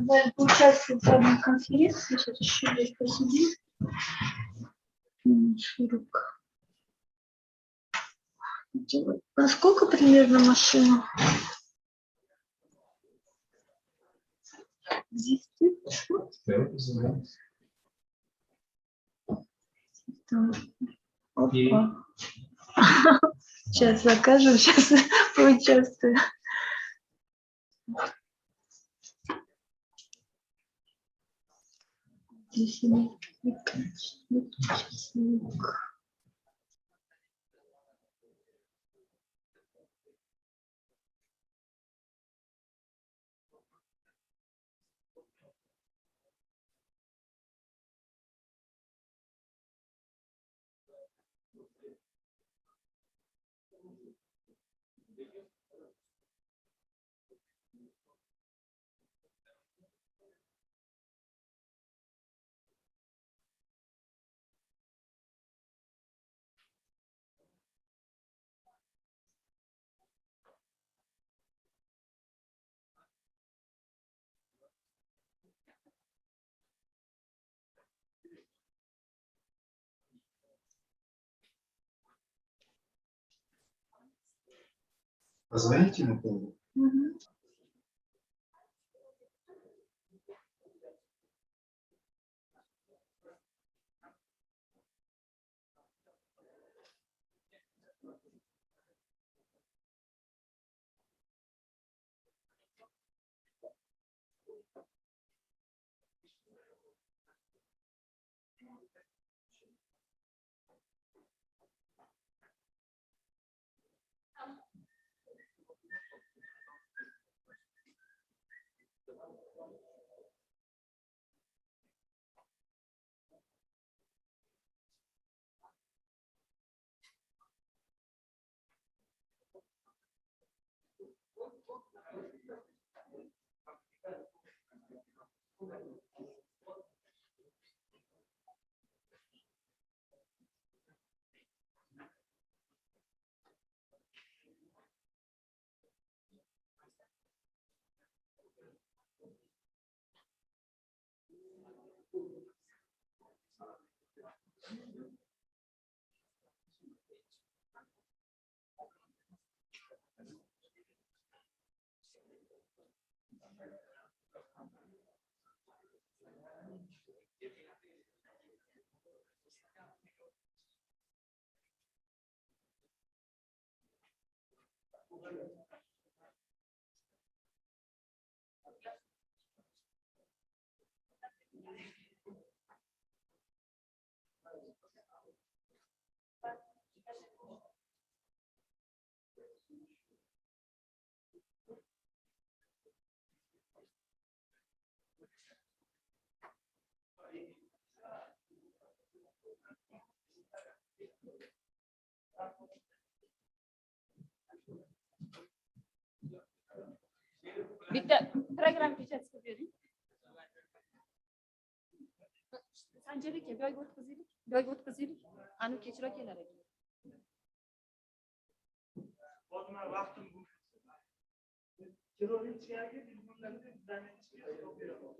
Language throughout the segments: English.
Вы поучаствуете в одной конференции, сейчас еще здесь посидим. Широк. А сколько примерно машин? 10? Опа. Сейчас закажем, сейчас поучаствую. Здесь Позвоните ему. Bitta program kechasi bering. Sanjar aka, joyga o'tkazaylik. Anu kechroq kelar ekan. Hozir vaqtim bu. Kironing ichkariga bilgunlarni bizdan ichkiga olib beraman.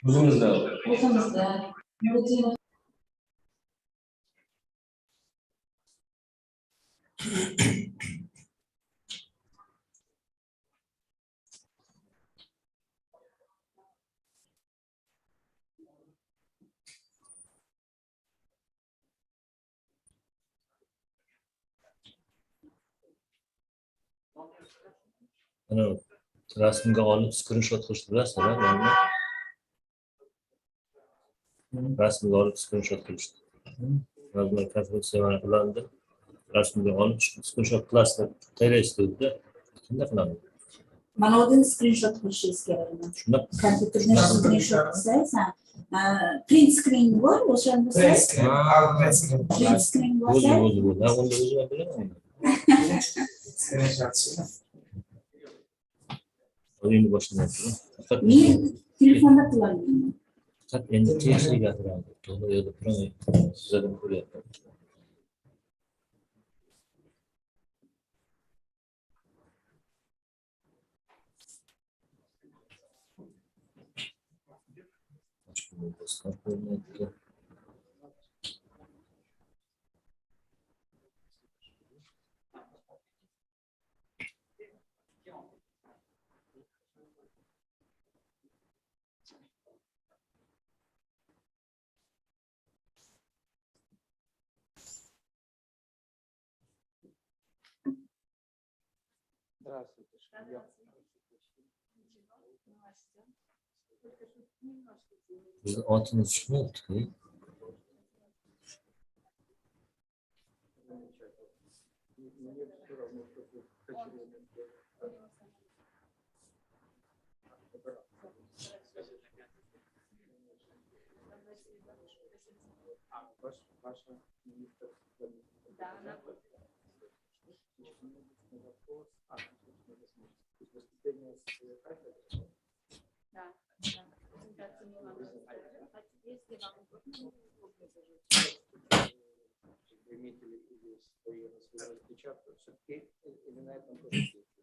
O'zimizda. Ana rasmga olib skrinshot qilishni bilasizlar, rasmga olib skrinshot qilishni. Yozma konferensiya mana qilindi. Rasmga olib skrinshot qilasizlar. Tayyorlaysizda. Shunday qilamiz. Mana o'zin screenshot qilishingiz kerak. Shunda Kompyuterdan screenshot qilsangiz, print screen bor, o'shani Press bo'lsa, screen. Press screen. print screen bo'lsa, o'zi. Ha, unda o'zim bilaman. Screenshot. O'yinni boshlayapti. Faqat men telefonda qilaman. faqat endi tegishli gapiradi. To'g'ri yo'lda turamay. Sizlardan ko'ryapman. Здравствуйте. Bizni otimiz chiqmayapti. Мне все равно, что тут ваша министр. Да, она Вопрос. Выступление с кафедры. да. Презентацию не могу сказать. А теперь, если вам угодно, Вы имеете ли свои распечатки, все-таки или на этом тоже есть?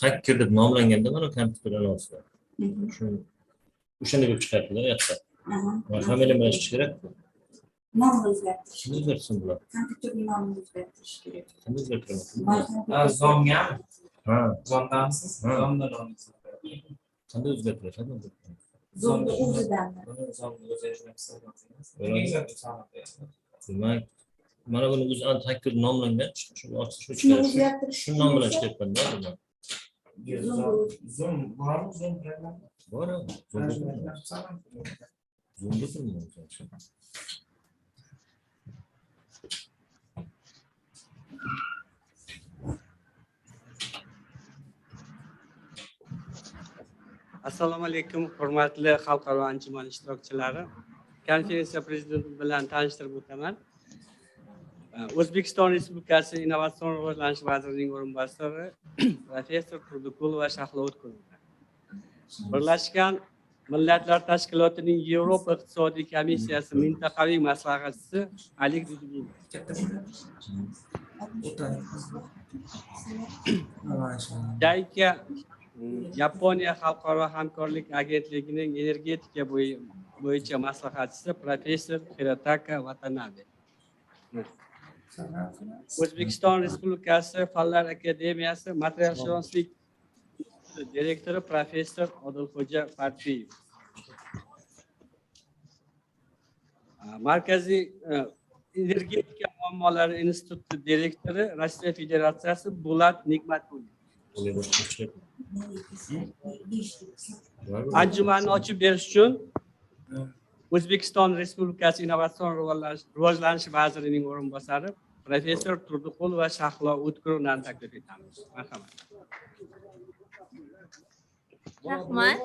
Hacker deb nomlanganda mana kompyuterdan olsa. Shu o'shanda bo'lib chiqadi yoqda. Familiya bilan ishlash kerak. Nomni o'zgartirish. Kim o'zgartirsin bular? Kompyuterning nomini o'zgartirish kerak. Kim o'zgartiradi? Zomgami? Ha, Zomdamisiz? Ha. Zomda nomisiz. qanday o'zgartiradi? Zomni o'zidan. Zomni o'zi ishlayapsiz. Demak, mana buni o'zi hacker nomlangan, shu ochiq shu Shuni chiqadi. o'zgartirish. Shu nom bilan ishlayapman-da buni. Zoom bormi? Zoom program. Bor. Zoomda turmayman. Assalomu alaykum, hurmatli xalqaro anjuman ishtirokchilari. Konferensiya prezidenti bilan tanishtirib o'taman. O'zbekiston Respublikasi Innovatsion rivojlanish vazirining o'rinbosari professor Turdiqulova Shahlo O'tkunova. Birlashgan Millatlar Tashkilotining Yevropa iqtisodiy komissiyasi mintaqaviy maslahatchisi Alik Dudubin. Jayka Yaponiya Xalqaro hamkorlik agentligining energetika bo'yicha maslahatchisi professor Hirotaka Watanabe. O'zbekiston Respublikasi Fanlar akademiyasi materialshunoslik direktori professor Odilxo'ja Parpiyev. Markaziy energetika muammolari instituti direktori Rossiya Federatsiyasi Bulat Nigmatulliy. Anjumanni ochib berish uchun O'zbekiston Respublikasi Innovatsion rivojlanish vazirining o'rinbosari professor Turdiqulova Shahlo O'tkunovani taklif etamiz. Marhamat. Rahmat.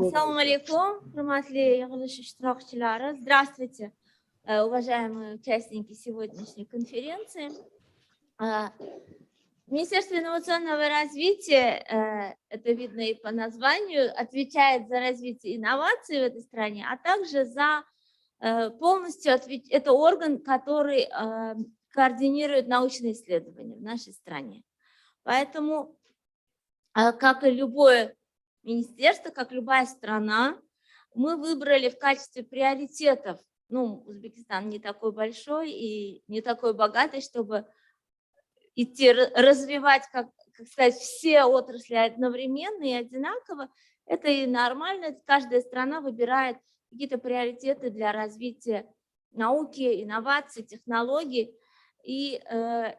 Assalomu alaykum, hurmatli yig'ilish ishtirokchilari. Здравствуйте, уважаемые участники сегодняшней конференции. Министерство инновационного развития, это видно и по названию, отвечает за развитие инноваций в этой стране, а также за полностью это орган, который координирует научные исследования в нашей стране. Поэтому, как и любое министерство, как любая страна, мы выбрали в качестве приоритетов, ну, Узбекистан не такой большой и не такой богатый, чтобы идти развивать, как сказать, все отрасли одновременно и одинаково. Это и нормально, каждая страна выбирает какие-то приоритеты для развития науки, инноваций, технологий. И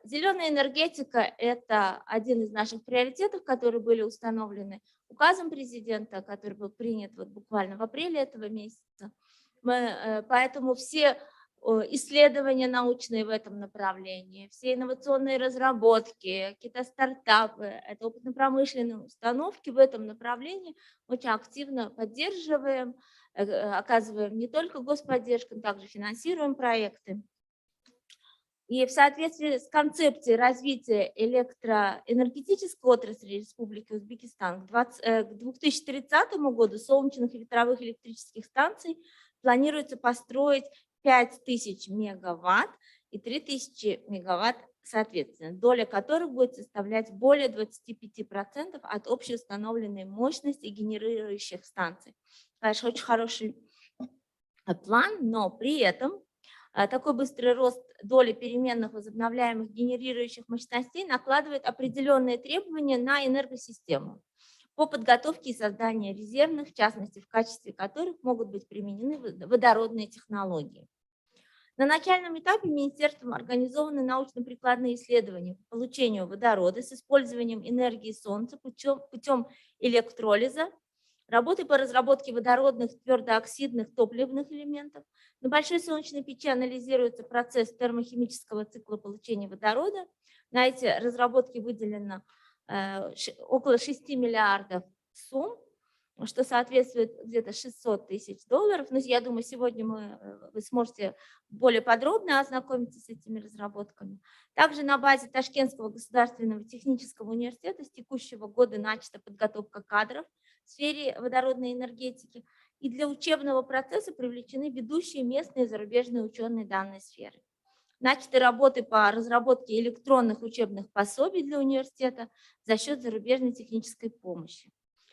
зеленая энергетика – это один из наших приоритетов, которые были установлены указом президента, который был принят вот буквально в апреле этого месяца. Поэтому все исследования научные в этом направлении, все инновационные разработки, какие-то стартапы, это опытно-промышленные установки в этом направлении очень активно поддерживаем, оказываем не только господдержку, но также финансируем проекты. И в соответствии с концепцией развития электроэнергетической отрасли Республики Узбекистан к 2030 году солнечных и ветровых электрических станций планируется построить 5000 мегаватт и 3000 мегаватт соответственно, доля которых будет составлять более 25% от общей установленной мощности генерирующих станций. Конечно, очень хороший план, но при этом такой быстрый рост доли переменных возобновляемых генерирующих мощностей накладывает определенные требования на энергосистему. по подготовке и созданию резервных, в частности, в качестве которых могут быть применены водородные технологии. На начальном этапе министерством организованы научно-прикладные исследования по получению водорода с использованием энергии Солнца путем электролиза, работы по разработке водородных твердооксидных топливных элементов. На большой солнечной печи анализируется процесс термохимического цикла получения водорода. На эти разработки выделено около 6 миллиардов сумм, что соответствует где-то 600 тысяч долларов. Но я думаю, сегодня вы сможете более подробно ознакомиться с этими разработками. Также на базе Ташкентского государственного технического университета с текущего года начата подготовка кадров в сфере водородной энергетики. И для учебного процесса привлечены ведущие местные и зарубежные ученые данной сферы. Начаты работы по разработке электронных учебных пособий для университета за счет зарубежной технической помощи.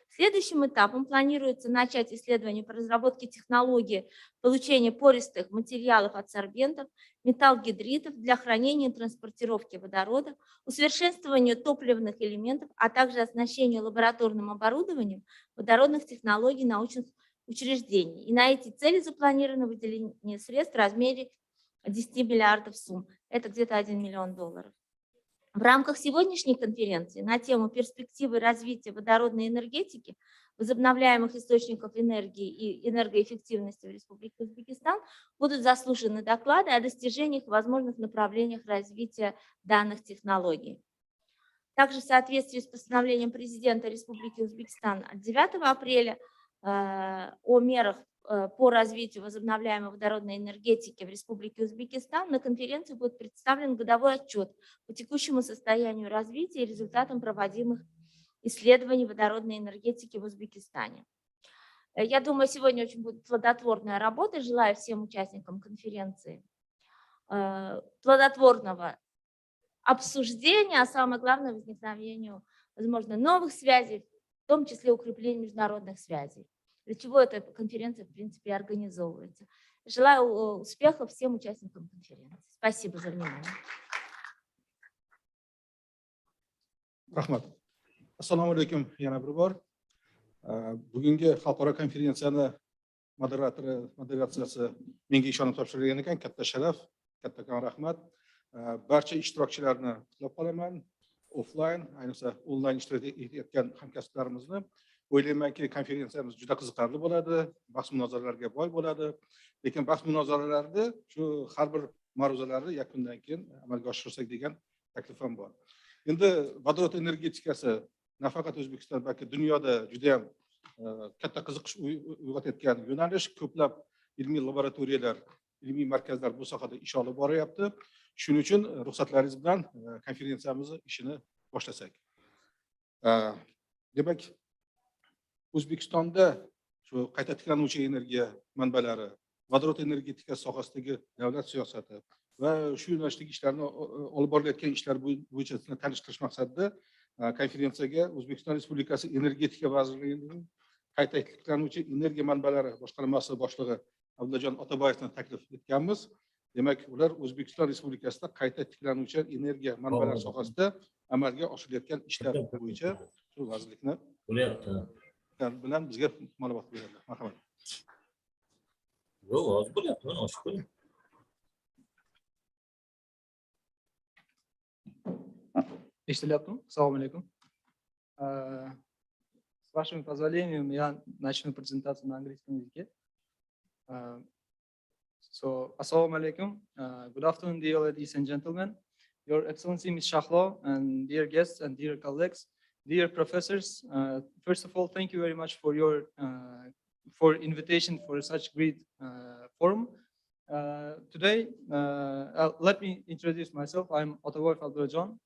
Следующим этапом планируется начать исследование по разработке технологии получения пористых материалов адсорбентов, металлгидритов для хранения и транспортировки водорода, усовершенствованию топливных элементов, а также оснащению лабораторным оборудованием водородных технологий научных учреждений. И на эти цели запланировано выделение средств в размере 10 миллиардов сумм. Это где-то 1 миллион долларов. В рамках сегодняшней конференции на тему перспективы развития водородной энергетики, возобновляемых источников энергии и энергоэффективности в Республике Узбекистан будут заслушаны доклады о достижениях и возможных направлениях развития данных технологий. Также в соответствии с постановлением президента Республики Узбекистан от 9 апреля о мерах по развитию возобновляемой водородной энергетики в Республике Узбекистан на конференции будет представлен годовой отчет по текущему состоянию развития и результатам проводимых исследований водородной энергетики в Узбекистане. Я думаю, сегодня очень будет плодотворная работа. Желаю всем участникам конференции плодотворного обсуждения, а самое главное, возникновению, возможно, новых связей, в том числе укрепления международных связей, для чего эта конференция, в принципе, организовывается. Желаю успехов всем участникам конференции. Спасибо за внимание. Rahmat. Assalomu alaykum yana bir bor. Bugungi xalqaro konferensiyani moderatsiyasi menga ishonib topshirilgan ekan. Katta sharaf, kattakon rahmat. Barcha ishtirokchilarni qutlab qolaman. Offline, ayniqsa onlayn ishtirok etayotgan hamkasblarimizni. O'ylaymanki, konferensiyamiz juda qiziqarli bo'ladi, bahs-munozaralarga boy bo'ladi. Lekin bahs-munozaralarda shu har bir mavzularni yakundan keyin amalga oshirsak degan taklifim bor. Endi vodorod energetikasi nafaqat O'zbekiston, balki dunyoda juda ham katta qiziqish uyg'otayotgan yo'nalish. Ko'plab ilmiy laboratoriyalar, ilmiy markazlar bu sohada ish olib boryapti. Shuning uchun ruxsatlaringiz bilan konferensiyamizni ishini boshlasak. Demak, O'zbekistonda shu qayta tiklanuvchi energiya manbalari, vodorod energetikasi sohasidagi davlat siyosati va shu yo'nalishdagi ishlarni olib borilayotgan ishlar bo'yicha tanishtirish maqsadida konferensiyaga O'zbekiston Respublikasi Energetika vazirligining qayta tiklanuvchi energiya manbalari boshqarmasi boshlig'i Abdullajon Otaboyevni taklif etganmiz. Demak, ular O'zbekiston Respublikasida qayta tiklanuvchi energiya manbalari sohasida amalga oshirilayotgan ishlar bo'yicha shu vazirlikni bilan bizga ma'lumot beradilar. Marhamat. Yo'q, hozir bo'lyapti, mana oshib qo'ying. Eshitilyaptimi? Assalomu alaykum. С вашим позволением я начну презентацию на английском языке. So, assalamu alaikum. Good afternoon, dear ladies and gentlemen. Your Excellency, Ms. Shahlo, and dear guests and dear colleagues, dear professors. First of all, thank you very much for your invitation for such great forum. Today, let me introduce myself. I'm Otaboy Abdulrajan.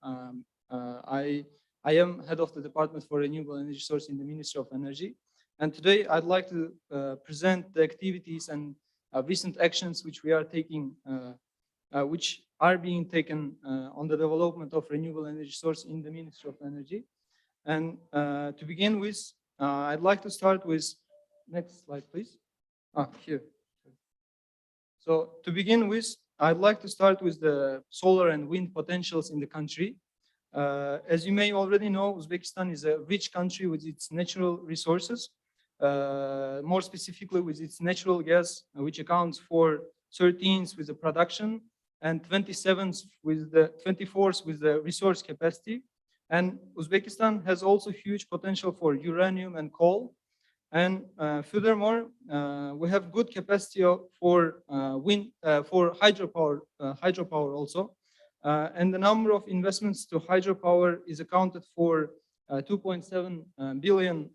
I am head of the Department for Renewable Energy Source in the Ministry of Energy. And today, I'd like to present the activities and recent actions which we are taking, which are being taken on the development of renewable energy source in the Ministry of Energy. And to begin with, I'd like to start with, next slide, please. Here. So to begin with, I'd like to start with the solar and wind potentials in the country. As you may already know, Uzbekistan is a rich country with its natural resources, more specifically with its natural gas, which accounts for 13th with the production and 24th with the resource capacity. And Uzbekistan has also huge potential for uranium and coal. And furthermore, we have good capacity for hydropower also. And the number of investments to hydropower is accounted for $2.7 billion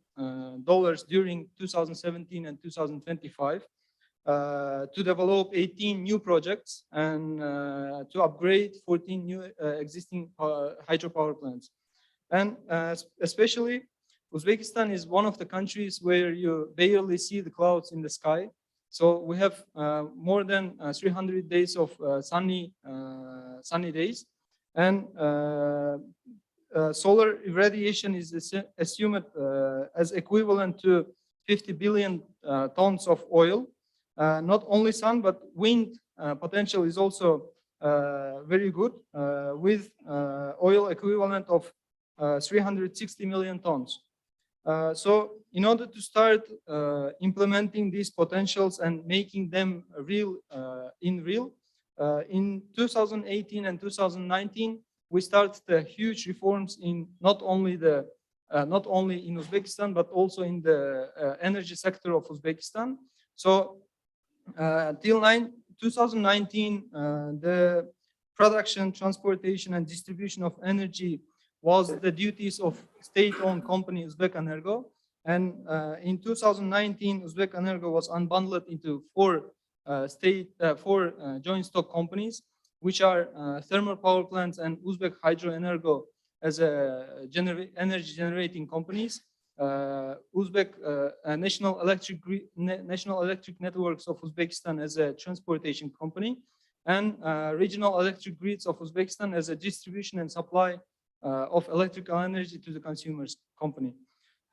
during 2017 and 2025 to develop 18 new projects and to upgrade 14 new existing hydropower plants. And especially, Uzbekistan is one of the countries where you barely see the clouds in the sky. So we have more than 300 days of sunny days, and solar irradiation is assumed as equivalent to 50 billion tons of oil. Not only sun, but wind potential is also very good, with oil equivalent of 360 million tons. So in order to start implementing these potentials and making them real, in 2018 and 2019, we started the huge reforms in not only in Uzbekistan, but also in the energy sector of Uzbekistan. So till 2019, the production, transportation, and distribution of energy was the duties of state-owned company Uzbekenergo. And in 2019, Uzbekenergo was unbundled into four joint stock companies, which are thermal power plants and Uzbek Hydroenergo as a energy generating companies, Uzbek National Electric Networks of Uzbekistan as a transportation company, and Regional Electric Grids of Uzbekistan as a distribution and supply of electrical energy to the consumers company.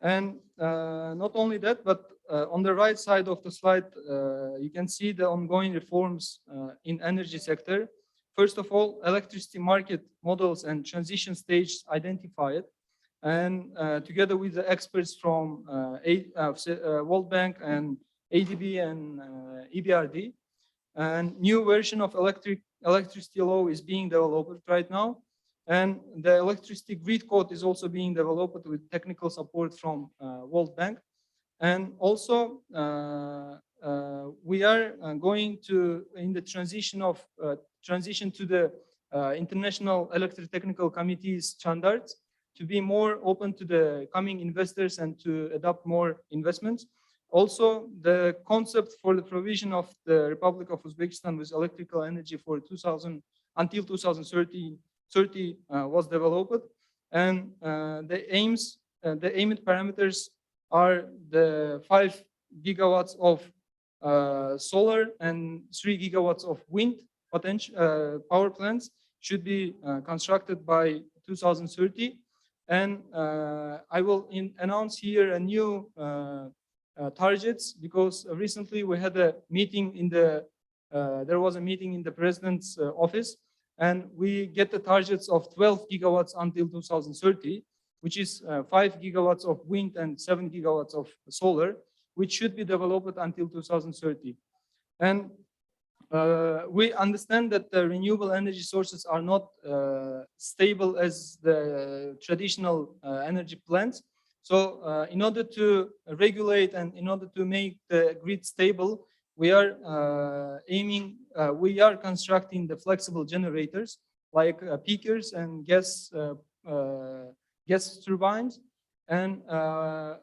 And not only that, but on the right side of the slide, you can see the ongoing reforms in energy sector. First of all, electricity market models and transition stage identified, and together with the experts from World Bank and ADB and EBRD, and new version of electricity law is being developed right now. And the electricity grid code is also being developed with technical support from World Bank. And also, we are going to, in the transition to the International Electrotechnical Committee's standards, to be more open to the coming investors and to adopt more investments. Also, the concept for the provision of the Republic of Uzbekistan with electrical energy for until 2030 was developed, and the aimed parameters are the 5 gigawatts of solar and 3 gigawatts of wind potential power plants should be constructed by 2030. And I will announce here a new targets, because recently we had a meeting in the there was a meeting in the president's office, and we get the targets of 12 gigawatts until 2030, which is 5 gigawatts of wind and 7 gigawatts of solar, which should be developed until 2030. And we understand that the renewable energy sources are not stable as the traditional energy plants. So in order to regulate and in order to make the grid stable, we are we are constructing the flexible generators like peakers and gas turbines. And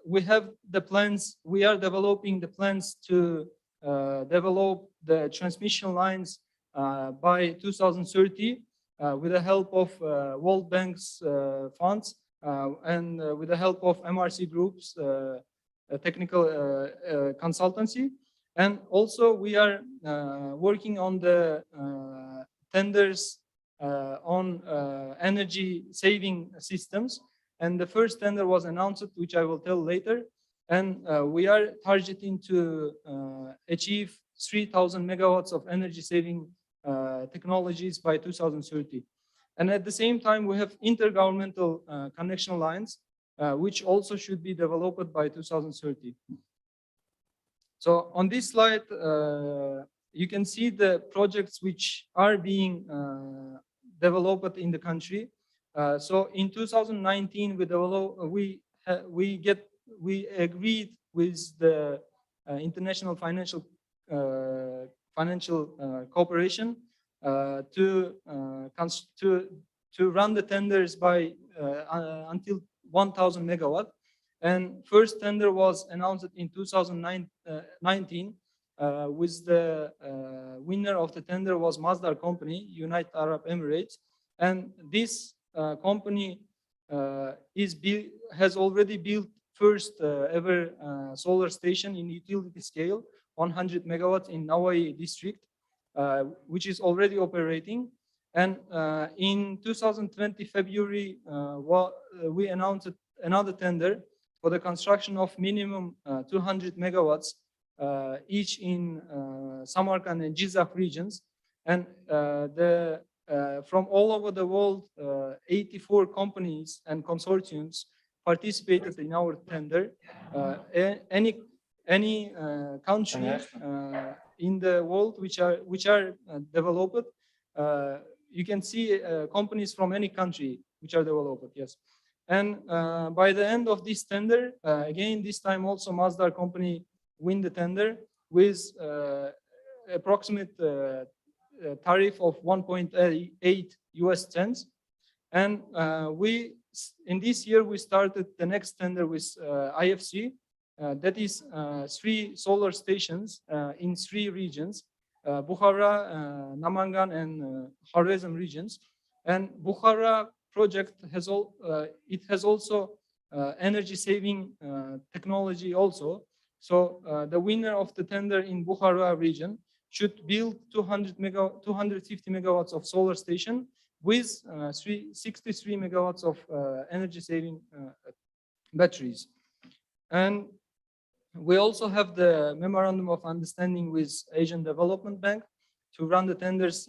we have the plans, we are developing the plans to develop the transmission lines by 2030 with the help of World Bank's funds and with the help of MRC Group's technical consultancy. And also we are working on the tenders on energy saving systems. And the first tender was announced, which I will tell later. And we are targeting to achieve 3,000 megawatts of energy saving technologies by 2030. And at the same time, we have intergovernmental connection lines, which also should be developed by 2030. So on this slide, you can see the projects which are being developed in the country. So in 2019, we agreed with the international financial cooperation to run the tenders by until 1,000 megawatt. And first tender was announced in 2019 with the winner of the tender was Masdar company, United Arab Emirates. And this company has already built first ever solar station in utility scale, 100 megawatts in Nawai district, which is already operating. And in 2020 February, we announced another tender for the construction of minimum 200 megawatts each in Samarkand and Jizak regions. And from all over the world, 84 companies and consortiums participated in our tender. Any country in the world which are developed, you can see companies from any country which are developed. Yes. And by the end of this tender, again, this time also Masdar company win the tender with approximate tariff of 1.8 US cents. And in this year, we started the next tender with IFC. That is 3 solar stations in 3 regions, Bukhara, Namangan, and Khwarezm regions. And Bukhara project has also energy saving technology also. So the winner of the tender in Bukhara region should build 250 megawatts of solar station with 63 megawatts of energy saving batteries. And we also have the memorandum of understanding with Asian Development Bank to run the tenders,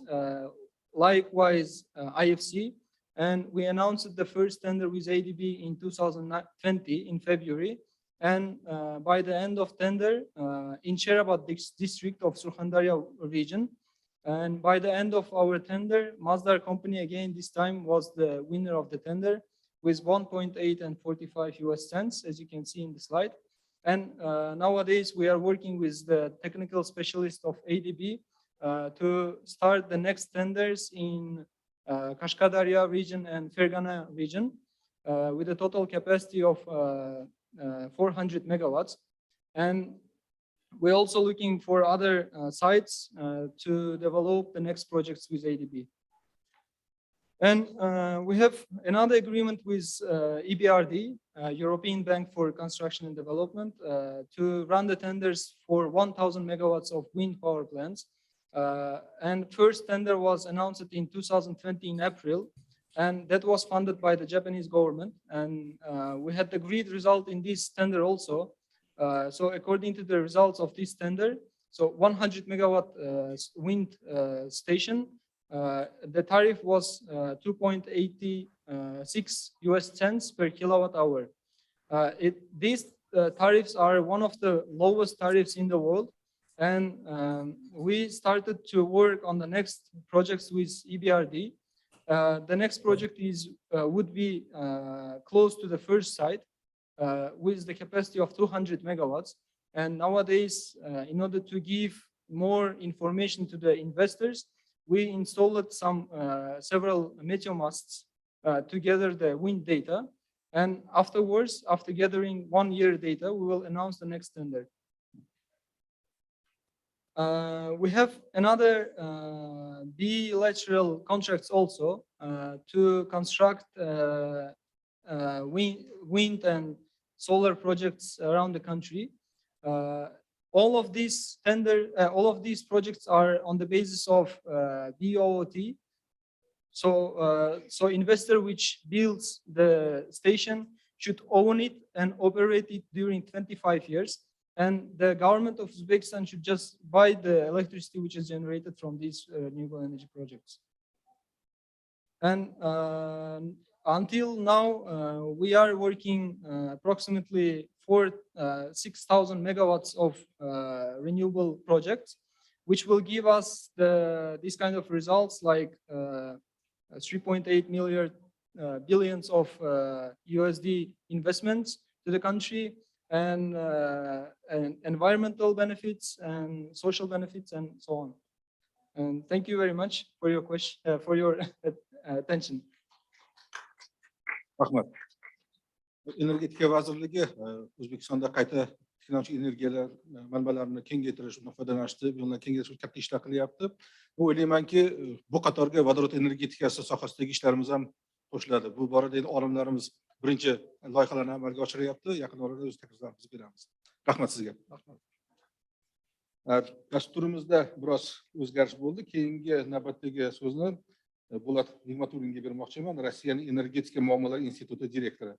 likewise IFC. And we announced the first tender with ADB in 2020 in February. And by the end of tender in Sherabad district of Surkhandarya region. And by the end of our tender, Masdar company again this time was the winner of the tender with 1.8 and 45 US cents, as you can see in the slide. And nowadays we are working with the technical specialist of ADB to start the next tenders in Kashkadarya region and Fergana region with a total capacity of 400 megawatts. And we're also looking for other sites to develop the next projects with ADB. And we have another agreement with EBRD, European Bank for Construction and Development, to run the tenders for 1,000 megawatts of wind power plants. And first tender was announced in 2020 in April, and that was funded by the Japanese government. And we had the great result in this tender also. So according to the results of this tender, so 100 megawatt wind station, the tariff was 2.86 US cents per kilowatt hour. These tariffs are one of the lowest tariffs in the world. And we started to work on the next projects with EBRD. The next project would be close to the first site with the capacity of 200 megawatts. And nowadays, in order to give more information to the investors, we installed several meteomasts to gather the wind data. And afterwards, after gathering 1 year data, we will announce the next tender. We have another bilateral contracts also to construct wind and solar projects around the country. All of these projects are on the basis of BOOT. So investor which builds the station should own it and operate it during 25 years. And the government of Uzbekistan should just buy the electricity which is generated from these renewable energy projects. And until now, we are working approximately 6,000 megawatts of renewable projects, which will give us these kind of results like 3.8 million billions of USD investments to the country, and environmental benefits and social benefits and so on. And thank you very much for your question, for your attention. Rahmat. Energetika vazirligi O'zbekistonda qayta tiklanuvchi energiyalar manbalarini kengaytirish, undan foydalanishni yo'ldan kengaytirish katta ishlar qilyapti. Bu o'ylaymanki, bu qatorga vodorod energetikasi sohasidagi ishlarimiz ham qo'shiladi. Bu borada endi olimlarimiz birinchi loyihalarni amalga oshiryapti. Yaqin orada o'z takliflarimizni beramiz. Rahmat sizga. Dasturimizda biroz o'zgarish bo'ldi. Keyingi navbatdagi so'zni Bulat Nigmatulinga bermoqchiman. Rossiyaning energetika muammolari instituti direktori.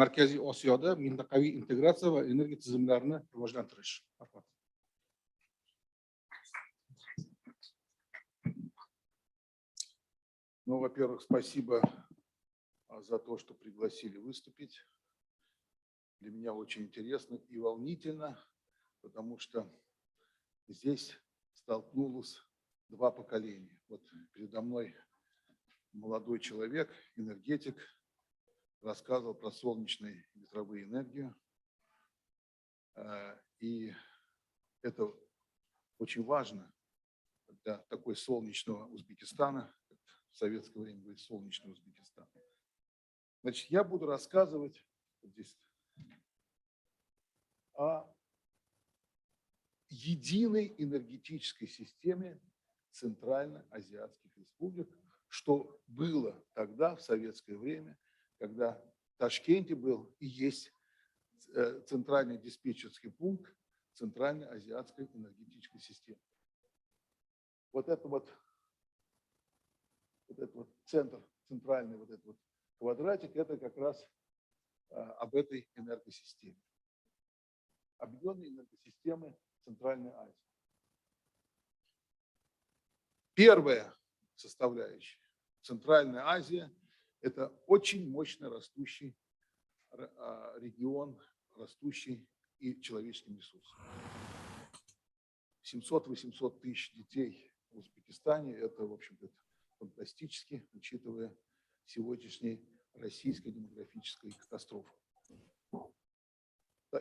Markaziy Osiyoda mintaqaviy integratsiya va energiya tizimlarini rivojlantirish. Rahmat. Ну, во-первых, спасибо за то, что пригласили выступить. Для меня очень интересно и волнительно, потому что здесь столкнулось два поколения. Вот передо мной молодой человек, энергетик, рассказывал про солнечную и ветровую энергию. И это очень важно для такой солнечного Узбекистана, как в советское время был солнечный Узбекистан. Значит, я буду рассказывать здесь о единой энергетической системе Центральноазиатских республик, что было тогда, в советское время, когда в Ташкенте был и есть центральный диспетчерский пункт Центральноазиатской энергетической системы. Вот это вот центр, центральный вот этот вот квадратик, это как раз об этой энергосистеме. Объединенные энергосистемы Центральной Азии. Первая составляющая. Центральная Азия – это очень мощно растущий регион, растущий и человеческим ресурсом. 700-800 тысяч детей в Узбекистане – это, в общем-то, фантастически, учитывая сегодняшней российской демографической катастрофы.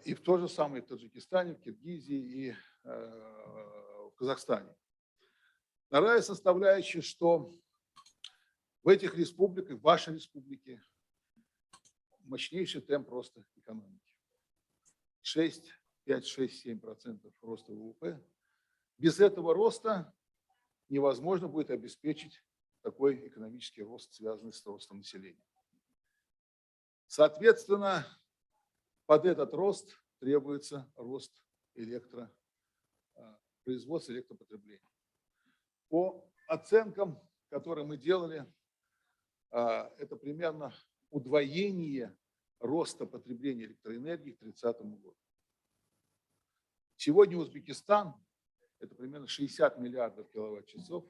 И в то же самое в Таджикистане, в Киргизии и в Казахстане. Вторая составляющая, что в этих республиках, в вашей республике, мощнейший темп роста экономики. 5-6-7% роста ВВП. Без этого роста невозможно будет обеспечить такой экономический рост, связанный с ростом населения. Соответственно, под этот рост требуется рост производства электропотребления. По оценкам, которые мы делали, это примерно удвоение роста потребления электроэнергии к 30 году. Сегодня Узбекистан – это примерно 60 миллиардов киловатт-часов,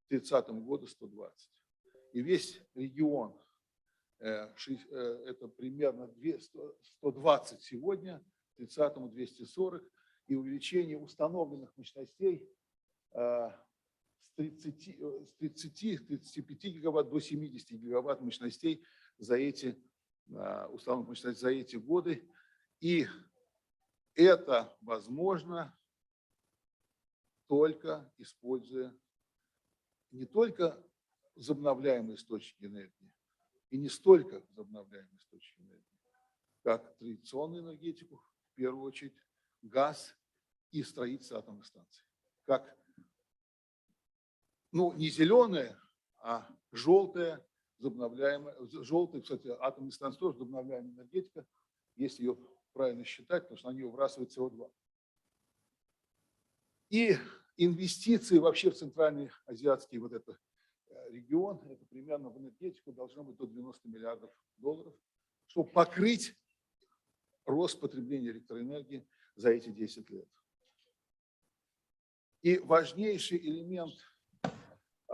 к 30 году 120. И весь регион – это примерно 120 сегодня, к 30-му 240. И увеличение установленных мощностей с 30-35 гигаватт до 70 гигаватт мощностей за эти годы. И это возможно только используя не только возобновляемые источники энергии и не столько возобновляемые источники энергии, как традиционную энергетику, в первую очередь газ и строительство атомных станций. Как не зеленая, а желтая, желтая, кстати, атомная станция тоже возобновляемая энергетика, если ее правильно считать, потому что на нее выбрасывает СО2. И инвестиции вообще в центральный азиатский вот этот регион, это примерно в энергетику должно быть до 90 миллиардов долларов, чтобы покрыть рост потребления электроэнергии за эти 10 лет. И важнейший элемент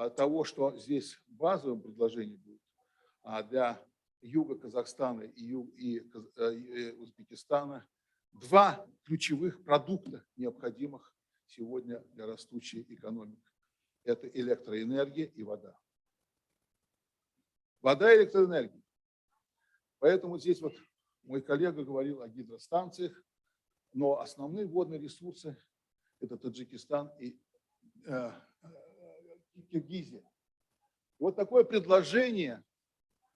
того, что здесь базовым предложением будет, а для юга Казахстана и Узбекистана два ключевых продукта, необходимых сегодня для растущей экономики. Это электроэнергия и вода. Вода и электроэнергия. Поэтому здесь вот мой коллега говорил о гидростанциях, но основные водные ресурсы – это Таджикистан и Киргизия. Вот такое предложение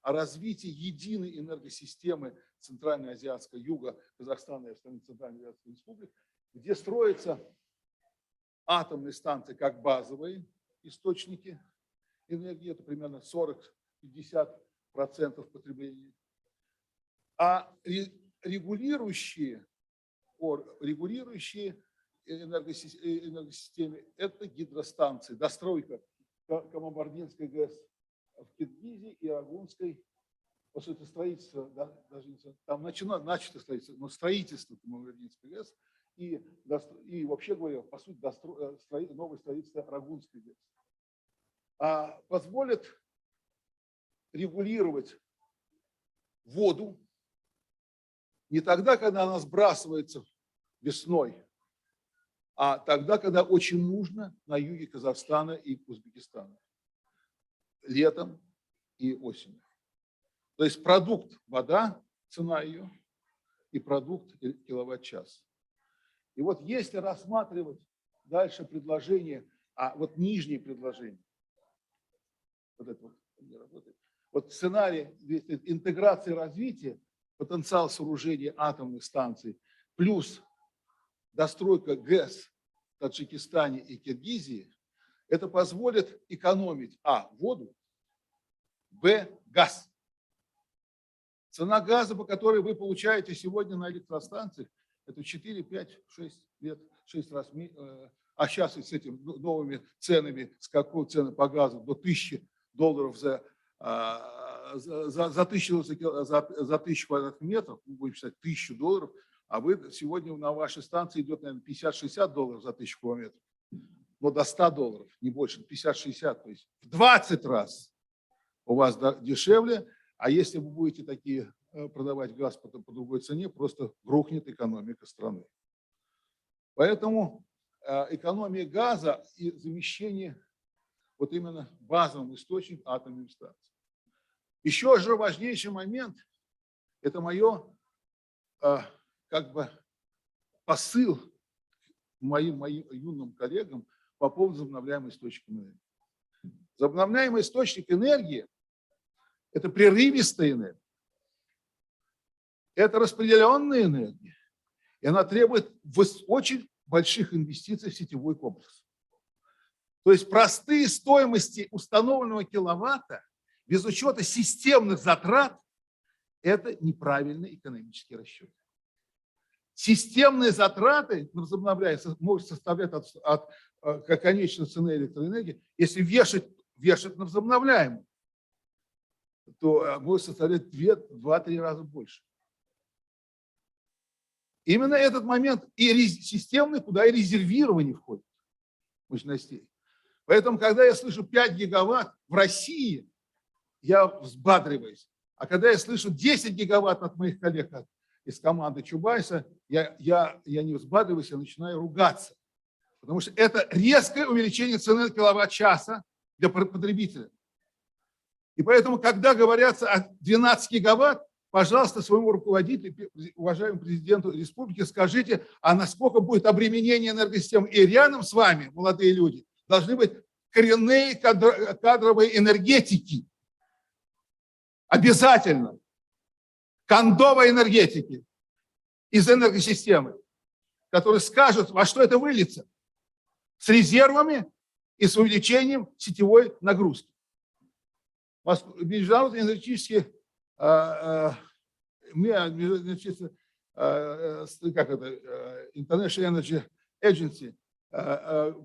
о развитии единой энергосистемы Центральноазиатского юга Казахстана и остальных Центральноазиатских республик, где строятся атомные станции как базовые источники энергии, это примерно 40-50% потребления, а регулирующие энергосистемы – это гидростанции, достройка Камабардинской ГЭС в Киргизии и Аргунской, по сути, строительство, да, даже там начато строительство, но строительство Камабардинской ГЭС и вообще говоря, по сути, новое строительство Аргунской ГЭС позволит регулировать воду не тогда, когда она сбрасывается весной, а тогда, когда очень нужно на юге Казахстана и Узбекистана, летом и осенью. То есть продукт вода, цена ее, и продукт киловатт-час. И вот если рассматривать дальше предложение, вот нижнее предложение, вот это вот не работает, вот сценарий интеграции развития, потенциал сооружения атомных станций, плюс достройка ГЭС в Таджикистане и Киргизии, это позволит экономить воду, газ. Цена газа, по которой вы получаете сегодня на электростанциях, это 4, 5, 6 лет, 6 раз, а сейчас и с этими новыми ценами, скакут цены по газу до $1000 за 1000 квадратных метров, мы будем считать $1000, а вы сегодня на вашей станции идет, наверное, $50-60 за 1000 километров, но до $100, не больше, 50-60, то есть в 20 раз у вас дешевле, а если вы будете такие продавать газ по другой цене, просто рухнет экономика страны. Поэтому экономия газа и замещение вот именно базовым источником атомных станций. Еще же важнейший момент – это мое как бы посыл моим юным коллегам по поводу возобновляемых источников энергии. Возобновляемый источник энергии – это прерывистая энергия, это распределенная энергия, и она требует очень больших инвестиций в сетевой комплекс. То есть простые стоимости установленного киловатта без учета системных затрат – это неправильный экономический расчет. Системные затраты на возобновляемые могут составлять от конечной цены электроэнергии, если вешать на возобновляемую, то может составлять 2-3 раза больше. Именно этот момент и системный, куда и резервирование входит мощностей. Поэтому, когда я слышу 5 гигаватт в России, я взбадриваюсь. А когда я слышу 10 гигаватт от моих коллег из команды Чубайса, я не взбадриваюсь, я начинаю ругаться. Потому что это резкое увеличение цены киловатт-часа для потребителя. И поэтому, когда говорятся о 12 гигаватт, пожалуйста, своему руководителю, уважаемому президенту республики, скажите, а насколько будет обременение энергосистемы. И рядом с вами, молодые люди, должны быть коренные кадровые энергетики. Обязательно. Кондовой энергетики из энергосистемы, которые скажут, во что это выльется. С резервами и с увеличением сетевой нагрузки. Международный энергетический International Energy Agency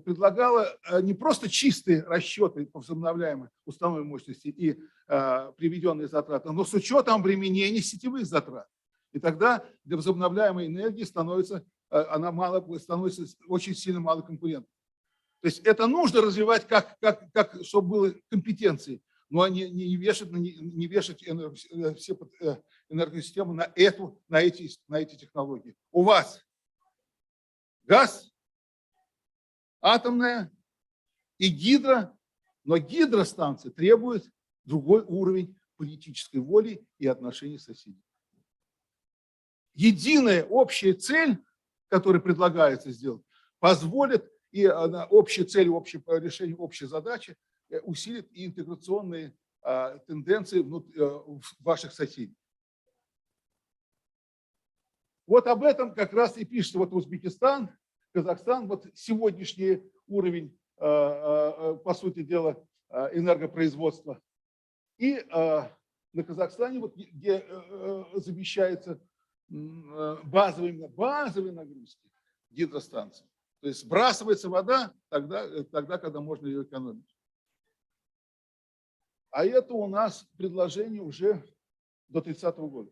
предлагала не просто чистые расчеты по возобновляемой установленной мощности и приведенные затраты, но с учетом обременения сетевых затрат. И тогда для возобновляемой энергии становится очень сильно мало конкурентов. То есть это нужно развивать, чтобы были компетенции, но не вешать все энергосистемы на эти технологии. У вас газ, атомная и гидро, но гидростанция требует другой уровень политической воли и отношений с соседями. Единая общая цель, которая предлагается сделать, позволит и общая цель, общее решение, общей задачи усилит и интеграционные тенденции ваших соседей. Вот об этом как раз и пишется вот Узбекистан, Казахстан, вот сегодняшний уровень, по сути дела, энергопроизводства. И на Казахстане, вот, где замещаются базовые нагрузки гидростанций. То есть сбрасывается вода тогда, когда можно ее экономить. А это у нас предложение уже до 30-го года.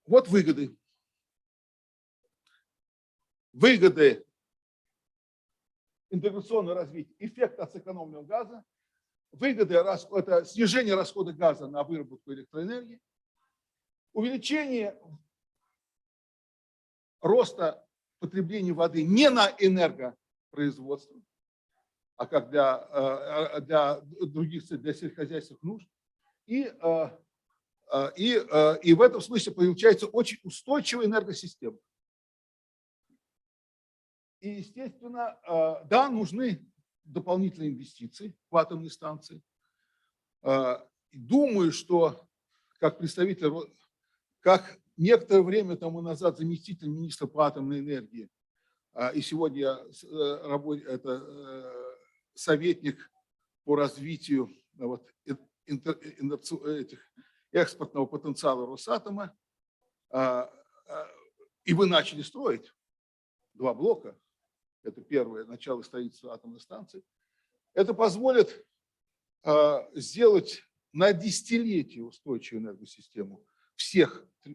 Вот выгоды. Выгоды интеграционного развития, эффект от сэкономленного газа, выгоды – это снижение расхода газа на выработку электроэнергии, увеличение роста потребления воды не на энергопроизводство, а как для других целей, для сельскохозяйственных нужд. И в этом смысле получается очень устойчивая энергосистема. И, естественно, да, нужны дополнительные инвестиции в атомные станции. Думаю, что как представитель, как некоторое время тому назад заместитель министра по атомной энергии, и сегодня я советник по развитию экспортного потенциала Росатома, и вы начали строить 2 блока. Это первое, начало строительства атомной станции. Это позволит сделать на десятилетие устойчивую энергосистему всех, в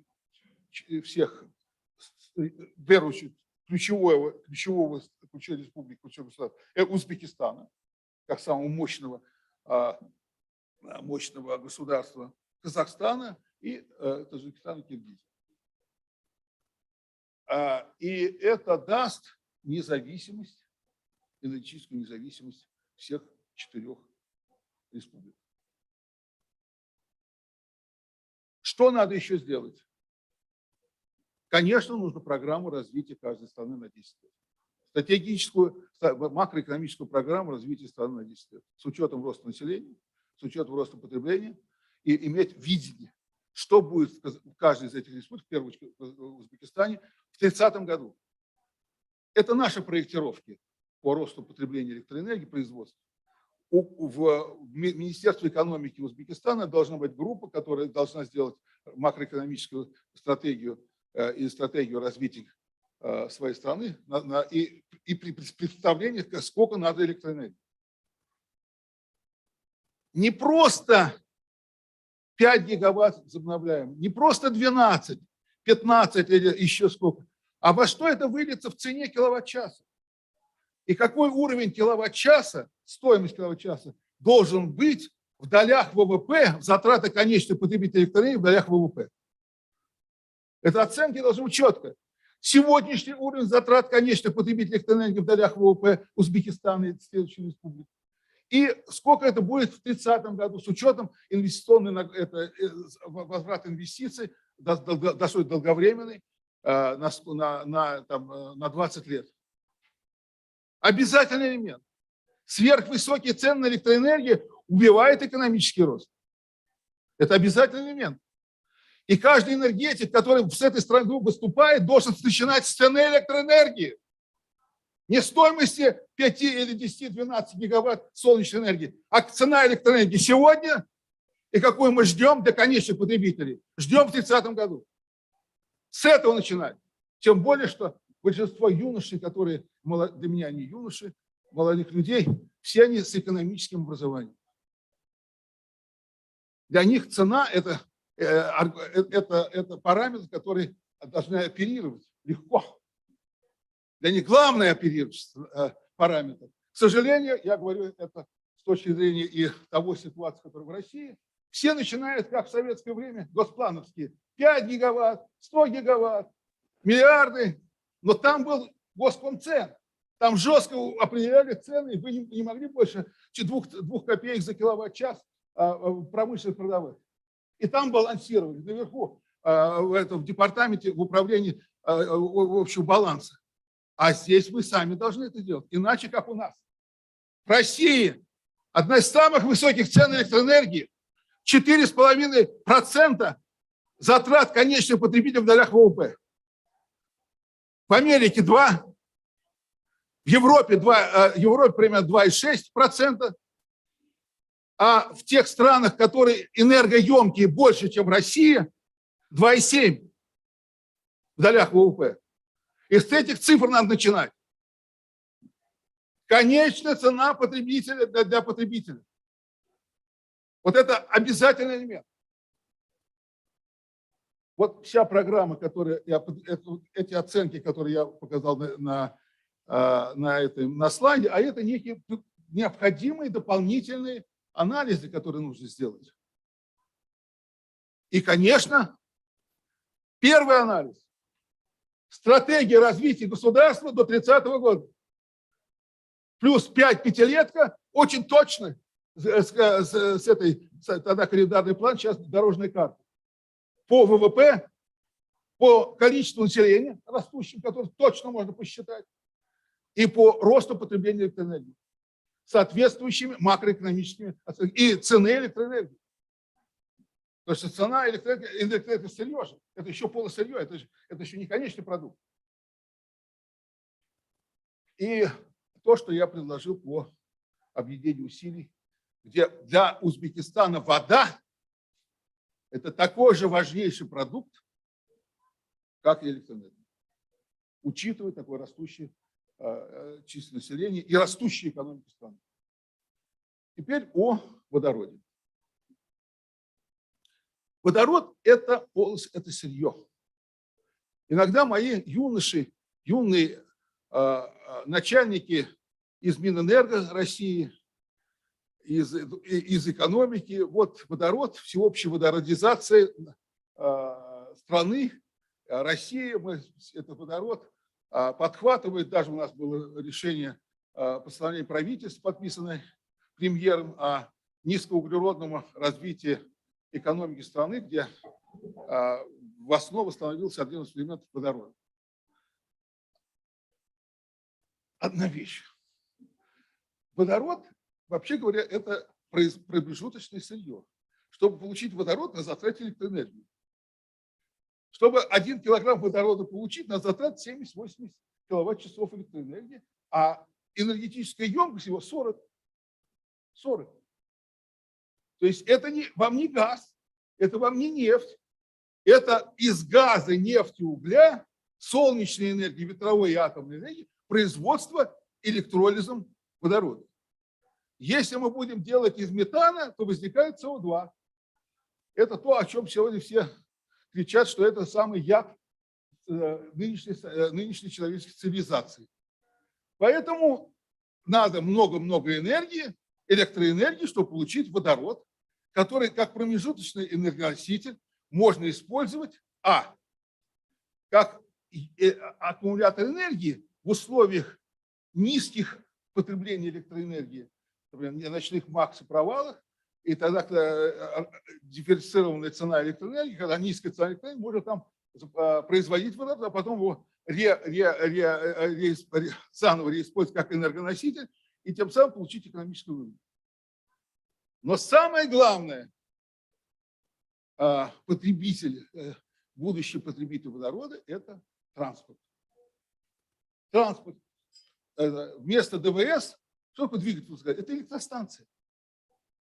первую очередь, ключевой республики, ключевого государства, Узбекистана, как самого мощного государства, Казахстана и Таджикистана и Киргизии. И это даст независимость, энергетическую независимость всех 4 республик. Что надо еще сделать? Конечно, нужно программу развития каждой страны на 10 лет. Стратегическую, макроэкономическую программу развития страны на 10 лет. С учетом роста населения, с учетом роста потребления, и иметь видение, что будет в каждой из этих республик, в первую очередь в Узбекистане, в 30-м году. Это наши проектировки по росту потребления электроэнергии, производства. В Министерстве экономики Узбекистана должна быть группа, которая должна сделать макроэкономическую стратегию и стратегию развития своей страны и при представлении, сколько надо электроэнергии. Не просто 5 гигаватт возобновляем, не просто 12, 15 или еще сколько, а во что это выльется в цене киловатт-часа. И какой уровень киловатт-часа, стоимость киловатт-часа должен быть в долях ВВП, в затраты конечных потребителей электроэнергии в долях ВВП. Это оценки должны быть четко. Сегодняшний уровень затрат конечных потребителей электроэнергии в долях ВВП Узбекистана и следующей республики. И сколько это будет в 30-м году с учетом возврата инвестиций, долговременный, на 20 лет. Обязательный элемент. Сверхвысокие цены на электроэнергию убивают экономический рост. Это обязательный элемент. И каждый энергетик, который с этой страны выступает, должен начинать с цены электроэнергии. Не стоимости 5 или 10, 12 гигаватт солнечной энергии, а цена электроэнергии сегодня и какую мы ждем для конечных потребителей. Ждем в 30-м году. С этого начинать. Тем более, что большинство юношей, которые для меня не юноши, молодых людей, все они с экономическим образованием. Для них цена – это параметр, который должны оперировать легко. Для них главный оперирующий параметр. К сожалению, я говорю это с точки зрения и того ситуации, которая в России, все начинают, как в советское время, госплановские. 5 гигаватт, 100 гигаватт, миллиарды. Но там был Госкомцен. Там жестко определяли цены, и вы не могли больше 2 копеек за киловатт-час промышленно продавать. И там балансировали наверху, в департаменте, в управлении общего баланса. А здесь вы сами должны это делать. Иначе, как у нас. В России одна из самых высоких цен электроэнергии. 4,5% затрат конечных потребителей в долях ВВП. В Америке 2%. В Европе, примерно 2,6%. А в тех странах, которые энергоемкие больше, чем Россия, 2,7% в долях ВВП. И с этих цифр надо начинать. Конечная цена потребителя для потребителя. Вот это обязательный элемент. Вот вся программа, эти оценки, которые я показал на слайде, а это некие необходимые дополнительные анализы, которые нужно сделать. И, конечно, первый анализ. Стратегия развития государства до 30-го года. Плюс 5 пятилетка, очень точно, с этой, тогда календарный план, сейчас дорожная карта. По ВВП, по количеству населения растущим, которое точно можно посчитать, и по росту потребления электроэнергии, соответствующими макроэкономическими оценками, и цены электроэнергии. То есть цена электроэнергии – это сырье, это еще полусырье, это еще не конечный продукт. И то, что я предложил по объединению усилий, где для Узбекистана вода – это такой же важнейший продукт, как и электроэнергия, учитывая такое растущее численность населения и растущую экономику страны. Теперь о водороде. Водород – это сырье. Иногда мои юные начальники из Минэнерго России, из экономики, вот водород, всеобщая водородизация страны, России, этот водород подхватывает, даже у нас было решение постановления правительства, подписанное премьером о низкоуглеродном развитии экономики страны, где в основу становился один из элементов водорода. Одна вещь. Водород, вообще говоря, это промежуточное сырье. Чтобы получить водород, надо затратить электроэнергию. Чтобы 1 килограмм водорода получить, надо затратить 70-80 киловатт-часов электроэнергии, а энергетическая емкость его 40. То есть это вам не газ, это вам не нефть. Это из газа, нефти, угля, солнечной энергии, ветровой и атомной энергии производство электролизом водорода. Если мы будем делать из метана, то возникает СО2. Это то, о чем сегодня все кричат, что это самый яд нынешней человеческой цивилизации. Поэтому надо много-много энергии, электроэнергии, чтобы получить водород, который как промежуточный энергоноситель можно использовать как аккумулятор энергии в условиях низких потреблений электроэнергии, например, ночных макс и провалах, и тогда, когда дифференцированная цена электроэнергии, когда низкая цена электроэнергии, можно там производить водород, а потом его заново реиспользовать как энергоноситель и тем самым получить экономическую выгоду. Но самое главное, будущий потребитель водорода – это транспорт. Транспорт. Вместо ДВС, что такое двигатель? Это электростанция.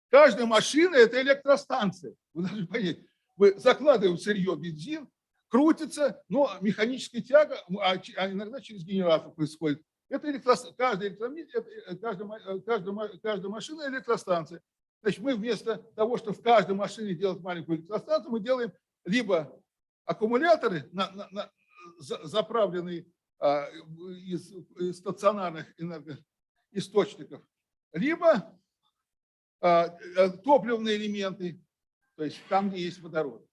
Каждая машина – это электростанция. Вы должны понять, вы закладываете сырье, бензин, крутится, но механическая тяга, а иногда через генератор происходит. Это каждая машина – электростанция. Значит, мы вместо того, чтобы в каждой машине делать маленькую электростанцию, мы делаем либо аккумуляторы, заправленные из стационарных энергоисточников, либо топливные элементы, то есть там, где есть водород.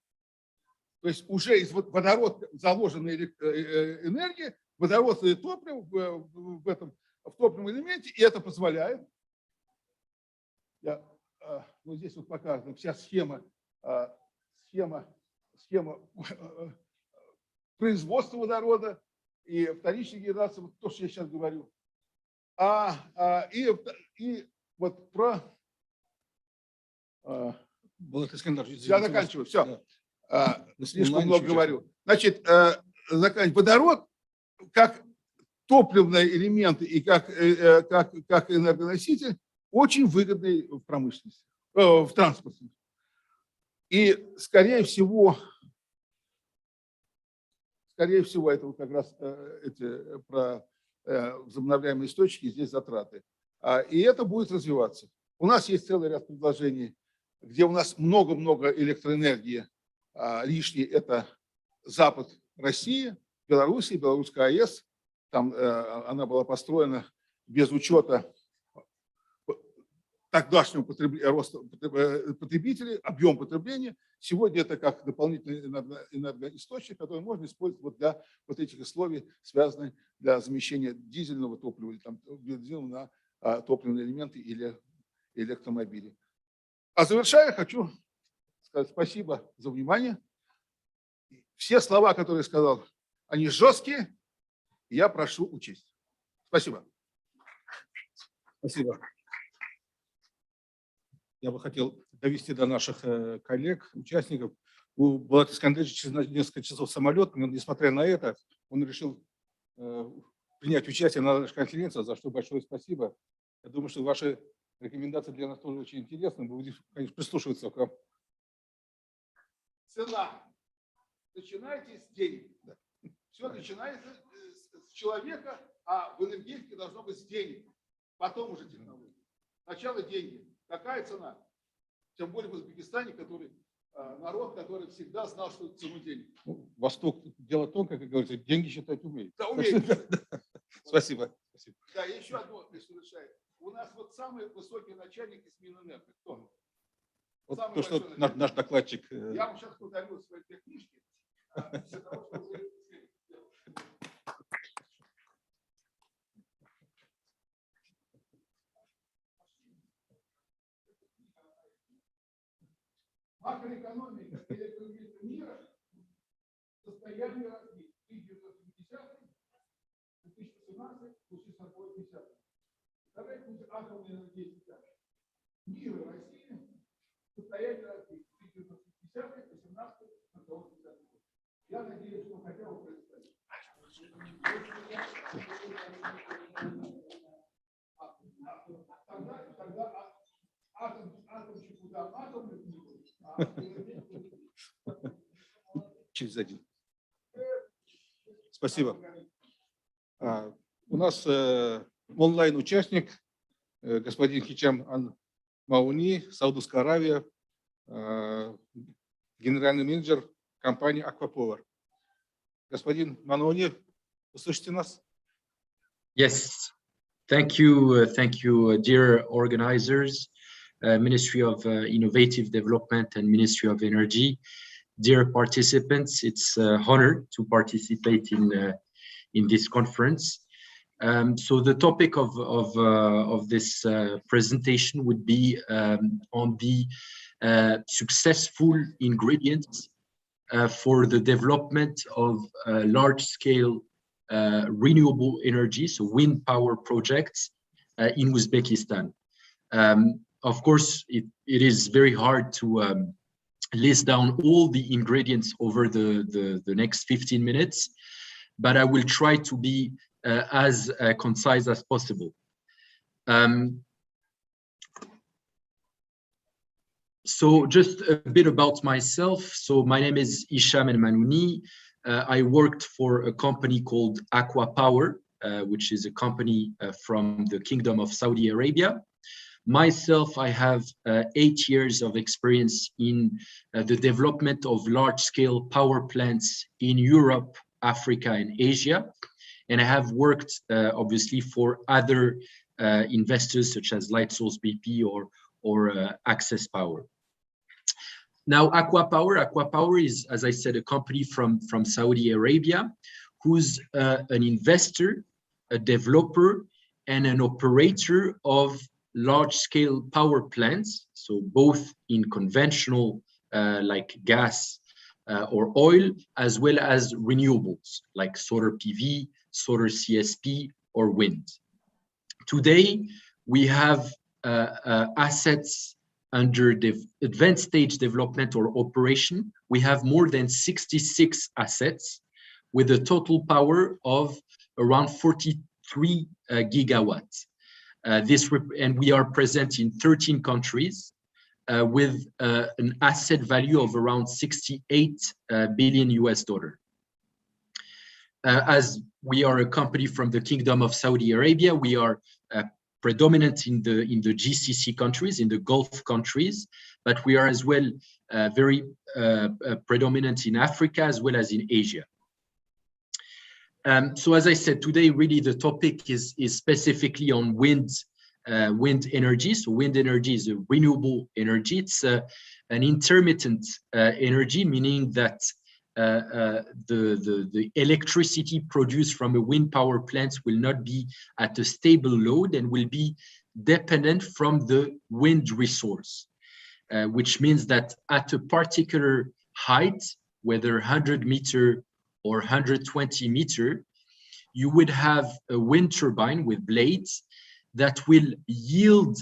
То есть уже из водорода заложенная энергия, водородное топливо в топливном элементе, и это позволяет, вот здесь вот показана вся схема производства водорода и вторичной генерации, вот то, что я сейчас говорю. И вот про... Я заканчиваю, все. Слишком много говорю. Значит, водород как топливный элемент и как энергоноситель очень выгодный в промышленности, в транспорте. И, скорее всего, это вот как раз эти про возобновляемые источники, здесь затраты. И это будет развиваться. У нас есть целый ряд предложений, где у нас много-много электроэнергии лишней. Это запад России, Белоруссия, Белорусская АЭС. Там она была построена без учета тогдашнего роста потребителей, объем потребления. Сегодня это как дополнительный энергоисточник, который можно использовать вот для вот этих условий, связанных для замещения дизельного топлива или там, бензина на топливные элементы или электромобили. А завершая, хочу сказать спасибо за внимание. Все слова, которые я сказал, они жесткие, и я прошу учесть. Спасибо. Спасибо. Я бы хотел довести до наших коллег, участников. У Булата Искандеровича через несколько часов самолет, но, несмотря на это, он решил принять участие на нашей конференции, за что большое спасибо. Я думаю, что ваши рекомендации для нас тоже очень интересны. Мы будем, конечно, прислушиваться к вам. Цена. Начинайте с денег. Все начинается с человека, а в энергетике должно быть с денег. Потом уже технологии. Сначала деньги. Какая цена? Тем более в Узбекистане, который народ, который всегда знал, что это цену денег. Восток дело тонкое, как говорится, деньги считать умеет. Да, умеет. Спасибо. Да, и еще одно, если решает. У нас вот самый высокий начальник из Минэнерго. Кто? Вот то, что наш докладчик. Я вам сейчас подарю свои две книжки. Макроэкономика электроэнергии мира, состояние развития 1950-2017, 2050. Давайте будет атомная энергетика мира России, состояние развития 1950-2018-2050. Я надеюсь, что хотя бы представить. Тогда атомщик куда атомный будет. Через один. Спасибо. У нас онлайн-участник, господин Хичам Мауни, Саудовская Аравия, генеральный менеджер компании Aquapower. Господин Мауни, вы слышите нас? Yes. Thank you, dear organizers. Ministry of Innovative Development and Ministry of Energy, dear participants, it's an honor to participate in this conference. So the topic of this presentation would be on the successful ingredients for the development of large-scale renewable energy, so wind power projects in Uzbekistan. Of course, it is very hard to list down all the ingredients over the next 15 minutes, but I will try to be as concise as possible. So just a bit about myself. So my name is Isham El Manouni. I worked for a company called Aquapower, which is a company from the Kingdom of Saudi Arabia. Myself, I have 8 years of experience in the development of large-scale power plants in Europe, Africa, and Asia. and I have worked obviously for other investors such as Lightsource BP or Access Power. Now, Aqua Power is, as I said, a company from Saudi Arabia, who's an investor, a developer, and an operator of large-scale power plants, so both in conventional like gas or oil, as well as renewables like solar PV, solar CSP, or wind. Today, we have assets under the advanced stage development or operation. We have more than 66 assets with a total power of around 43 gigawatts. And we are present in 13 countries with an asset value of around 68 billion US dollar. As we are a company from the Kingdom of Saudi Arabia, we are predominant in the GCC countries, in the Gulf countries, but we are as well very predominant in Africa as well as in Asia. So as I said, today really the topic is specifically on wind energy. So wind energy is a renewable energy. It's an intermittent energy, meaning that the electricity produced from a wind power plant will not be at a stable load and will be dependent from the wind resource, which means that at a particular height, whether 100 meter or 120 meter, you would have a wind turbine with blades that will yield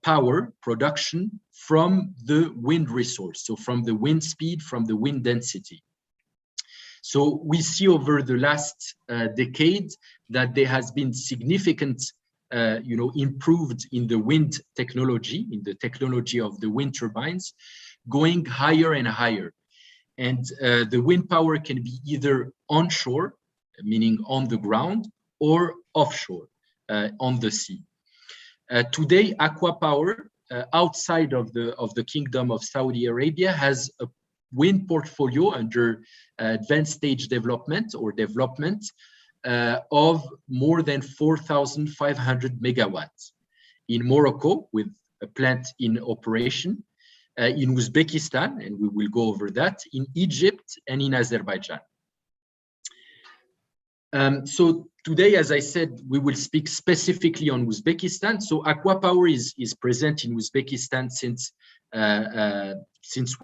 power production from the wind resource, so from the wind speed, from the wind density. So we see over the last decade that there has been significant improved in the wind technology, in the technology of the wind turbines, going higher and higher. And the wind power can be either onshore, meaning on the ground, or offshore, on the sea. Today, Aqua Power, outside of the Kingdom of Saudi Arabia, has a wind portfolio under advanced stage development or development of more than 4,500 megawatts. In Morocco, with a plant in operation, in Uzbekistan, and we will go over that, in Egypt and in Azerbaijan. So today, as I said, we will speak specifically on Uzbekistan. So Aqua Power is present in Uzbekistan since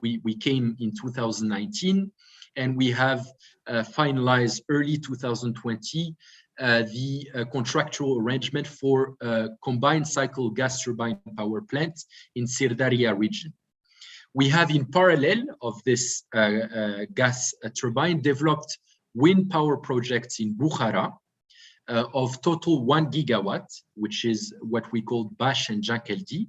we came in 2019, and we have finalized early 2020 the contractual arrangement for combined cycle gas turbine power plant in Sirdarya region. We have, in parallel of this gas turbine, developed wind power projects in Bukhara of total 1 gigawatt, which is what we call Bash and Jankeldi.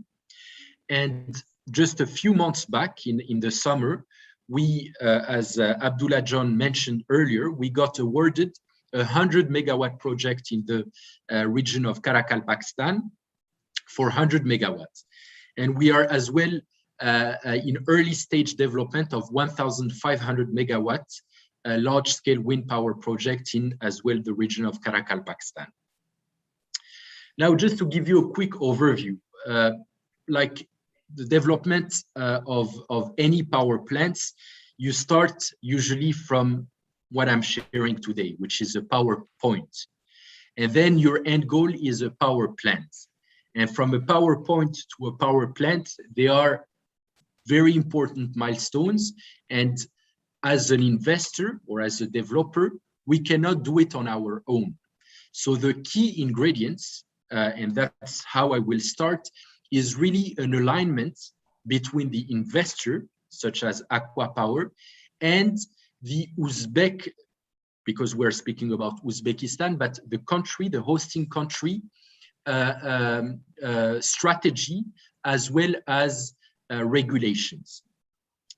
And just a few months back in the summer, we, as Abdullah John mentioned earlier, we got awarded a 100 megawatt project in the region of Karakal, Pakistan for 100 megawatts. And we are as well in early stage development of 1,500 megawatts large-scale wind power project in as well the region of Karakal, Pakistan. Now, just to give you a quick overview, like the development of any power plants, you start usually from what I'm sharing today, which is a power point. And then your end goal is a power plant. And from a power point to a power plant, there are very important milestones. And as an investor or as a developer, we cannot do it on our own. So the key ingredients, and that's how I will start, is really an alignment between the investor, such as Aqua Power, and the Uzbek, because we're speaking about Uzbekistan, but the country, the hosting country strategy, as well as regulations.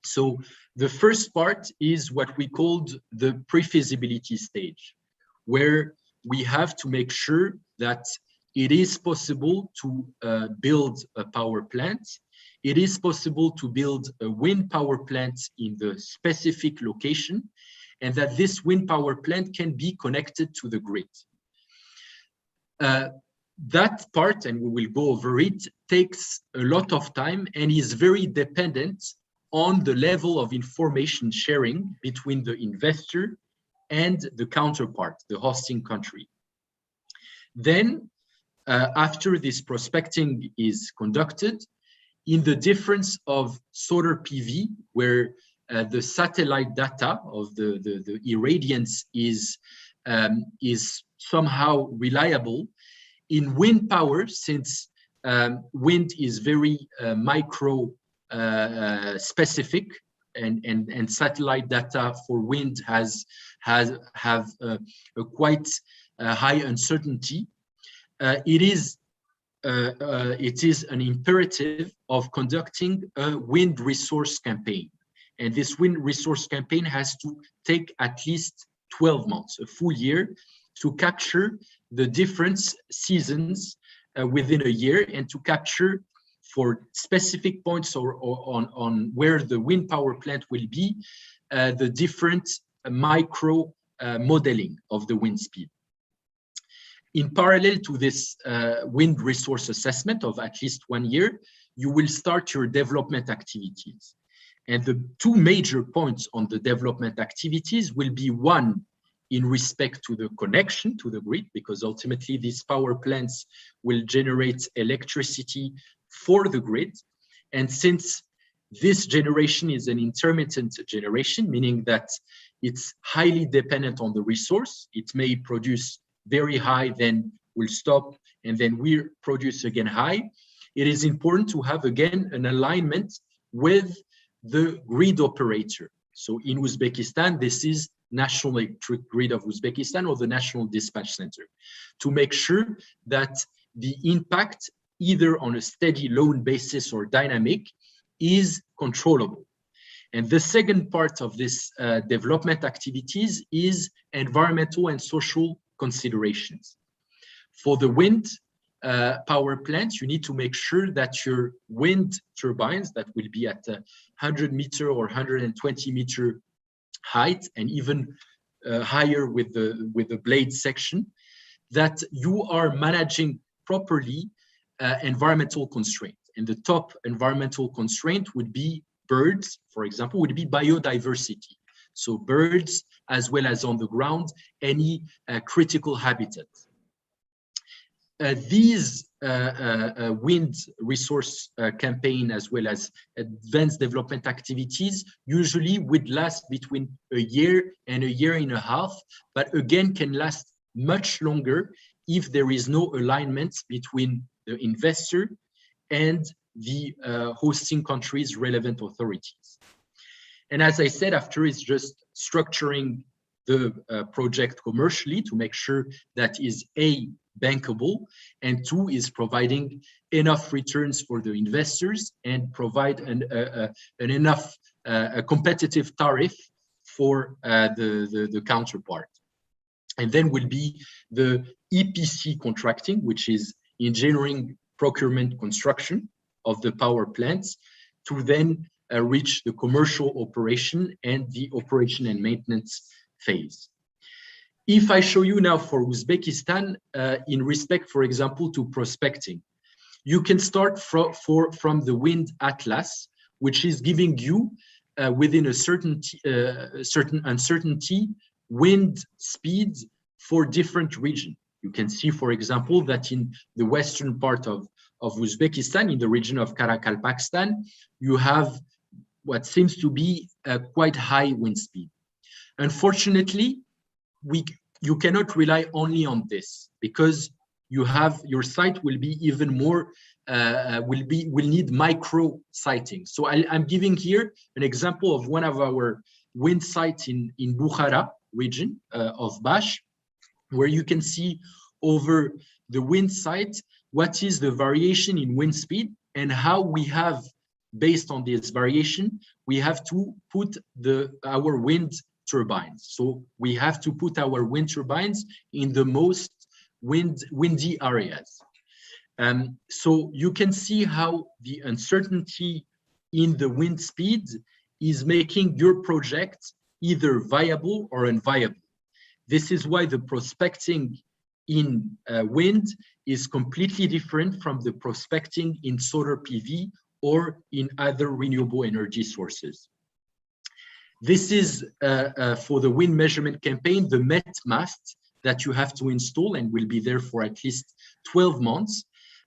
So the first part is what we called the pre-feasibility stage, where we have to make sure that it is possible to build a power plant. It is possible to build a wind power plant in the specific location. and that this wind power plant can be connected to the grid. That part, and we will go over it, takes a lot of time and is very dependent on the level of information sharing between the investor and the counterpart, the hosting country. Then, after this prospecting is conducted, in the difference of solar PV, where the satellite data of the irradiance is somehow reliable, in wind power, since wind is very micro specific, and satellite data for wind have a quite high uncertainty, it is an imperative of conducting a wind resource campaign. And this wind resource campaign has to take at least 12 months, a full year, to capture the different seasons within a year, and to capture for specific points or on where the wind power plant will be, the different micro modeling of the wind speed. In parallel to this wind resource assessment of at least 1 year, you will start your development activities. And the two major points on the development activities will be, one, in respect to the connection to the grid, because ultimately these power plants will generate electricity for the grid. And since this generation is an intermittent generation, meaning that it's highly dependent on the resource, it may produce very high, then will stop, and then we produce again high. It is important to have again an alignment with the grid operator. So in Uzbekistan, this is National Electric Grid of Uzbekistan, or the National Dispatch Center, to make sure that the impact, either on a steady loan basis or dynamic, is controllable. And the second part of this development activities is environmental and social considerations. For the wind power plants, you need to make sure that your wind turbines that will be at 100 meter or 120 meter height, and even higher with the blade section, that you are managing properly environmental constraint. And the top environmental constraint would be birds, for example, would be biodiversity. So birds, as well as on the ground, any critical habitats. These wind resource campaign, as well as advanced development activities, usually would last between a year and a year and a half, but again can last much longer if there is no alignment between the investor and the hosting country's relevant authorities. And as I said, after it's just structuring the project commercially to make sure that is A, bankable, and two, is providing enough returns for the investors and provide an enough competitive tariff for the counterpart. And then will be the EPC contracting, which is engineering, procurement, construction of the power plants, to then reach the commercial operation and the operation and maintenance phase. If I show you now for Uzbekistan, in respect, for example, to prospecting, you can start from the wind atlas, which is giving you within a certain uncertainty wind speeds for different regions. You can see, for example, that in the western part of Uzbekistan, in the region of Karakalpakstan, you have what seems to be a quite high wind speed. Unfortunately, you cannot rely only on this, because your site will be even more will need micro siting. So I'm giving here an example of one of our wind sites in Bukhara region of Bash, where you can see over the wind site what is the variation in wind speed, and how we have, based on this variation, we have to put our wind turbines. So we have to put our wind turbines in the most windy areas. So you can see how the uncertainty in the wind speed is making your project either viable or unviable. This is why the prospecting in wind is completely different from the prospecting in solar PV or in other renewable energy sources. This is for the wind measurement campaign, the MET mast that you have to install and will be there for at least 12 months,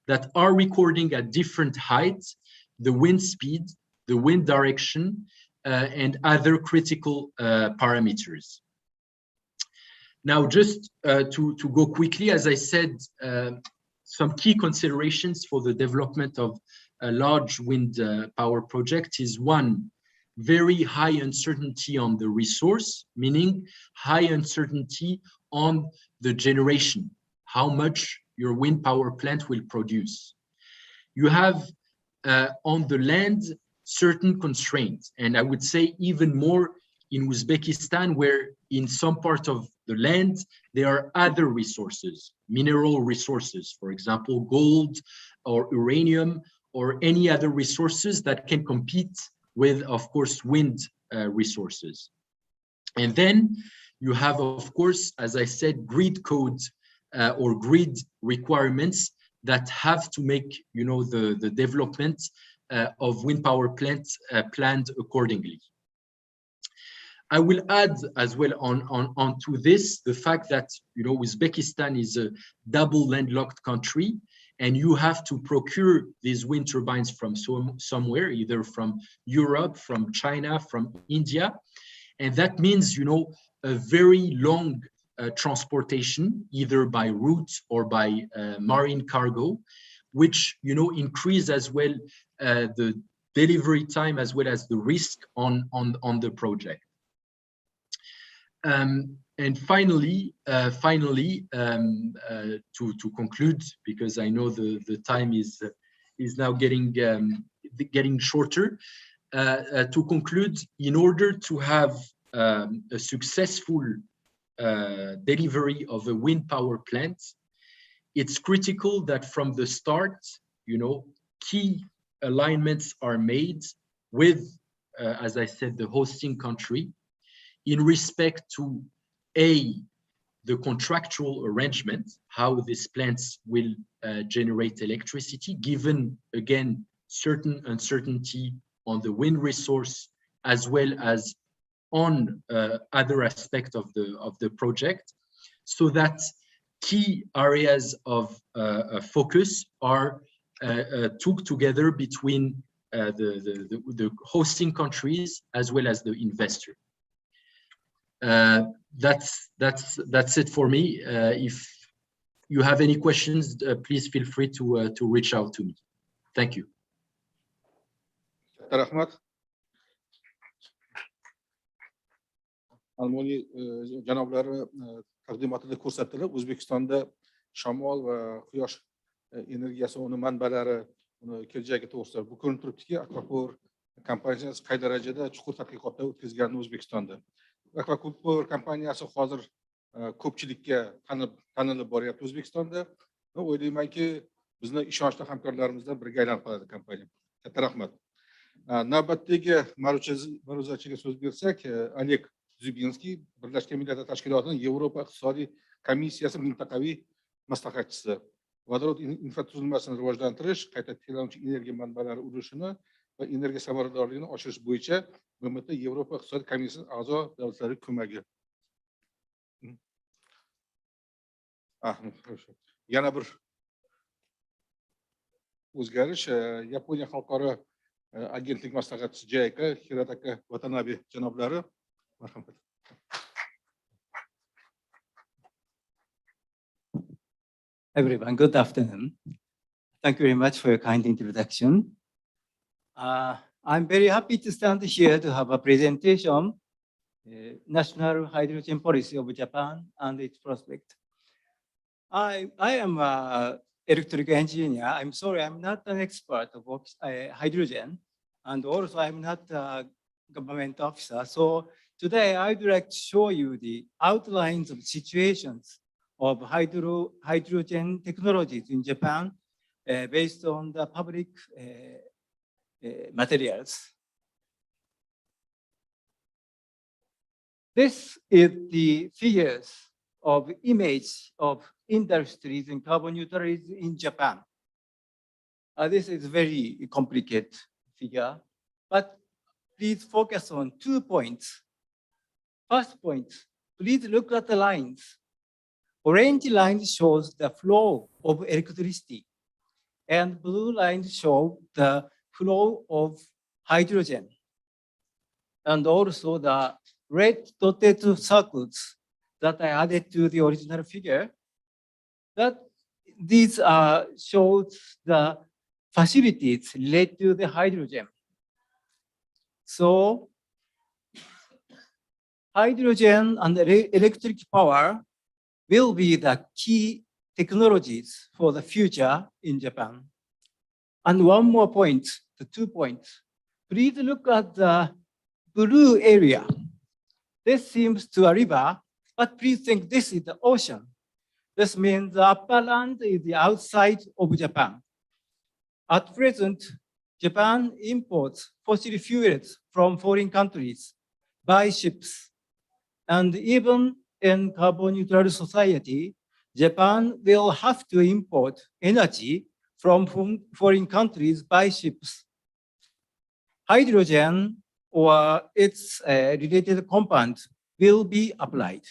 that are recording at different heights the wind speed, the wind direction, and other critical parameters. Now, just to go quickly, as I said, some key considerations for the development of a large wind power project is one, very high uncertainty on the resource, meaning high uncertainty on the generation, how much your wind power plant will produce. You have on the land certain constraints, and I would say even more in Uzbekistan, where in some part of the land there are other resources, mineral resources, for example, gold or uranium or any other resources that can compete with, of course, wind resources. And then you have, of course, as I said, grid code or grid requirements that have to make, you know, the development of wind power plants planned accordingly. I will add as well onto this the fact that, you know, Uzbekistan is a double landlocked country, and you have to procure these wind turbines from somewhere, either from Europe, from China, from India. And that means, you know, a very long transportation, either by route or by marine cargo, which, you know, increase as well the delivery time as well as the risk on the project. And finally, to conclude, because I know the time is now getting shorter. To conclude, in order to have a successful delivery of a wind power plant, it's critical that from the start, you know, key alignments are made with, as I said, the hosting country, in respect to the contractual arrangement, how these plants will generate electricity, given, again, certain uncertainty on the wind resource, as well as on other aspects of the project, so that key areas of focus are took together between the hosting countries as well as the investor. That's it for me. If you have any questions, please feel free to reach out to me. Thank you. Almoni janoblari taqdimotida ko'rsatilib, O'zbekistonda shamol va quyosh energiyasi uni manbalari, uni kelajagi to'g'risida bu ko'rinib turibdiki, Akvapor kompaniyasi qay darajada chuqur tadqiqotlar o'tkazganini O'zbekistonda. Akvapor kompaniyasi hozir ko'pchilikka tanilib boryapti O'zbekistonda. O'ylaymanki, bizni ishonchli hamkorlarimizdan biriga aylanib qoladi kompaniya. Katta rahmat. Navbatdagi ma'ruzachiga so'z bersak, Oleg Zubinskiy, Birlashgan Millatlar Tashkilotining Yevropa iqtisodiy komissiyasi mintaqaviy maslahatchisi. Vodorod infratuzilmasini rivojlantirish, qayta tiklanuvchi energiya manbalari ulushini va energiya samaradorligini oshirish bo'yicha BMT Yevropa iqtisodiy komissiyasi a'zo davlatlari ko'magi. Yana bir o'zgarish, Yaponiya xalqaro agentlik maslahatchisi JK Hirataka Watanabe janoblari. Marhamat. Everyone, good afternoon. Thank you very much for your kind introduction. I'm very happy to stand here to have a presentation, National Hydrogen Policy of Japan and its prospect. I am an electrical engineer. I'm sorry, I'm not an expert of hydrogen, and also I'm not a government officer. So today I'd like to show you the outlines of situations of hydrogen technologies in Japan based on the public materials. This is the figures of image of industries and carbon neutrality in Japan. This is very complicated figure, but please focus on 2 points. First point, please look at the lines. Orange line shows the flow of electricity, and blue line show the flow of hydrogen. And also the red dotted circles that I added to the original figure, that these shows the facilities related to the hydrogen. So hydrogen and electric power will be the key technologies for the future in Japan. And one more point, the 2 points. Please look at the blue area. This seems to a river, but please think this is the ocean. This means the upper land is the outside of Japan. At present, Japan imports fossil fuels from foreign countries by ships. And even in carbon neutral society, Japan will have to import energy from foreign countries by ships. Hydrogen or its related compound will be applied.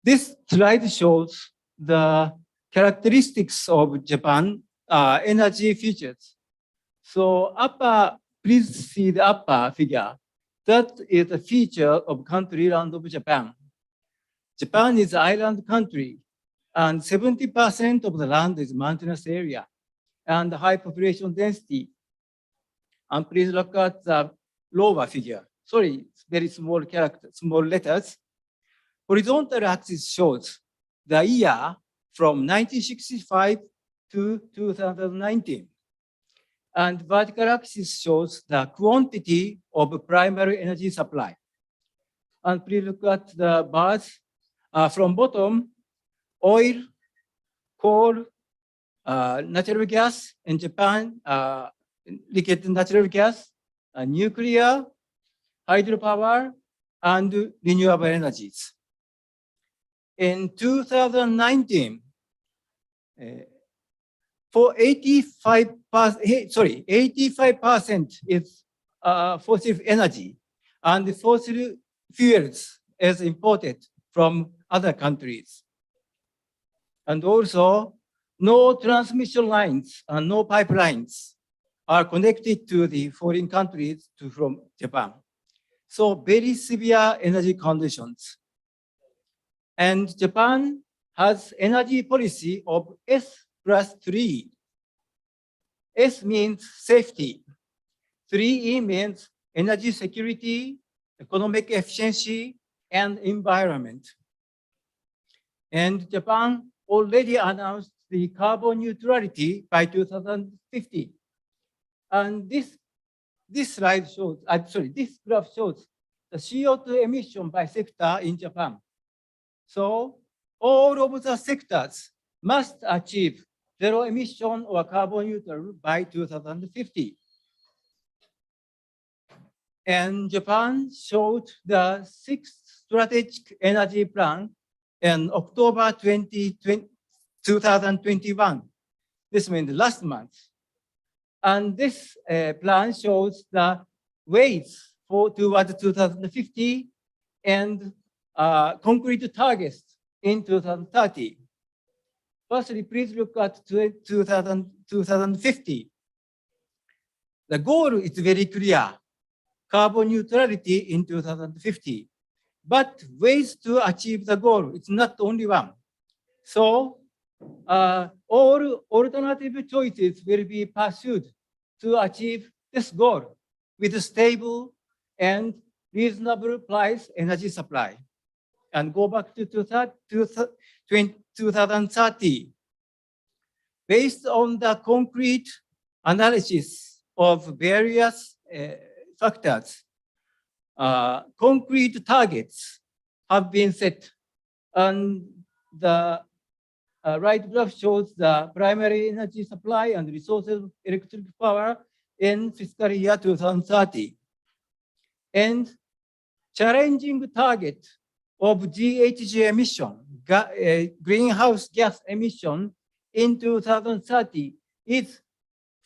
This slide shows the characteristics of Japan energy features. So please see the upper figure. That is a feature of country land of Japan. Japan is an island country, and 70% of the land is mountainous area and high population density. And please look at the lower figure. Sorry, very small characters, small letters. Horizontal axis shows the year from 1965 to 2019. And vertical axis shows the quantity of primary energy supply. And please look at the bars from bottom: oil, coal, natural gas in Japan, liquid natural gas, nuclear, hydropower, and renewable energies. In 2019, for 85% is fossil energy, and fossil fuels is imported from other countries. And also, no transmission lines and no pipelines are connected to the foreign countries from Japan. So very severe energy conditions. And Japan has energy policy of S+3. S means safety. 3E means energy security, economic efficiency, and environment. And Japan already announced the carbon neutrality by 2050. And this slide shows, this graph shows the CO2 emission by sector in Japan. So all of the sectors must achieve zero emission or carbon neutral by 2050. And Japan showed the 6th strategic energy plan in October 2021. This means last month. And this plan shows the ways towards 2050 and concrete targets in 2030. Firstly, please look at 2050. The goal is very clear: carbon neutrality in 2050. But ways to achieve the goal, it's not only one. So all alternative choices will be pursued to achieve this goal with a stable and reasonable price energy supply. And go back to 2030. Based on the concrete analysis of various factors, concrete targets have been set. And the right graph shows the primary energy supply and resources of electric power in fiscal year 2030. and challenging target of GHG emission, greenhouse gas emission in 2030 is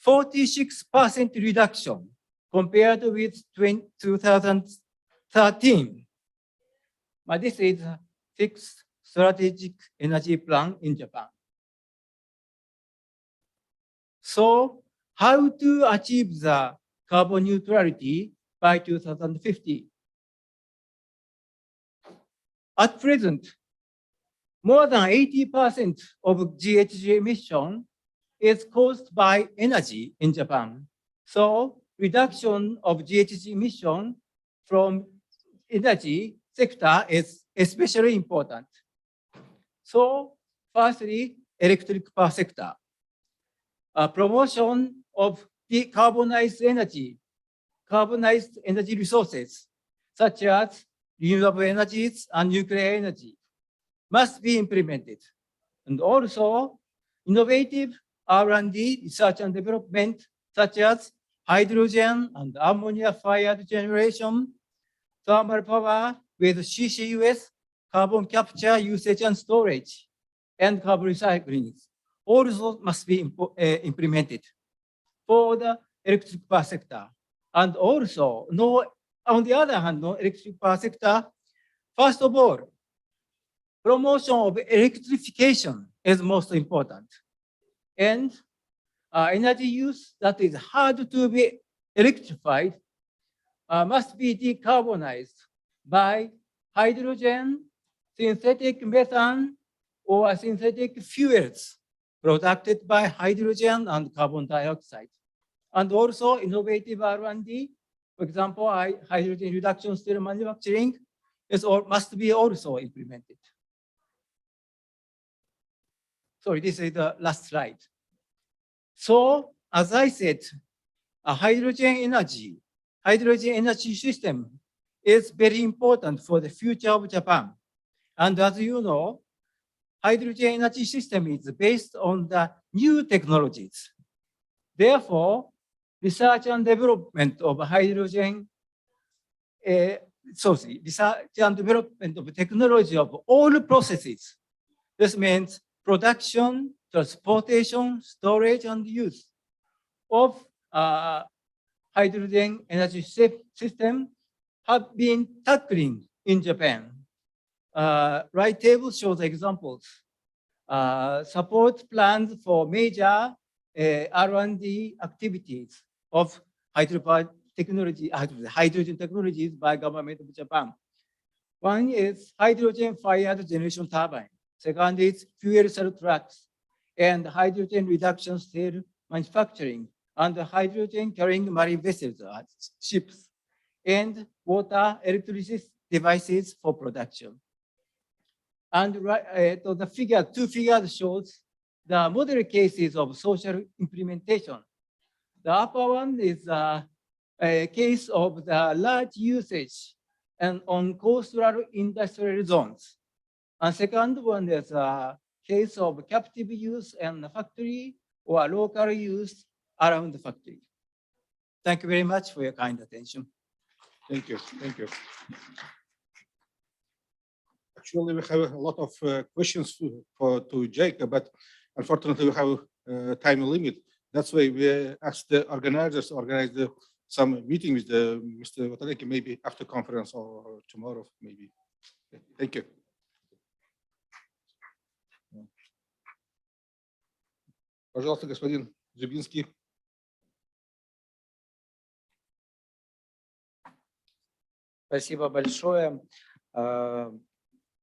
46% reduction compared with 2013. But this is a fixed strategic energy plan in Japan. So how to achieve the carbon neutrality by 2050? At present, more than 80% of GHG emission is caused by energy in Japan. So reduction of GHG emission from energy sector is especially important. So firstly, electric power sector. Promotion of decarbonized energy resources, such as renewable energies and nuclear energy, must be implemented. And also, innovative R&D, research and development, such as hydrogen and ammonia-fired generation, thermal power with CCUS, carbon capture, usage and storage, and carbon recycling, also must be implemented for the electric power sector. And also, on the other hand, electric power sector, first of all, promotion of electrification is most important. And energy use that is hard to be electrified must be decarbonized by hydrogen, synthetic methane, or synthetic fuels produced by hydrogen and carbon dioxide. And also innovative R&D, for example, hydrogen reduction steel manufacturing must be also implemented. Sorry, this is the last slide. So, as I said, a hydrogen energy system is very important for the future of Japan. And as you know, hydrogen energy system is based on the new technologies. Therefore, research and development of hydrogen, research and development of technology of all processes. This means production, transportation, storage, and use of hydrogen energy system have been tackling in Japan. Right table shows examples. Support plans for major R&D activities of hydrogen technologies by government of Japan. One is hydrogen-fired generation turbine. Second is fuel cell trucks and hydrogen reduction steel manufacturing and hydrogen carrying marine vessels, ships, and water electricity devices for production. And the figure, two figures shows the model cases of social implementation. The upper one is a case of the large usage and on coastal industrial zones. And second one is a case of captive use and factory or local use around the factory. Thank you very much for your kind attention. Thank you. Thank you. Actually, we have a lot of questions to Jacob, but unfortunately, we have a time limit. That's why we asked the organizers to organize some meeting with Mr. Watanabe, maybe after conference or tomorrow, maybe. Thank you. Пожалуйста, господин Зюбинский. Спасибо большое.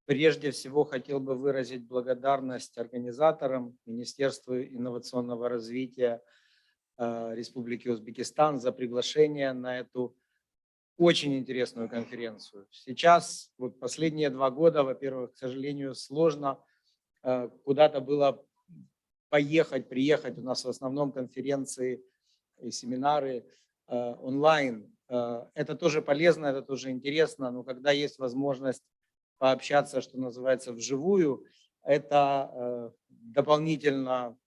Прежде всего хотел бы выразить благодарность организаторам, Министерству инновационного развития Республики Узбекистан за приглашение на эту очень интересную конференцию. Сейчас, вот последние 2 года, во-первых, к сожалению, сложно куда-то было приехать. У нас в основном конференции и семинары онлайн. Это тоже полезно, это тоже интересно, но когда есть возможность пообщаться, что называется, вживую, это дополнительно,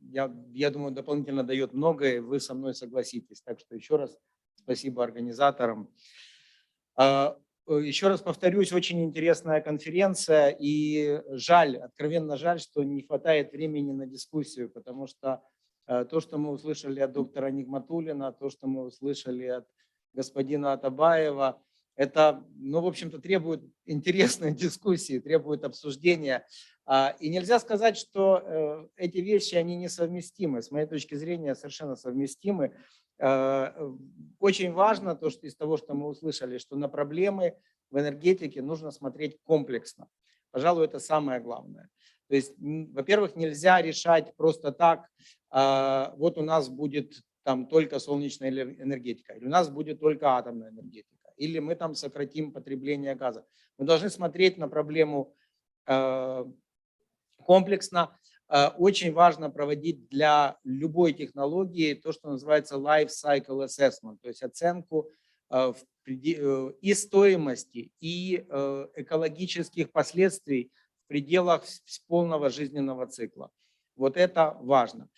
я думаю, дополнительно дает многое, вы со мной согласитесь. Так что еще раз спасибо организаторам. Еще раз повторюсь, очень интересная конференция, и жаль, откровенно жаль, что не хватает времени на дискуссию, потому что то, что мы услышали от доктора Нигматуллина, то, что мы услышали от господина Атабаева, это, ну, в общем-то, требует интересной дискуссии, требует обсуждения. И нельзя сказать, что эти вещи, они несовместимы. С моей точки зрения, совершенно совместимы. Очень важно то, что из того, что мы услышали, что на проблемы в энергетике нужно смотреть комплексно. Пожалуй, это самое главное. То есть, во-первых, нельзя решать просто так, вот у нас будет там только солнечная энергетика, или у нас будет только атомная энергетика, или мы там сократим потребление газа. Мы должны смотреть на проблему комплексно. Очень важно проводить для любой технологии то, что называется life cycle assessment, то есть оценку и стоимости, и экологических последствий в пределах полного жизненного цикла. Вот это важно.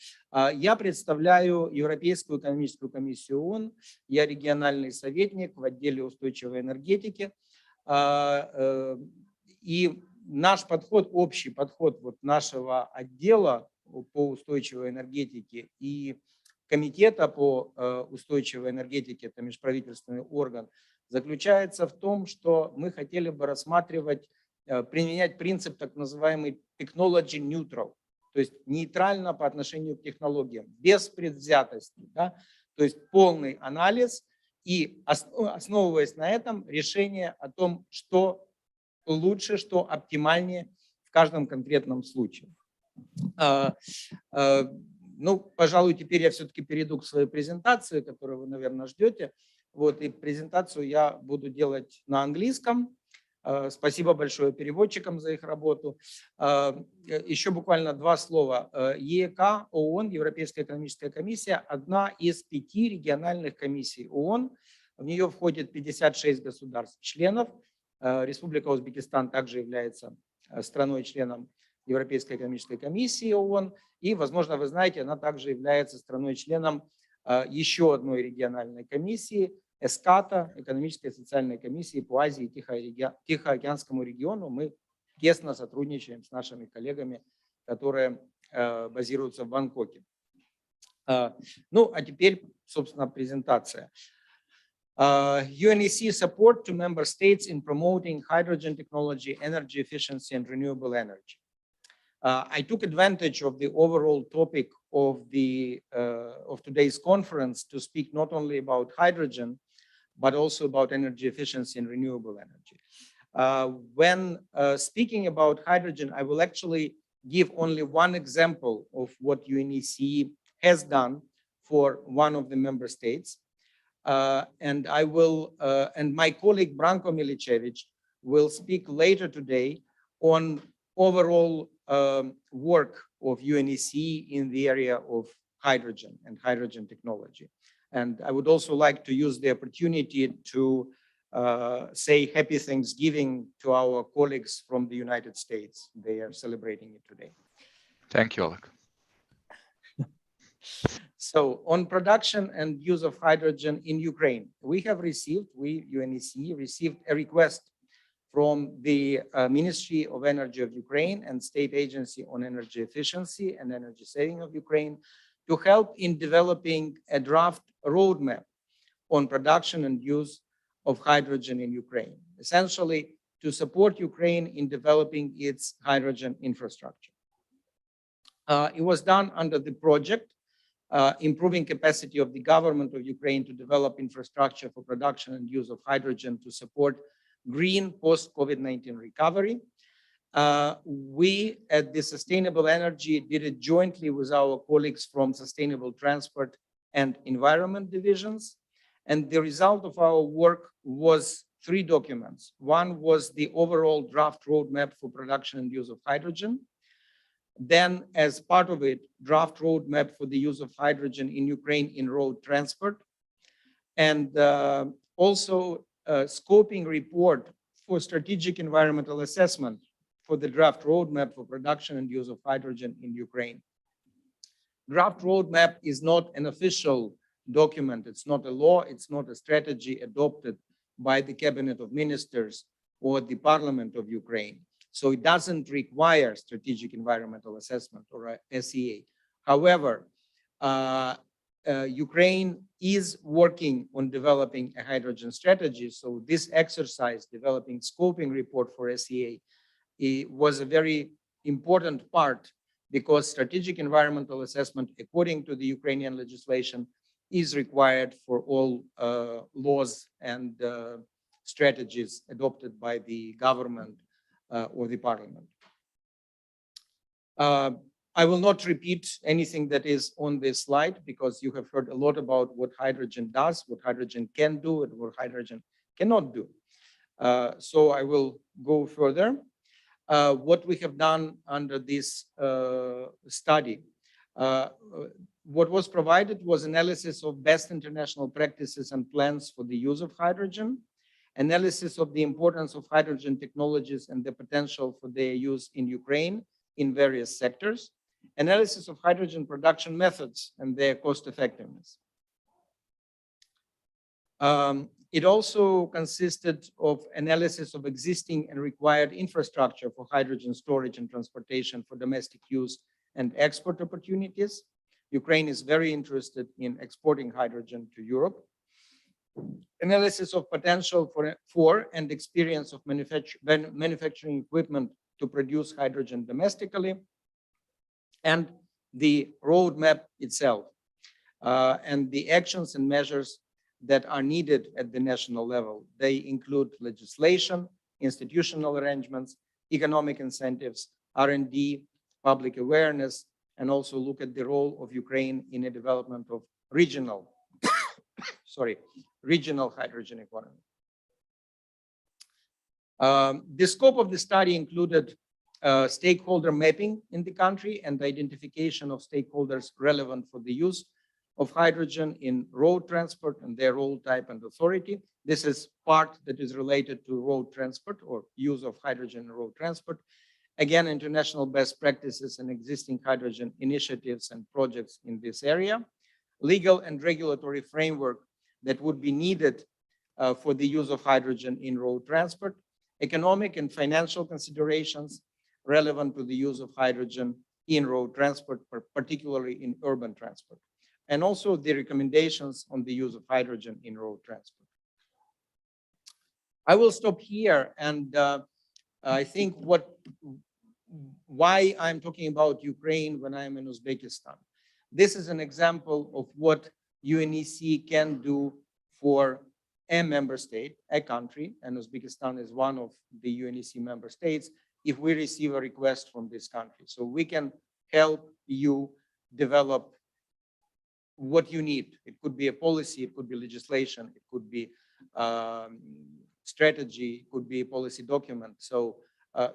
Я представляю Европейскую экономическую комиссию ООН, я региональный советник в отделе устойчивой энергетики. И наш подход, общий подход вот нашего отдела по устойчивой энергетике и комитета по устойчивой энергетике, это межправительственный орган, заключается в том, что мы хотели бы рассматривать, применять принцип так называемый technology neutral, то есть нейтрально по отношению к технологиям, без предвзятости, да? То есть полный анализ и, основываясь на этом, решение о том, что лучше, что оптимальнее в каждом конкретном случае. Ну, пожалуй, теперь я все-таки перейду к своей презентации, которую вы, наверное, ждете. Вот, и презентацию я буду делать на английском. Спасибо большое переводчикам за их работу. Еще буквально два слова. ЕЭК ООН, Европейская экономическая комиссия, одна из 5 региональных комиссий ООН. В нее входит 56 государств-членов. Республика Узбекистан также является страной-членом Европейской экономической комиссии ООН. И, возможно, вы знаете, она также является страной-членом еще одной региональной комиссии, ЭСКАТа, экономической и социальной комиссии по Азии и Тихоокеанскому региону. Мы тесно сотрудничаем с нашими коллегами, которые базируются в Бангкоке. Ну, а теперь, собственно, презентация. UNEC support to member states in promoting hydrogen technology, energy efficiency, and renewable energy. I took advantage of the overall topic of today's conference to speak not only about hydrogen, but also about energy efficiency and renewable energy. When speaking about hydrogen, I will actually give only one example of what UNEC has done for one of the member states. And I will, and my colleague Branko Milicevic will speak later today on overall work of UNEC in the area of hydrogen and hydrogen technology. And I would also like to use the opportunity to say happy Thanksgiving to our colleagues from the United States. They are celebrating it today. Thank you, Oleg. So on production and use of hydrogen in Ukraine, we have received, UNEC received a request from the Ministry of Energy of Ukraine and State Agency on Energy Efficiency and Energy Saving of Ukraine to help in developing a draft roadmap on production and use of hydrogen in Ukraine, essentially to support Ukraine in developing its hydrogen infrastructure. It was done under the project improving capacity of the government of Ukraine to develop infrastructure for production and use of hydrogen to support green post-COVID-19 recovery. We at the Sustainable Energy did it jointly with our colleagues from Sustainable Transport and Environment divisions. And the result of our work was 3 documents. One was the overall draft roadmap for production and use of hydrogen. Then, as part of it, draft roadmap for the use of hydrogen in Ukraine in road transport. And also a scoping report for strategic environmental assessment for the draft roadmap for production and use of hydrogen in Ukraine. Draft roadmap is not an official document. It's not a law. It's not a strategy adopted by the Cabinet of Ministers or the Parliament of Ukraine. So it doesn't require strategic environmental assessment or a SEA. However, Ukraine is working on developing a hydrogen strategy. So this exercise, developing scoping report for SEA, it was a very important part because strategic environmental assessment, according to the Ukrainian legislation, is required for all laws and strategies adopted by the government or the parliament. I will not repeat anything that is on this slide because you have heard a lot about what hydrogen does, what hydrogen can do, and what hydrogen cannot do. So I will go further. What we have done under this study, what was provided was analysis of best international practices and plans for the use of hydrogen, analysis of the importance of hydrogen technologies and the potential for their use in Ukraine in various sectors, analysis of hydrogen production methods and their cost effectiveness. It also consisted of analysis of existing and required infrastructure for hydrogen storage and transportation for domestic use and export opportunities. Ukraine is very interested in exporting hydrogen to Europe. Analysis of potential for and experience of manufacturing equipment to produce hydrogen domestically, and the roadmap itself, and the actions and measures that are needed at the national level. They include legislation, institutional arrangements, economic incentives, R&D, public awareness, and also look at the role of Ukraine in the development of regional, regional hydrogen economy. The scope of the study included stakeholder mapping in the country and the identification of stakeholders relevant for the use of hydrogen in road transport and their role, type, and authority. This is part that is related to road transport or use of hydrogen in road transport. Again, international best practices and existing hydrogen initiatives and projects in this area. Legal and regulatory framework that would be needed for the use of hydrogen in road transport. Economic and financial considerations relevant to the use of hydrogen in road transport, particularly in urban transport. And also the recommendations on the use of hydrogen in road transport. I will stop here, and I think why I'm talking about Ukraine when I'm in Uzbekistan. This is an example of what UNEC can do for a member state, a country, and Uzbekistan is one of the UNEC member states, if we receive a request from this country. So we can help you develop what you need. It could be a policy, it could be legislation, it could be strategy, it could be a policy document. So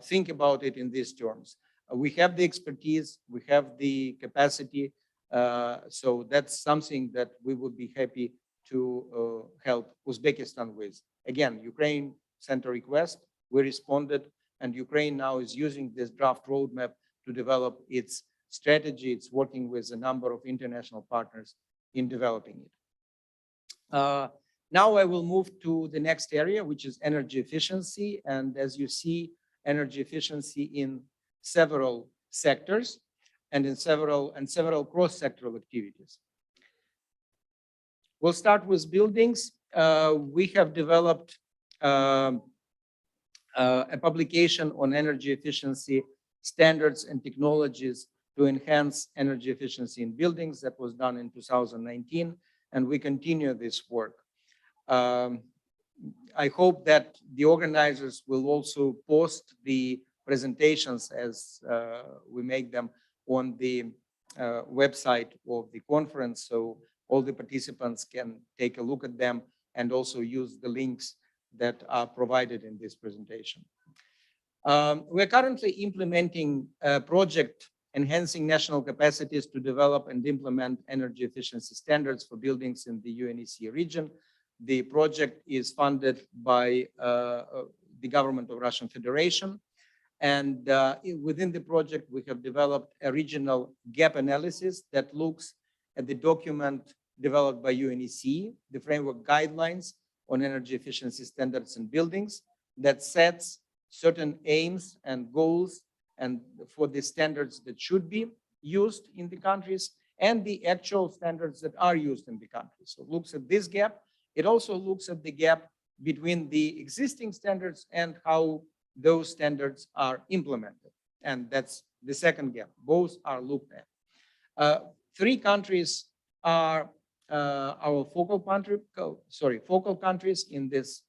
think about it in these terms. We have the expertise, we have the capacity, so that's something that we would be happy to help Uzbekistan with. Again, Ukraine sent a request, we responded, and Ukraine now is using this draft roadmap to develop its strategy. It's working with a number of international partners in developing it. Now I will move to the next area, which is energy efficiency. And as you see, energy efficiency in several sectors and in several cross-sectoral activities. We'll start with buildings. We have developed a publication on energy efficiency standards and technologies to enhance energy efficiency in buildings. That was done in 2019, and we continue this work. I hope that the organizers will also post the presentations as we make them on the website of the conference, so all the participants can take a look at them and also use the links that are provided in this presentation. We're currently implementing a project enhancing national capacities to develop and implement energy efficiency standards for buildings in the UNEC region. The project is funded by the government of Russian Federation. And within the project, we have developed a regional gap analysis that looks at the document developed by UNEC, the framework guidelines on energy efficiency standards in buildings that sets certain aims and goals and for the standards that should be used in the countries and the actual standards that are used in the countries. So it looks at this gap. It also looks at the gap between the existing standards and how those standards are implemented. And that's the second gap. Both are looked at. 3 countries are our focal countries in this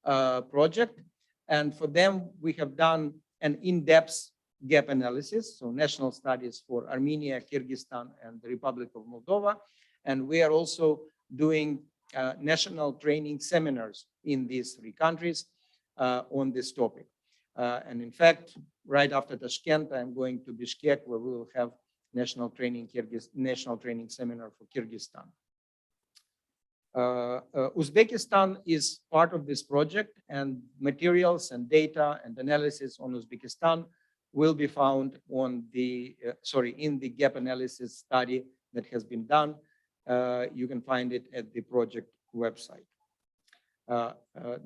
project. And for them, we have done an in-depth gap analysis, so national studies for Armenia, Kyrgyzstan, and the Republic of Moldova. And we are also doing national training seminars in these 3 countries on this topic. And in fact, right after Tashkent, I'm going to Bishkek, where we will have national training seminar for Kyrgyzstan. Uzbekistan is part of this project, and materials and data and analysis on Uzbekistan will be found on the, in the gap analysis study that has been done. You can find it at the project website.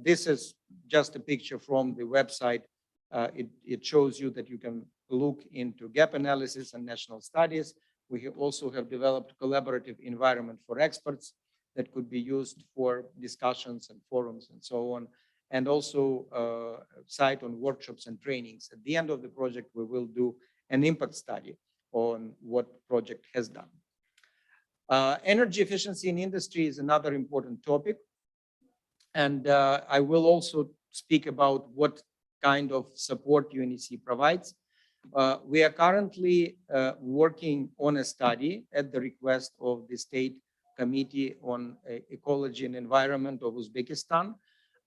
This is just a picture from the website. It shows you that you can look into gap analysis and national studies. We also have developed collaborative environment for experts that could be used for discussions and forums and so on, and also site on workshops and trainings. At the end of the project, we will do an impact study on what project has done. Energy efficiency in industry is another important topic. And I will also speak about what kind of support UNEC provides. We are currently working on a study at the request of the State Committee on Ecology and Environment of Uzbekistan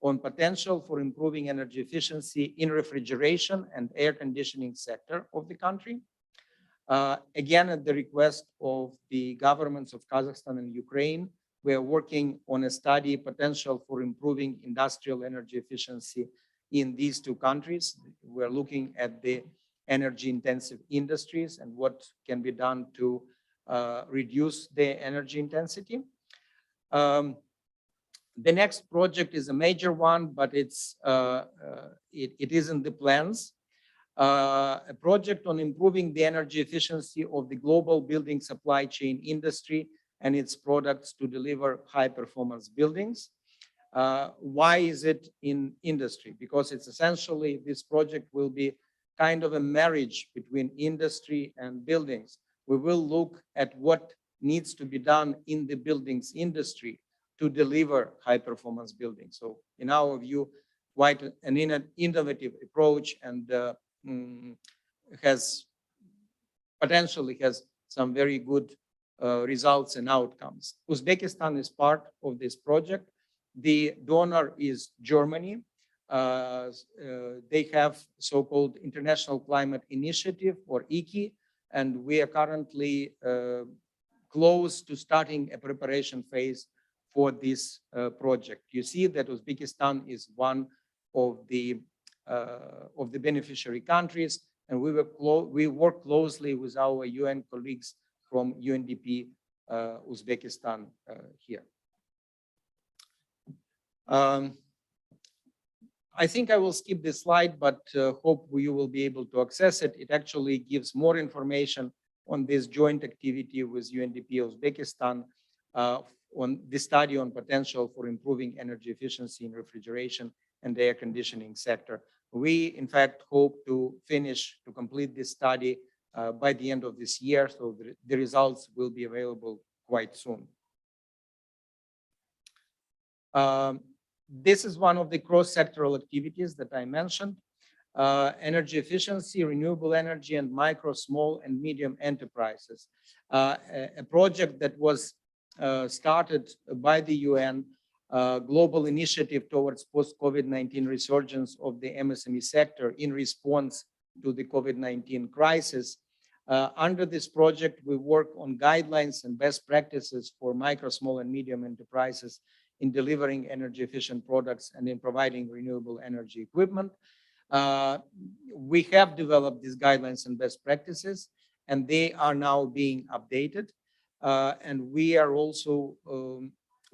on potential for improving energy efficiency in refrigeration and air conditioning sector of the country. Again, at the request of the governments of Kazakhstan and Ukraine, we are working on a study potential for improving industrial energy efficiency in these 2 countries. We're looking at the energy intensive industries and what can be done to reduce the energy intensity. The next project is a major one, but it is in the plans. A project on improving the energy efficiency of the global building supply chain industry and its products to deliver high performance buildings. Why is it in industry? Because it's essentially, this project will be kind of a marriage between industry and buildings. We will look at what needs to be done in the buildings industry to deliver high performance buildings. So in our view, quite an innovative approach, and potentially has some very good results and outcomes. Uzbekistan is part of this project. The donor is Germany. They have so-called International Climate Initiative, or IKI, and we are currently close to starting a preparation phase for this project. You see that Uzbekistan is one of the beneficiary countries, and we work closely with our UN colleagues from UNDP Uzbekistan here. I think I will skip this slide, but hope you will be able to access it. It actually gives more information on this joint activity with UNDP Uzbekistan on the study on potential for improving energy efficiency in refrigeration and the air conditioning sector. We, in fact, hope to complete this study by the end of this year, so the results will be available quite soon. This is one of the cross-sectoral activities that I mentioned. Energy efficiency, renewable energy, and micro, small, and medium enterprises. A project that was started by the UN Global Initiative towards post-COVID-19 resurgence of the MSME sector in response to the COVID-19 crisis. Under this project, we work on guidelines and best practices for micro, small, and medium enterprises in delivering energy efficient products and in providing renewable energy equipment. We have developed these guidelines and best practices, and they are now being updated. And we are also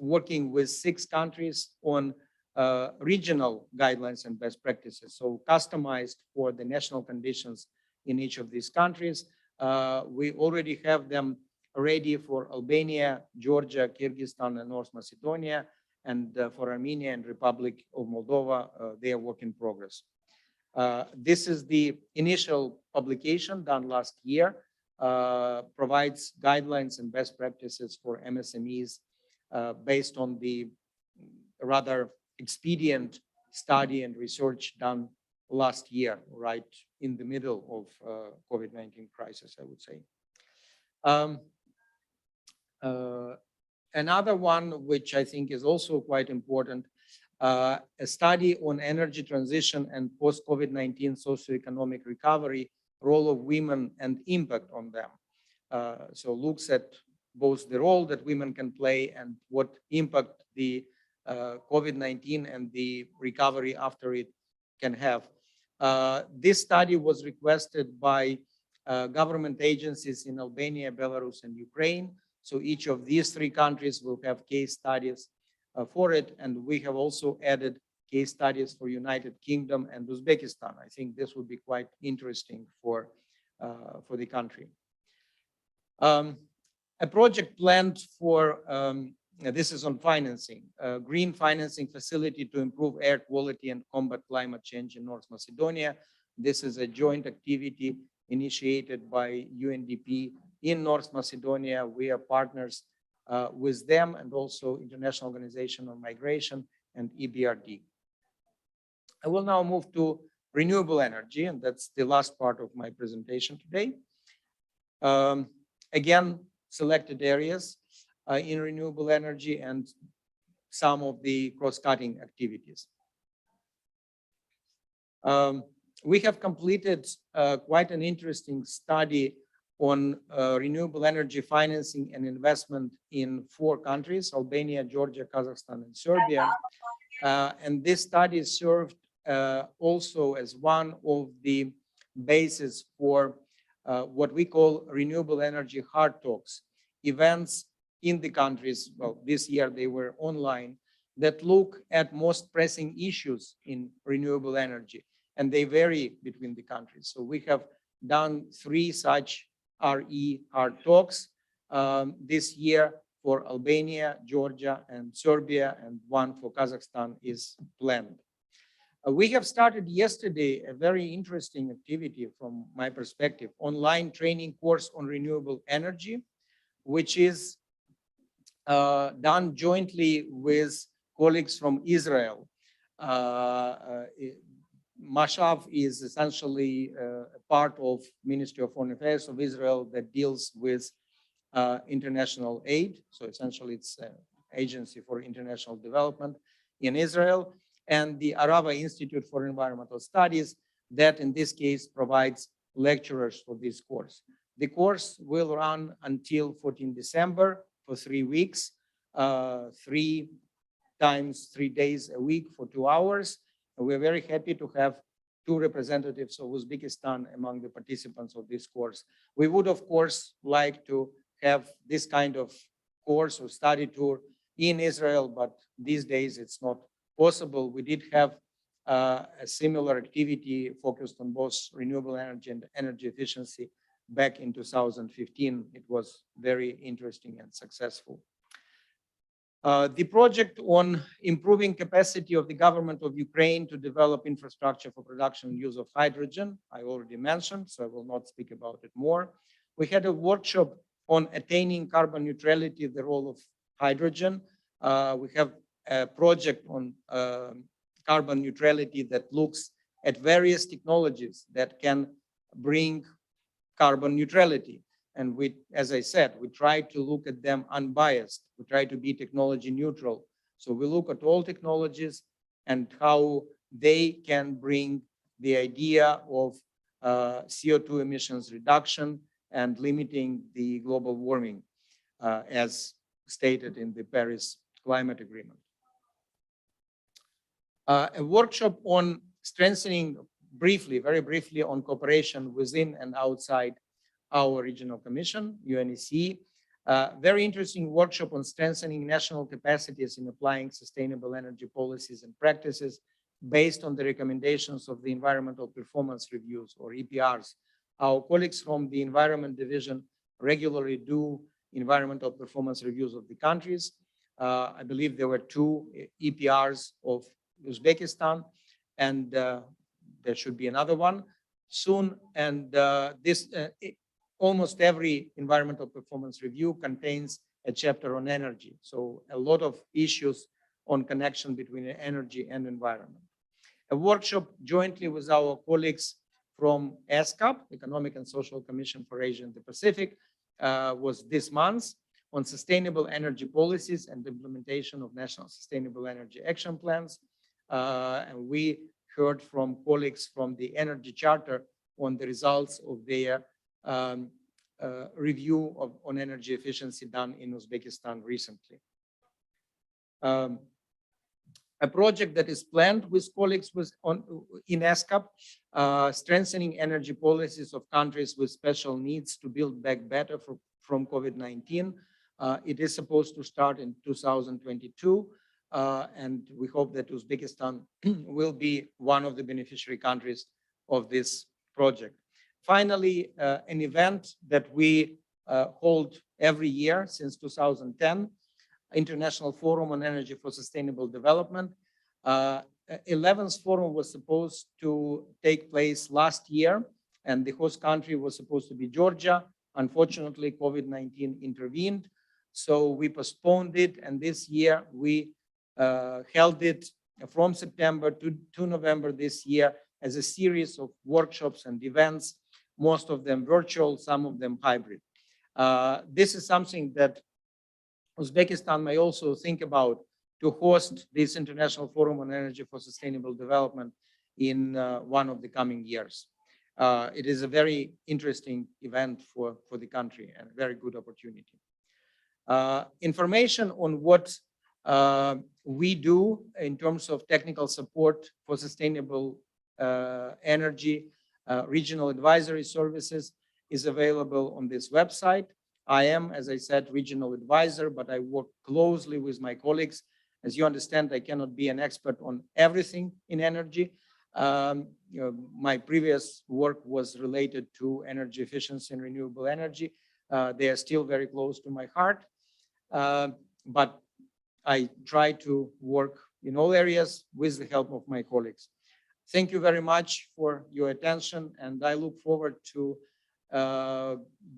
working with 6 countries on regional guidelines and best practices, so customized for the national conditions in each of these countries. We already have them ready for Albania, Georgia, Kyrgyzstan, and North Macedonia, and for Armenia and Republic of Moldova, they are work in progress. This is the initial publication done last year, provides guidelines and best practices for MSMEs based on the rather expedient study and research done last year, right in the middle of COVID-19 crisis, I would say. Another one, which I think is also quite important, a study on energy transition and post-COVID-19 socioeconomic recovery, role of women and impact on them. So looks at both the role that women can play and what impact the COVID-19 and the recovery after it can have. This study was requested by government agencies in Albania, Belarus, and Ukraine. So each of these 3 countries will have case studies for it. And we have also added case studies for United Kingdom and Uzbekistan. I think this would be quite interesting for the country. A project planned for, this is on financing, a green financing facility to improve air quality and combat climate change in North Macedonia. This is a joint activity initiated by UNDP in North Macedonia. We are partners with them and also International Organization on Migration and EBRD. I will now move to renewable energy, and that's the last part of my presentation today. Again, selected areas in renewable energy and some of the cross-cutting activities. We have completed quite an interesting study on renewable energy financing and investment in 4 countries, Albania, Georgia, Kazakhstan, and Serbia. And this study served also as one of the bases for what we call renewable energy hard talks, events in the countries. Well, this year they were online, that look at most pressing issues in renewable energy, and they vary between the countries. So we have done 3 such RE hard talks this year for Albania, Georgia, and Serbia, and one for Kazakhstan is planned. We have started yesterday a very interesting activity from my perspective, online training course on renewable energy, which is done jointly with colleagues from Israel. Mashav is essentially a part of Ministry of Foreign Affairs of Israel that deals with international aid. So essentially it's an agency for international development in Israel, and the Arava Institute for Environmental Studies that in this case provides lecturers for this course. The course will run until 14 December for 3 weeks, 3 times 3 days a week for 2 hours. We're very happy to have 2 representatives of Uzbekistan among the participants of this course. We would, of course, like to have this kind of course or study tour in Israel, but these days it's not possible. We did have a similar activity focused on both renewable energy and energy efficiency back in 2015. It was very interesting and successful. The project on improving capacity of the government of Ukraine to develop infrastructure for production and use of hydrogen, I already mentioned, so I will not speak about it more. We had a workshop on attaining carbon neutrality, the role of hydrogen. We have a project on carbon neutrality that looks at various technologies that can bring carbon neutrality. And we, as I said, we try to look at them unbiased. We try to be technology neutral. So we look at all technologies and how they can bring the idea of CO2 emissions reduction and limiting the global warming as stated in the Paris Climate Agreement. A workshop on strengthening briefly, very briefly, on cooperation within and outside our regional commission, UNEC, Very interesting workshop on strengthening national capacities in applying sustainable energy policies and practices based on the recommendations of the environmental performance reviews, or EPRs. Our colleagues from the Environment Division regularly do environmental performance reviews of the countries. I believe there were 2 EPRs of Uzbekistan, and there should be another one soon. And almost every environmental performance review contains a chapter on energy. So a lot of issues on connection between energy and environment. A workshop jointly with our colleagues from ESCAP, Economic and Social Commission for Asia and the Pacific, was this month on sustainable energy policies and implementation of national sustainable energy action plans. And we heard from colleagues from the Energy Charter on the results of their review on energy efficiency done in Uzbekistan recently. A project that is planned with colleagues in ESCAP, strengthening energy policies of countries with special needs to build back better from COVID-19. It is supposed to start in 2022, and we hope that Uzbekistan will be one of the beneficiary countries of this project. Finally, an event that we hold every year since 2010, International Forum on Energy for Sustainable Development. 11th forum was supposed to take place last year, and the host country was supposed to be Georgia. Unfortunately, COVID-19 intervened, so we postponed it, and this year we held it from September to November this year as a series of workshops and events, most of them virtual, some of them hybrid. This is something that Uzbekistan may also think about, to host this International Forum on Energy for Sustainable Development in one of the coming years. It is a very interesting event for the country and a very good opportunity. Information on what we do in terms of technical support for sustainable energy, regional advisory services is available on this website. I am, as I said, regional advisor, but I work closely with my colleagues. As you understand, I cannot be an expert on everything in energy. My previous work was related to energy efficiency and renewable energy. They are still very close to my heart, but I try to work in all areas with the help of my colleagues. Thank you very much for your attention, and I look forward to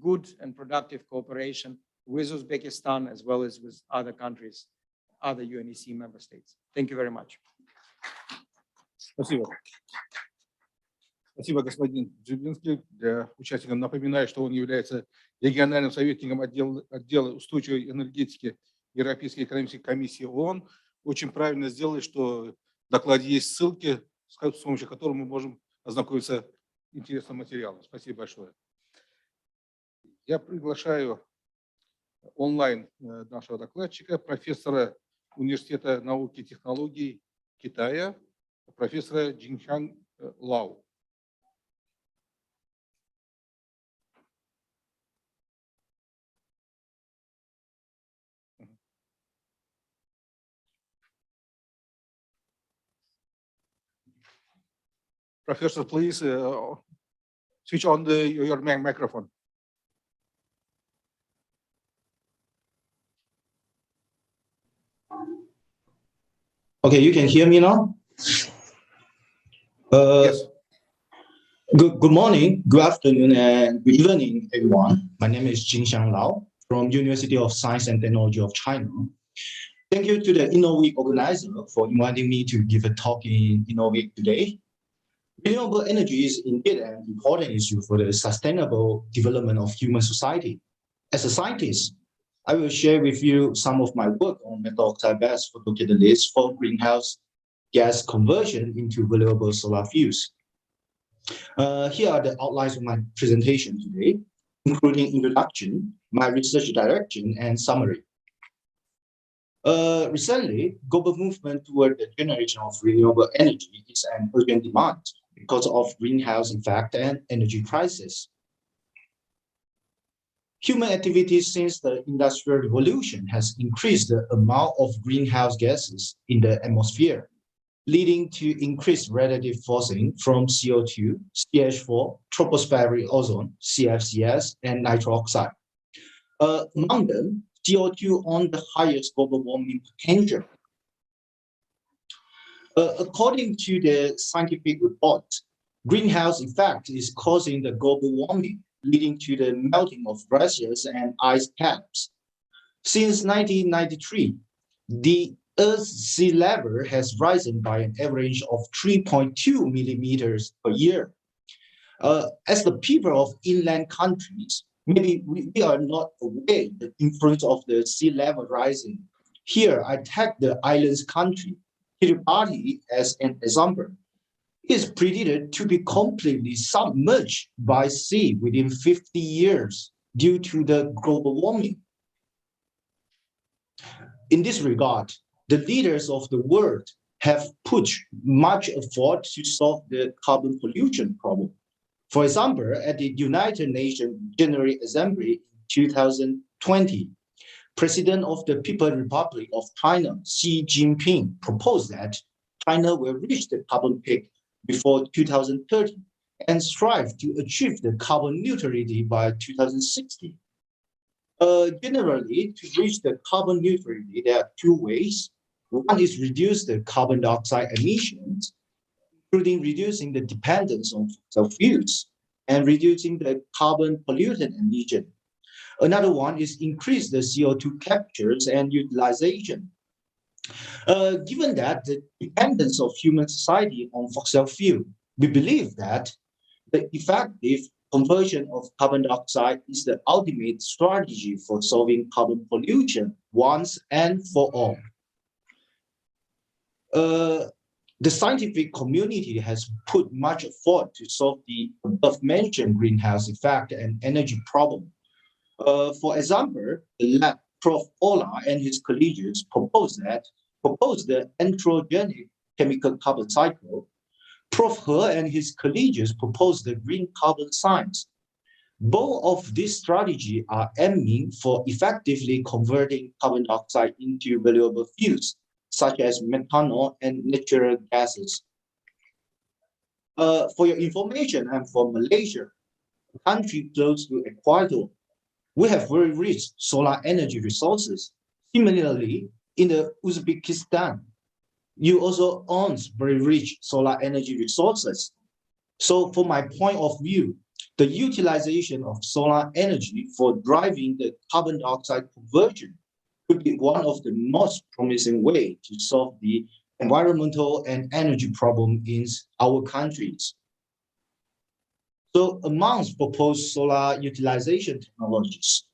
good and productive cooperation with Uzbekistan as well as with other countries, other UNEC member states. Thank you very much. Спасибо. Спасибо, господин Дзюбинский. Для участников напоминаю, что он является региональным советником отдела устойчивой энергетики Европейской экономической комиссии ООН. Очень правильно сделали, что в докладе есть ссылки, с помощью которых мы можем ознакомиться с интересным материалом. Спасибо большое. Я приглашаю онлайн нашего докладчика, профессора Университета науки и технологий Китая, профессора Джинчан Лао. Professor, please switch on your microphone. Okay, you can hear me now? Yes. Good morning, good afternoon, and good evening, everyone. My name is Jingxiang Lao from University of Science and Technology of China. Thank you to the InnoWeek organizer for inviting me to give a talk in InnoWeek today. Renewable energy is indeed an important issue for the sustainable development of human society. As a scientist, I will share with you some of my work on metal oxide-based photocatalysts for greenhouse gas conversion into valuable solar fuels. Here are the outlines of my presentation today, including introduction, my research direction, and summary. Recently, global movement toward the generation of renewable energy is an urgent demand because of greenhouse effect and energy crisis. Human activity since the Industrial Revolution has increased the amount of greenhouse gases in the atmosphere, leading to increased relative forcing from CO2, CH4, tropospheric ozone, CFCs, and nitrous oxide. Among them, CO2 on the highest global warming potential. According to the scientific report, greenhouse effect is causing the global warming, leading to the melting of glaciers and ice caps. Since 1993, the Earth's sea level has risen by an average of 3.2 millimeters per year. As the people of inland countries, maybe we are not aware of the influence of the sea level rising. Here, I take the islands country, Kiribati, as an example. It is predicted to be completely submerged by sea within 50 years due to the global warming. In this regard, the leaders of the world have put much effort to solve the carbon pollution problem. For example, at the United Nations General Assembly in 2020, President of the People's Republic of China, Xi Jinping, proposed that China will reach the carbon peak before 2030 and strive to achieve the carbon neutrality by 2060. Generally, to reach the carbon neutrality, there are two ways. One is reduce the carbon dioxide emissions, including reducing the dependence on fossil fuels and reducing the carbon pollutant emission. Another one is increase the CO2 captures and utilization. Given that the dependence of human society on fossil fuel, we believe that the effective conversion of carbon dioxide is the ultimate strategy for solving carbon pollution once and for all. The scientific community has put much effort to solve the above-mentioned greenhouse effect and energy problem. For example, the lab Prof. Ola and his colleagues proposed the androgenic chemical carbon cycle. Prof. He and his colleagues proposed the green carbon science. Both of these strategies are aiming for effectively converting carbon dioxide into valuable fuels, such as methanol and natural gases. For your information, I'm from Malaysia, a country close to Ecuador. We have very rich solar energy resources. Similarly, in the Uzbekistan, you also owns very rich solar energy resources. So from my point of view, the utilization of solar energy for driving the carbon dioxide conversion could be one of the most promising ways to solve the environmental and energy problem in our countries. So amongst proposed solar utilization technologies,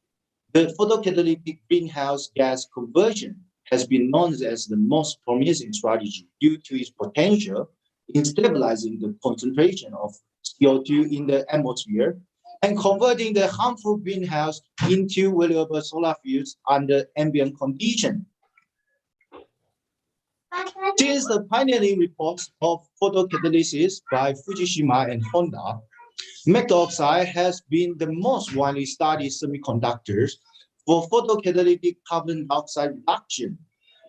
the photocatalytic greenhouse gas conversion has been known as the most promising strategy due to its potential in stabilizing the concentration of CO2 in the atmosphere and converting the harmful greenhouse into valuable solar fuels under ambient conditions. Since the pioneering reports of photocatalysis by Fukushima and Honda, metal oxide has been the most widely studied semiconductors for photocatalytic carbon dioxide reduction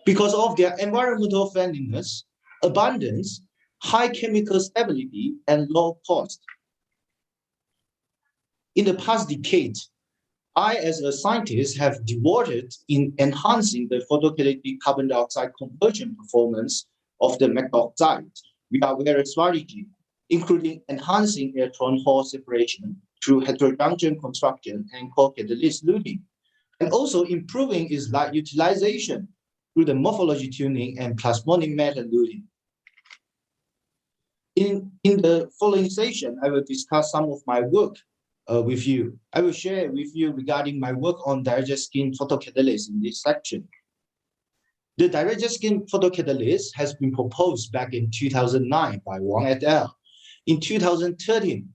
because of their environmental friendliness, abundance, high chemical stability, and low cost. In the past decade, I, as a scientist, have devoted in enhancing the photocatalytic carbon dioxide conversion performance of the metal oxide via various strategies, including enhancing electron-hole separation through heterojunction construction and co-catalyst loading, and also improving its light utilization through the morphology tuning and plasmonic matter loading. In the following session, I will discuss some of my work with you. I will share with you regarding my work on direct skin photocatalysis in this section. The direct skin photocatalysis has been proposed back in 2009 by Wang et al. In 2013,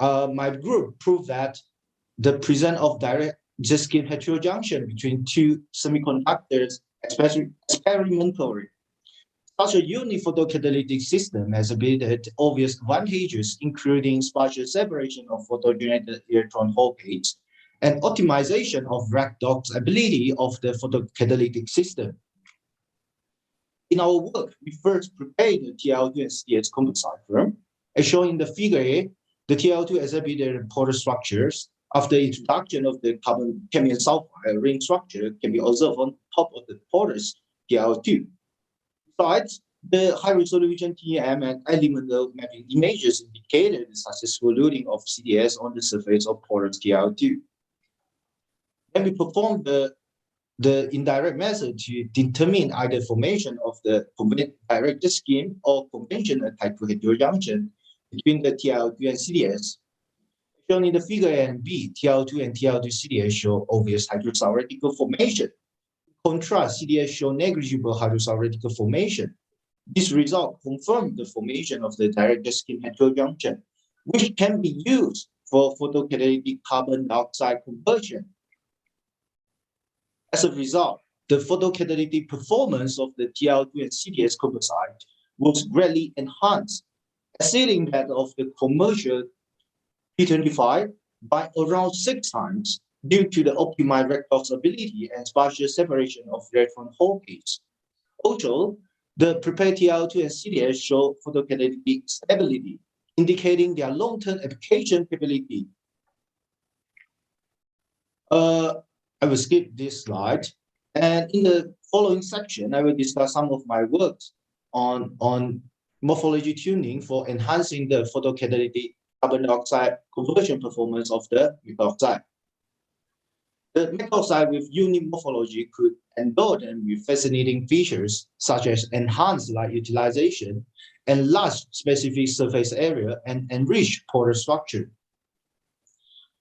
my group proved that the presence of direct skin heterojunction between two semiconductors, especially experimentally, such a unique photocatalytic system has exhibited obvious advantages, including spatial separation of photogenerated electron hole gates and optimization of redox ability of the photocatalytic system. In our work, we first prepared the TiO2 and CDS composite film. As shown in the figure A, the TiO2 exhibited porous structures. After introduction of the carbon cadmium sulfide, ring structure can be observed on top of the porous TiO2. Besides, the high-resolution TEM and elemental mapping images indicated the successful loading of CDS on the surface of porous TiO2. Then we performed the indirect method to determine either formation of the direct scheme or conventional type of heterojunction between the TiO2 and CDS. Shown in the figure A and B, TiO2 and TiO2 CDS show obvious hydrosour formation. In contrast, CDS show negligible hydrosour formation. This result confirmed the formation of the direct scheme heterojunction, which can be used for photocatalytic carbon dioxide conversion. As a result, the photocatalytic performance of the TiO2 and CDS composite was greatly enhanced, exceeding that of the commercial P25 by around 6 times due to the optimized redox ability and spatial separation of red from whole case. Also, the prepared TiO2 and CDS show photocatalytic stability, indicating their long-term application capability. I will skip this slide. And in the following section, I will discuss some of my works on morphology tuning for enhancing the photocatalytic carbon dioxide conversion performance of the metal oxide. The metal oxide with unique morphology could endow them with fascinating features such as enhanced light utilization, enlarged specific surface area, and enriched porous structure.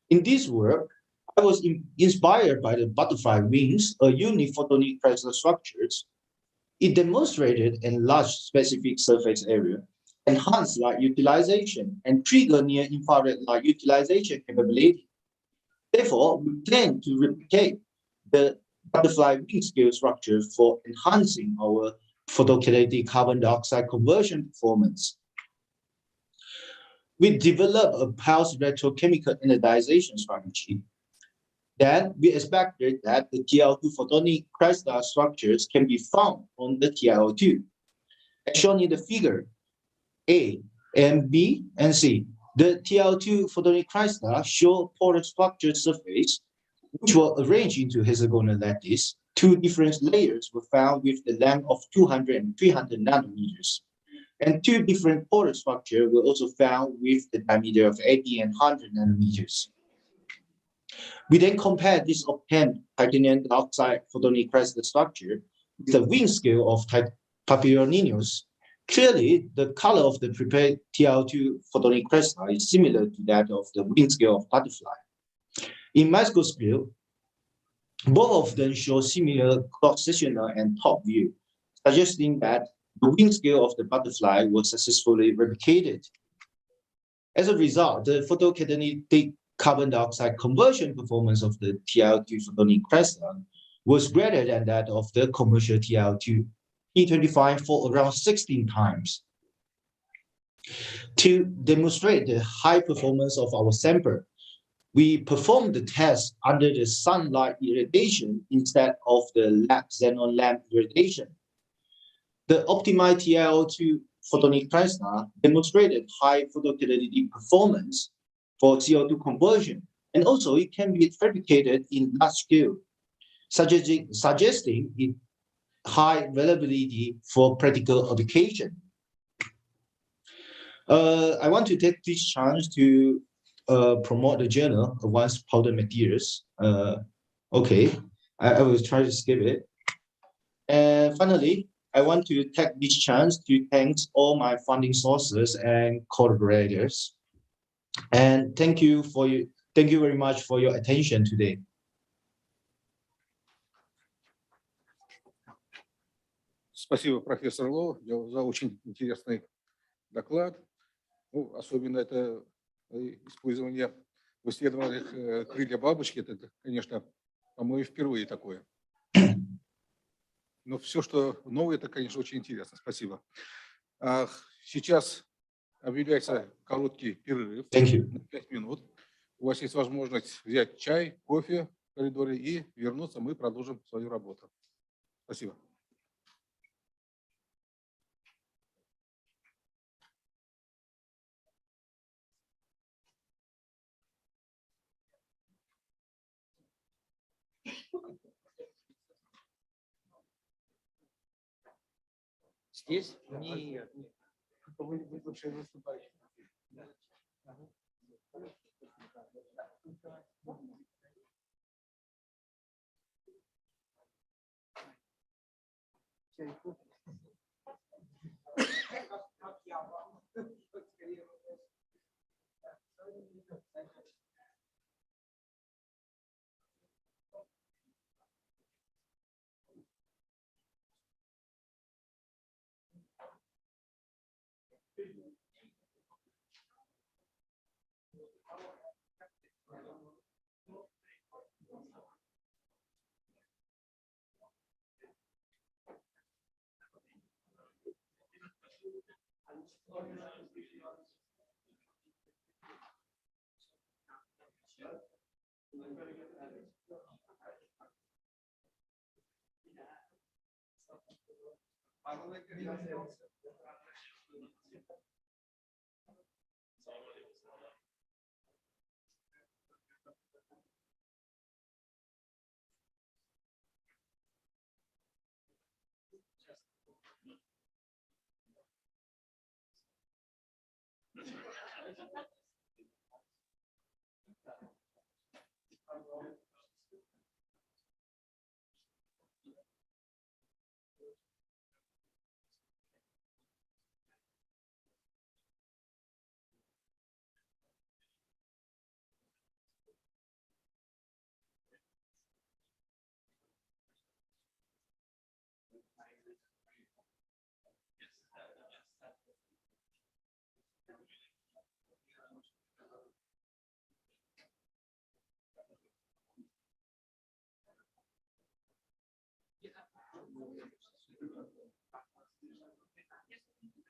In this work, I was inspired by the butterfly wings, a unique photonic crystal structures. It demonstrated enlarged specific surface area, enhanced light utilization, and trigger near-infrared light utilization capability. Therefore, we plan to replicate the butterfly wing scale structure for enhancing our photocatalytic carbon dioxide conversion performance. We developed a pulse electrochemical anodization strategy. Then we expected that the TiO2 photonic crystal structures can be found on the TiO2. As shown in the figure A and B and C, the TiO2 photonic crystal show porous structure surface, which were arranged into hexagonal lattice. 2 different layers were found with the length of 200 and 300 nanometers. And 2 different porous structures were also found with the diameter of 80 and 100 nanometers. We then compared this obtained titanium dioxide photonic crystal structure with the wing scale of Papyronius. Clearly, the color of the prepared TiO2 photonic crystal is similar to that of the wing scale of butterfly. In microscope, both of them show similar cross-sectional and top view, suggesting that the wing scale of the butterfly was successfully replicated. As a result, the photocatalytic carbon dioxide conversion performance of the TiO2 photonic crystal was greater than that of the commercial TiO2 P25 for around 16 times. To demonstrate the high performance of our sample, we performed the test under the sunlight irradiation instead of the xenon lamp irradiation. The optimized TiO2 photonic crystal demonstrated high photocatalytic performance for CO2 conversion, and also it can be fabricated in large scale, suggesting it high reliability for practical application. I want to take this chance to promote the journal Advanced Powder Materials. Okay, I will try to skip it. And finally, I want to take this chance to thank all my funding sources and collaborators. And thank you very much for your attention today. Спасибо, профессор Лоу, за очень интересный доклад. Ну, особенно это использование в исследованиях крылья бабочки. Это, конечно, по-моему, впервые такое. Но все, что новое, это, конечно, очень интересно. Спасибо. Сейчас объявляется короткий перерыв на 5 минут. у вас есть возможность взять чай, кофе в коридоре и вернуться, мы продолжим свою работу. Спасибо. Здесь? Нет. Вы лучше выступающий.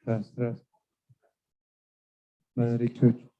Раз. Retweet.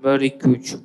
bir ikki 3.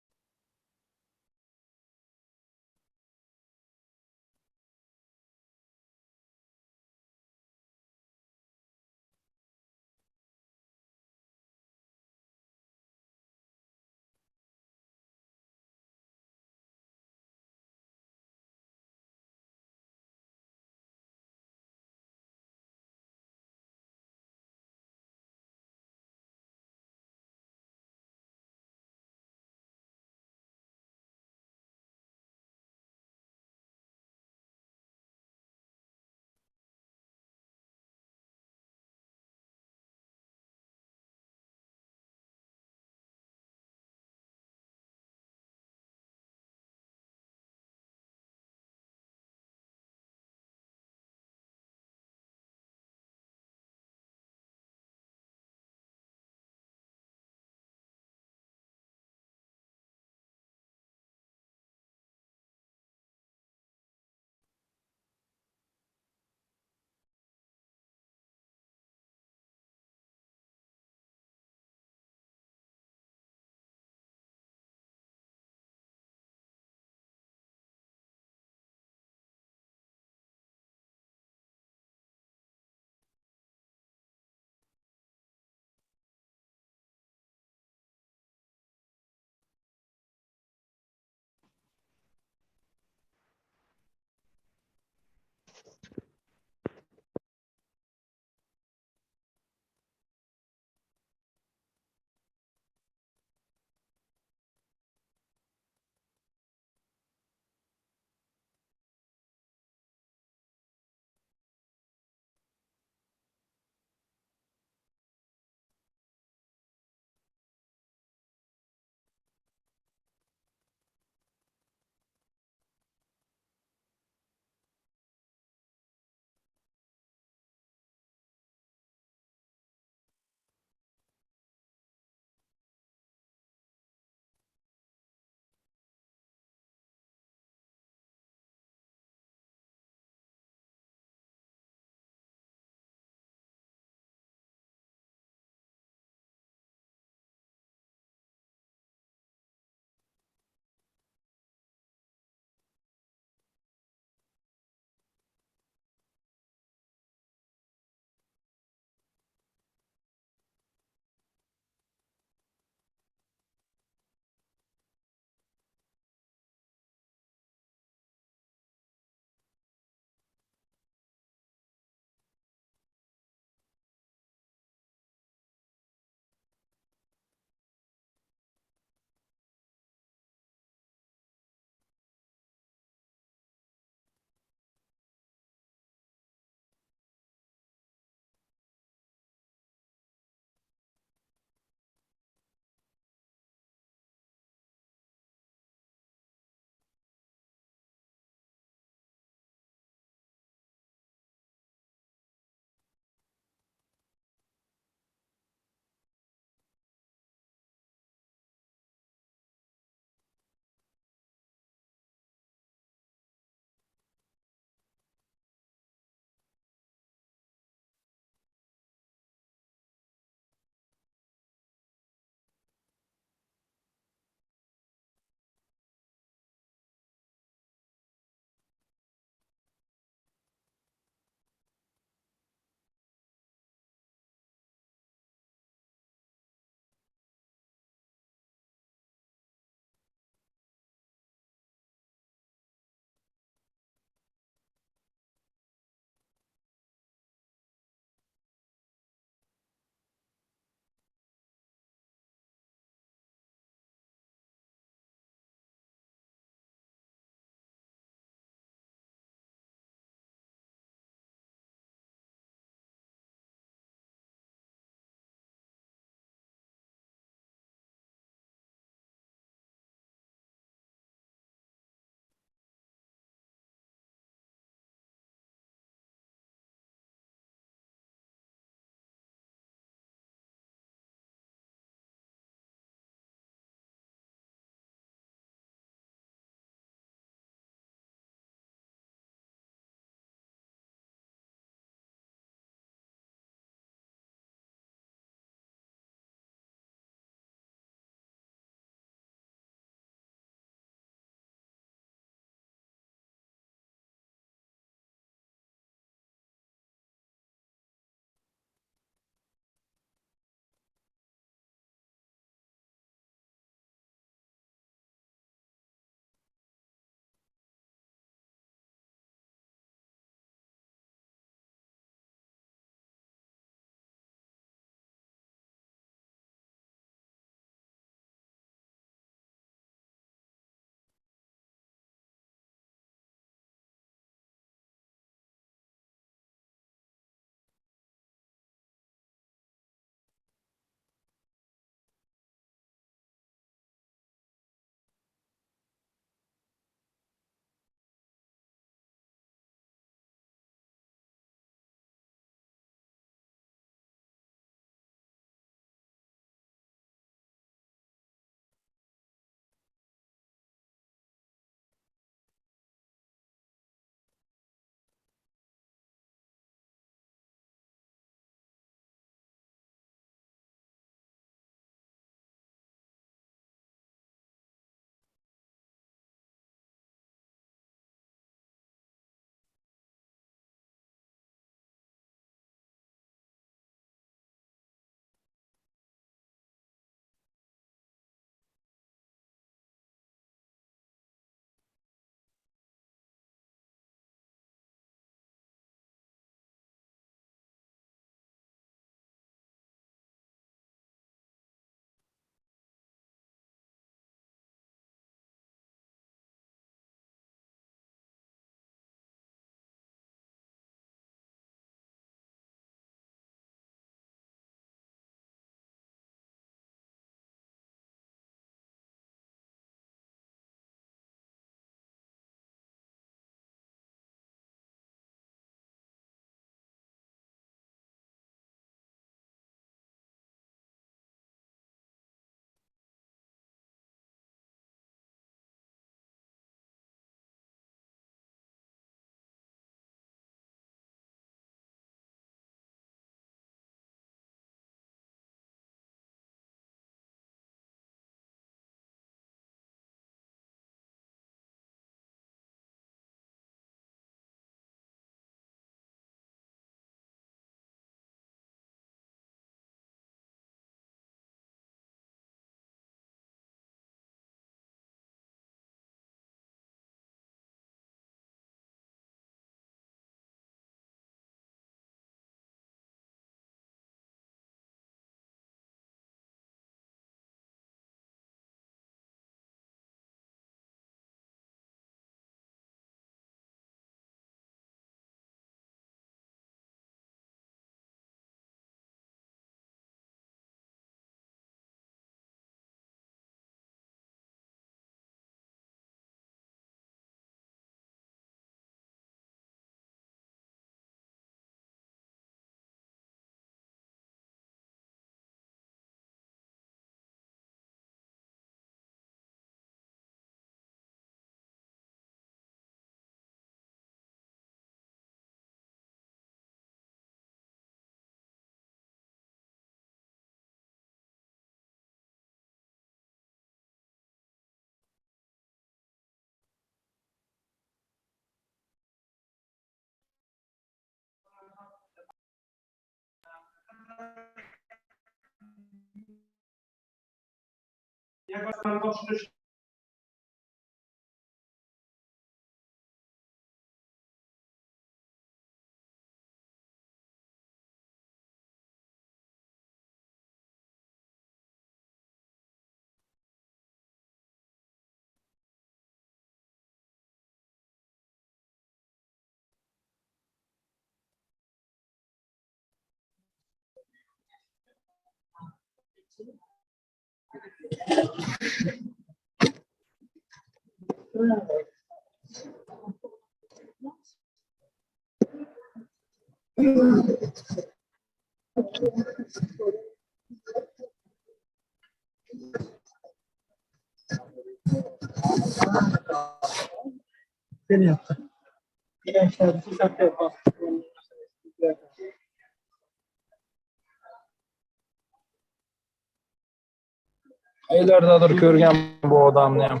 Qayerlardadir ko'rgan bu odamni ham.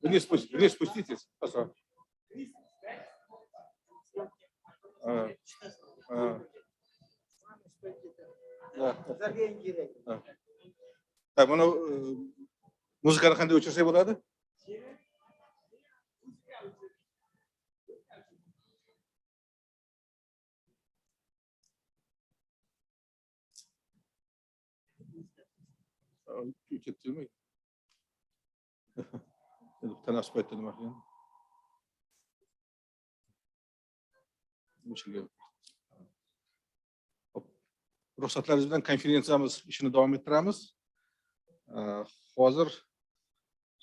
Вниз спуститесь. Пожалуйста. Так, buni muzikani qanday o'chirsak bo'ladi? Ketdimi? Tanaffus paytida nima qilgan? Ruxsatlaringiz bilan konferensiyamiz ishini davom ettiramiz. Hozir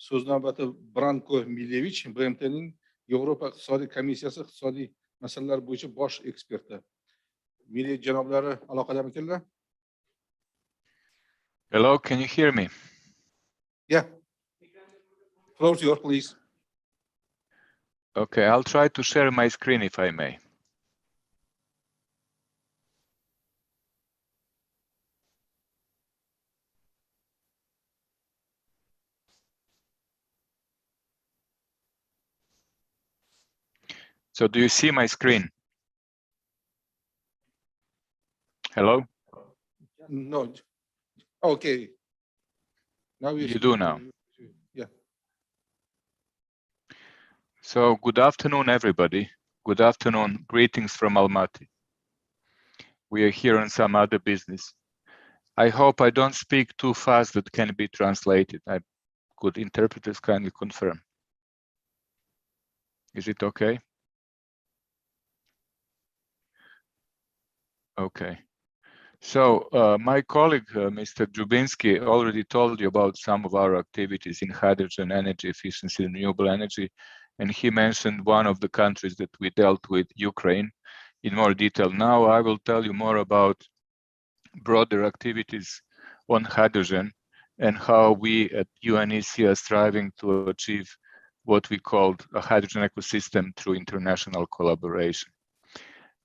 so'z navbati Branko Milevich, BMTning Yevropa iqtisodiy komissiyasi iqtisodiy masalalar bo'yicha bosh eksperti. Milevich janoblari aloqadamikanlar? Hello, can you hear me? Yeah. Floor is yours, please. Okay, I'll try to share my screen if I may. So do you see my screen? Hello? No. Okay. Now you do now. Yeah. So good afternoon, everybody. Good afternoon. Greetings from Almaty. We are here on some other business. I hope I don't speak too fast that can be translated. Could interpreters kindly confirm? Is it okay? Okay. So my colleague, Mr. Dubinski, already told you about some of our activities in hydrogen energy efficiency and renewable energy. And he mentioned one of the countries that we dealt with, Ukraine, in more detail. Now I will tell you more about broader activities on hydrogen and how we at UNEC are striving to achieve what we called a hydrogen ecosystem through international collaboration.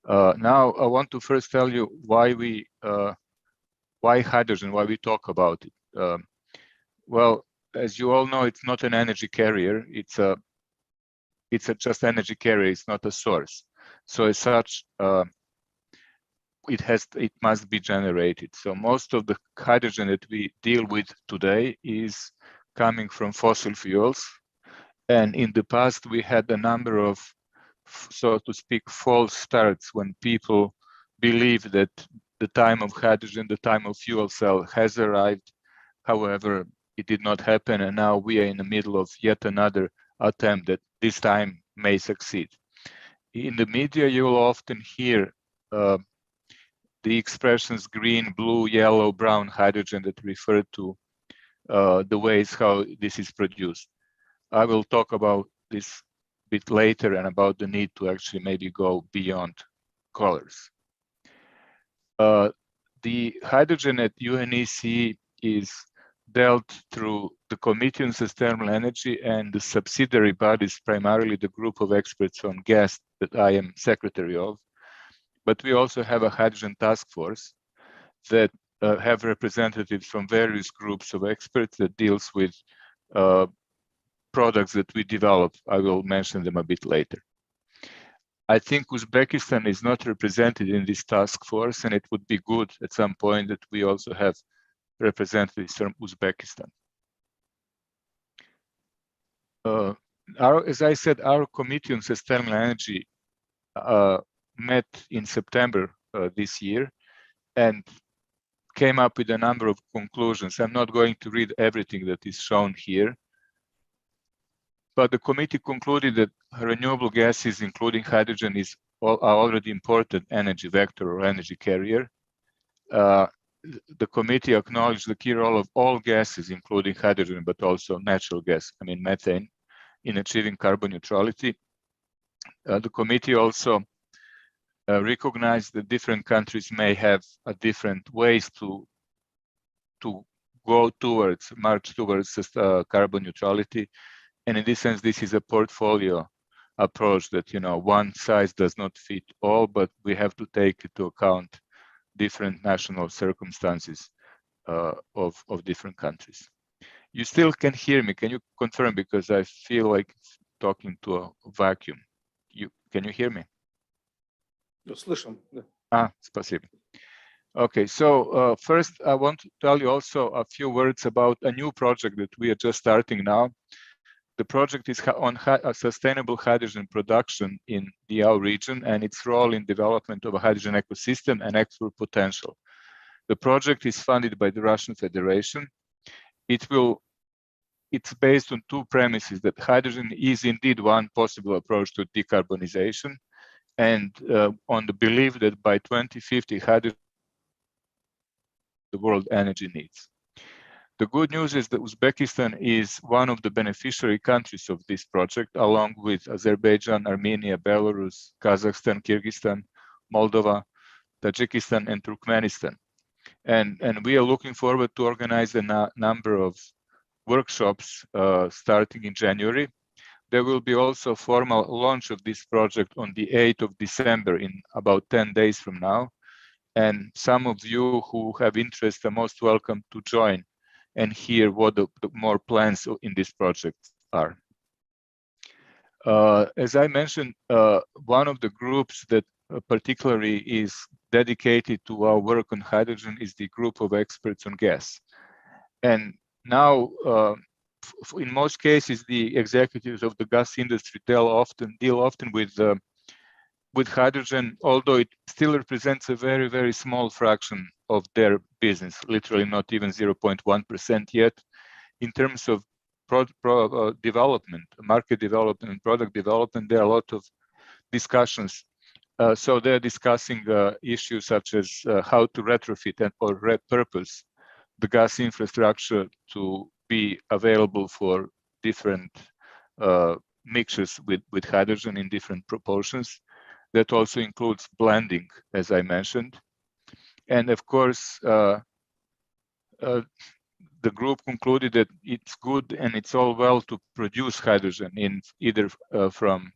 Now I want to first tell you why hydrogen, why we talk about it. Well, as you all know, it's not an energy carrier. It's a just energy carrier. It's not a source. So as such, it must be generated. So most of the hydrogen that we deal with today is coming from fossil fuels. And in the past, we had a number of, so to speak, false starts when people believe that the time of hydrogen, the time of fuel cell has arrived. However, it did not happen. And now we are in the middle of yet another attempt that this time may succeed. In the media, you will often hear the expressions green, blue, yellow, brown hydrogen that refer to the ways how this is produced. I will talk about this a bit later and about the need to actually maybe go beyond colors. The hydrogen at UNEC is dealt through the Committee on Sustainable Energy and the subsidiary bodies, primarily the group of experts on gas that I am secretary of. But we also have a hydrogen task force that have representatives from various groups of experts that deals with products that we develop. I will mention them a bit later. I think Uzbekistan is not represented in this task force, and it would be good at some point that we also have representatives from Uzbekistan. As I said, our Committee on Sustainable Energy met in September this year and came up with a number of conclusions. I'm not going to read everything that is shown here, but the committee concluded that renewable gases, including hydrogen, are already important energy vector or energy carrier. The committee acknowledged the key role of all gases, including hydrogen, but also natural gas, I mean methane, in achieving carbon neutrality. The committee also recognized that different countries may have different ways to go towards, march towards carbon neutrality. And in this sense, this is a portfolio approach that, one size does not fit all, but we have to take into account different national circumstances of different countries. You still can hear me. Can you confirm? Because I feel like talking to a vacuum. Can you hear me? Слышим. Спасибо. Okay, so first I want to tell you also a few words about a new project that we are just starting now. The project is on sustainable hydrogen production in the our region and its role in development of a hydrogen ecosystem and export potential. The project is funded by the Russian Federation. It's based on two premises: that hydrogen is indeed one possible approach to decarbonization, and on the belief that by 2050, hydrogen the world energy needs. The good news is that Uzbekistan is one of the beneficiary countries of this project, along with Azerbaijan, Armenia, Belarus, Kazakhstan, Kyrgyzstan, Moldova, Tajikistan, and Turkmenistan. And we are looking forward to organize a number of workshops starting in January. There will be also a formal launch of this project on the 8th of December, in about 10 days from now. And some of you who have interest are most welcome to join and hear what the more plans in this project are. As I mentioned, one of the groups that particularly is dedicated to our work on hydrogen is the group of experts on gas. And now, in most cases, the executives of the gas industry deal often with hydrogen, although it still represents a very, very small fraction of their business, literally not even 0.1% yet. In terms of development, market development, and product development, there are a lot of discussions So they're discussing issues such as how to retrofit or repurpose the gas infrastructure to be available for different mixtures with hydrogen in different proportions. That also includes blending, as I mentioned. And of course, the group concluded that it's good and it's all well to produce hydrogen in either from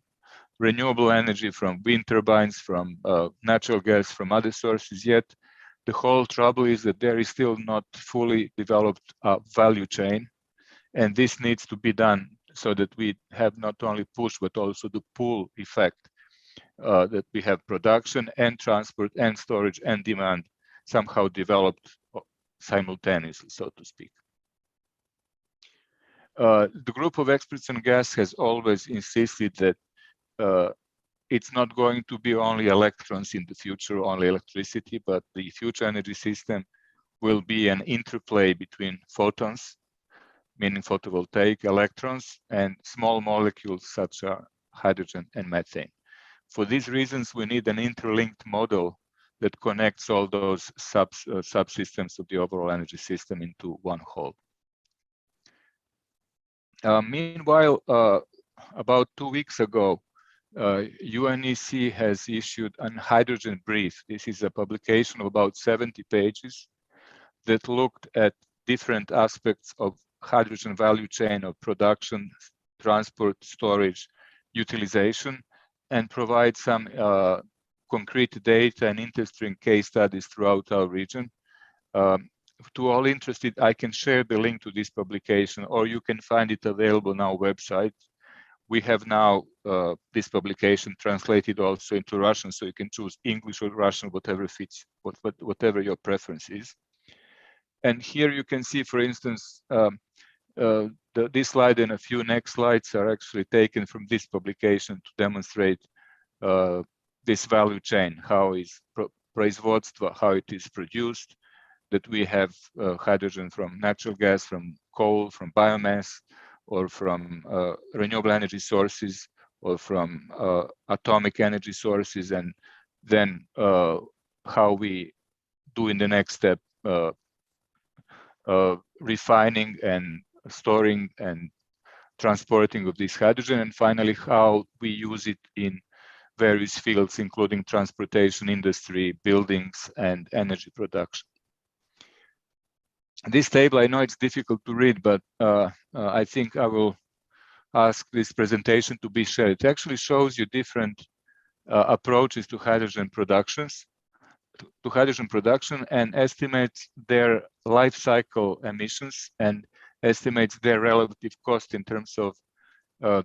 renewable energy, from wind turbines, from natural gas, from other sources, yet the whole trouble is that there is still not fully developed value chain, and this needs to be done so that we have not only push but also the pull effect, that we have production and transport and storage and demand somehow developed simultaneously, so to speak. The group of experts on gas has always insisted that it's not going to be only electrons in the future, only electricity, but the future energy system will be an interplay between photons, meaning photovoltaic electrons, and small molecules such as hydrogen and methane. For these reasons, we need an interlinked model that connects all those subsystems of the overall energy system into one whole. Meanwhile, about 2 weeks ago, UNEC has issued a hydrogen brief. This is a publication of about 70 pages that looked at different aspects of hydrogen value chain of production, transport, storage, utilization, and provide some concrete data and interesting case studies throughout our region. To all interested, I can share the link to this publication, or you can find it available on our website. We have now this publication translated also into Russian, so you can choose English or Russian, whatever fits, whatever your preference is. And here you can see, for instance, this slide and a few next slides are actually taken from this publication to demonstrate this value chain, how is производство, how it is produced, that we have hydrogen from natural gas, from coal, from biomass, or from renewable energy sources, or from atomic energy sources, and then how we do in the next step refining and storing and transporting of this hydrogen, and finally how we use it in various fields, including transportation, industry, buildings, and energy production. This table, I know it's difficult to read, but I think I will ask this presentation to be shared. It actually shows you different approaches to hydrogen production and estimates their life cycle emissions and estimates their relative cost in terms of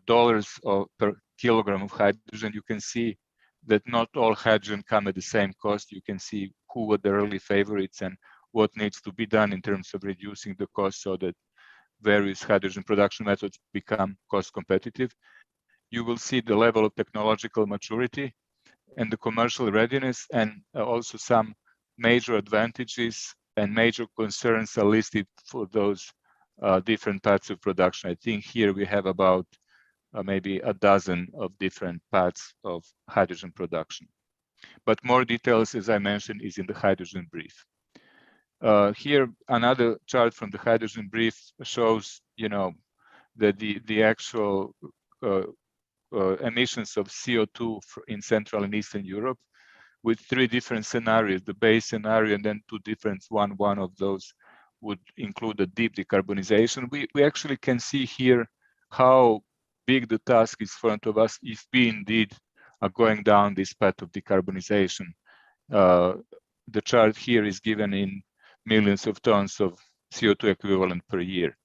dollars per kilogram of hydrogen. You can see that not all hydrogen come at the same cost. You can see who were the early favorites and what needs to be done in terms of reducing the cost so that various hydrogen production methods become cost competitive. You will see the level of technological maturity and the commercial readiness, and also some major advantages and major concerns are listed for those different paths of production. I think here we have about maybe a dozen of different paths of hydrogen production. But more details, as I mentioned, is in the hydrogen brief. Here, another chart from the hydrogen brief shows, that the actual emissions of CO2 in Central and Eastern Europe, with 3 different scenarios: the base scenario, and then 2 different one of those would include a deep decarbonization. We actually can see here how big the task is in front of us if we indeed are going down this path of decarbonization. The chart here is given in millions of tons of CO2 equivalent per year.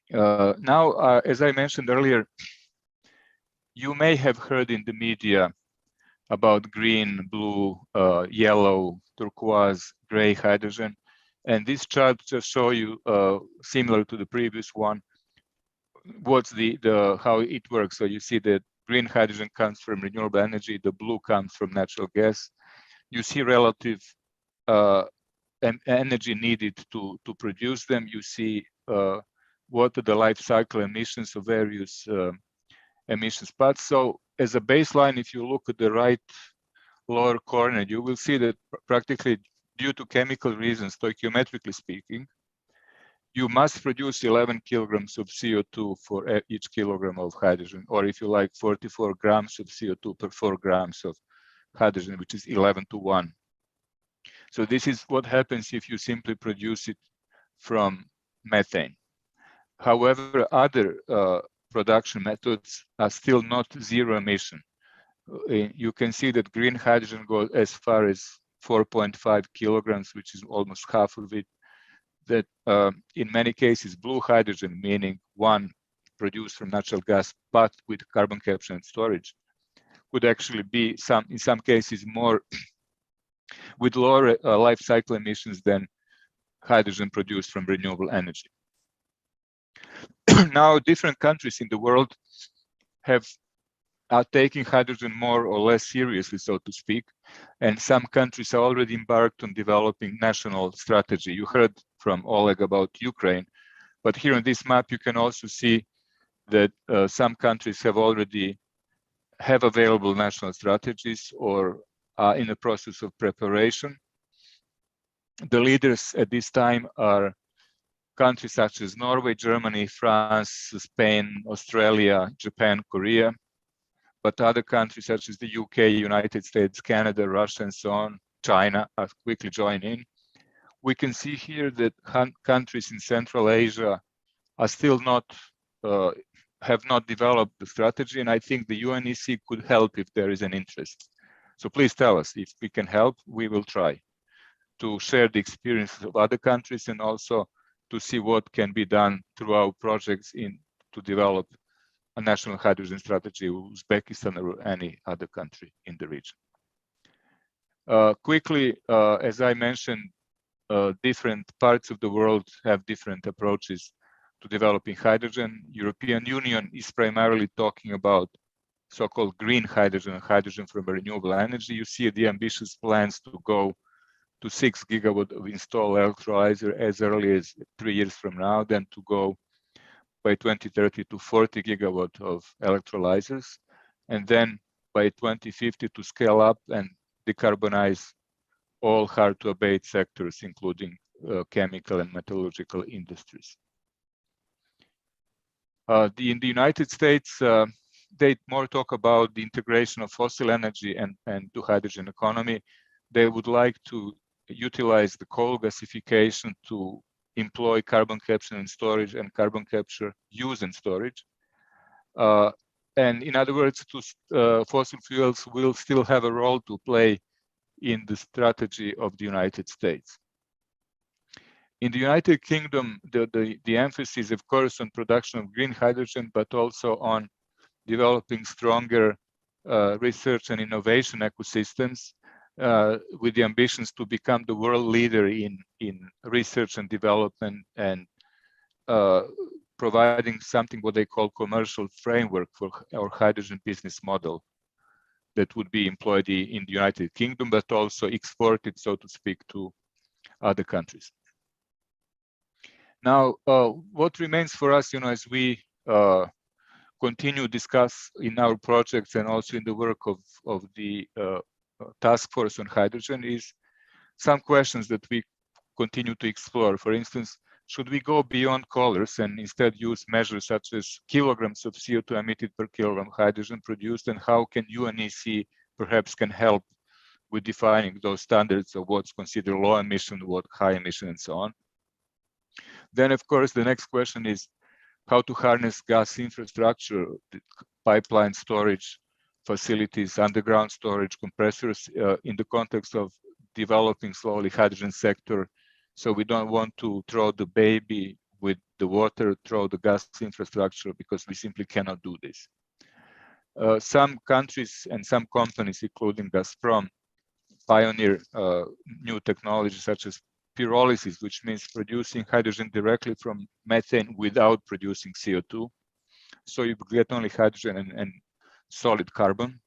Now, as I mentioned earlier, you may have heard in the media about green, blue, yellow, turquoise, gray hydrogen. And this chart just show you, similar to the previous one, what's how it works. So you see that green hydrogen comes from renewable energy, the blue comes from natural gas. You see relative energy needed to produce them. You see what are the life cycle emissions of various emissions paths. So as a baseline, if you look at the right lower corner, you will see that practically due to chemical reasons, stoichiometrically speaking, you must produce 11 kilograms of CO2 for each kilogram of hydrogen, or if you like, 44 grams of CO2 per 4 grams of hydrogen, which is 11 to 1. So this is what happens if you simply produce it from methane. However, other production methods are still not zero emission. You can see that green hydrogen goes as far as 4.5 kilograms, which is almost half of it. That in many cases, blue hydrogen, meaning one produced from natural gas, but with carbon capture and storage, could actually be in some cases more with lower life cycle emissions than hydrogen produced from renewable energy. Now, different countries in the world are taking hydrogen more or less seriously, so to speak, and some countries are already embarked on developing national strategy. You heard from Oleg about Ukraine, but here on this map you can also see that some countries have already have available national strategies or are in the process of preparation. The leaders at this time are countries such as Norway, Germany, France, Spain, Australia, Japan, Korea, but other countries such as the UK, United States, Canada, Russia, and so on, China are quickly joining. We can see here that countries in Central Asia are still not, have not developed the strategy, and I think the UNEC could help if there is an interest. So please tell us if we can help, we will try to share the experiences of other countries and also to see what can be done through our projects to develop a national hydrogen strategy with Uzbekistan or any other country in the region. Quickly, as I mentioned, different parts of the world have different approaches to developing hydrogen. European Union is primarily talking about so-called green hydrogen, hydrogen from renewable energy. You see the ambitious plans to go to 6 gigawatt of installed electrolyzer as early as 3 years from now, then to go by 2030 to 40 gigawatt of electrolyzers, and then by 2050 to scale up and decarbonize all hard-to-abate sectors, including chemical and metallurgical industries. In the United States, they more talk about the integration of fossil energy and to hydrogen economy. They would like to utilize the coal gasification to employ carbon capture and storage and carbon capture use and storage. And in other words, fossil fuels will still have a role to play in the strategy of the United States. In the United Kingdom, the emphasis, of course, on production of green hydrogen, but also on developing stronger research and innovation ecosystems with the ambitions to become the world leader in research and development and providing something what they call commercial framework for our hydrogen business model that would be employed in the United Kingdom, but also exported, so to speak, to other countries. Now, what remains for us, as we continue to discuss in our projects and also in the work of the task force on hydrogen is some questions that we continue to explore. For instance, should we go beyond colors and instead use measures such as kilograms of CO2 emitted per kilogram of hydrogen produced, and how can UNEC perhaps can help with defining those standards of what's considered low emission, what high emission, and so on. Then, of course, the next question is how to harness gas infrastructure, pipeline storage facilities, underground storage, compressors in the context of developing slowly hydrogen sector. So we don't want to throw the baby with the water, throw the gas infrastructure, because we simply cannot do this. Some countries and some companies, including Gazprom, pioneer new technologies such as pyrolysis, which means producing hydrogen directly from methane without producing CO2. So you get only hydrogen and solid carbon.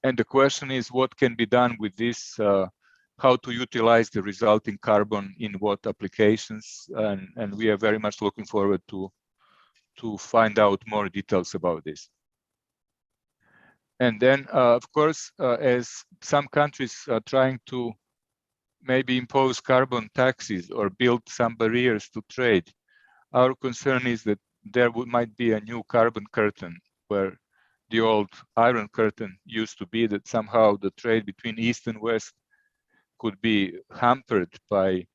And the question is what can be done with this, how to utilize the resulting carbon in what applications, and we are very much looking forward to find out more details about this. And then, of course, as some countries are trying to maybe impose carbon taxes or build some barriers to trade, our concern is that there might be a new carbon curtain where the old iron curtain used to be, that somehow the trade between East and West could be hampered by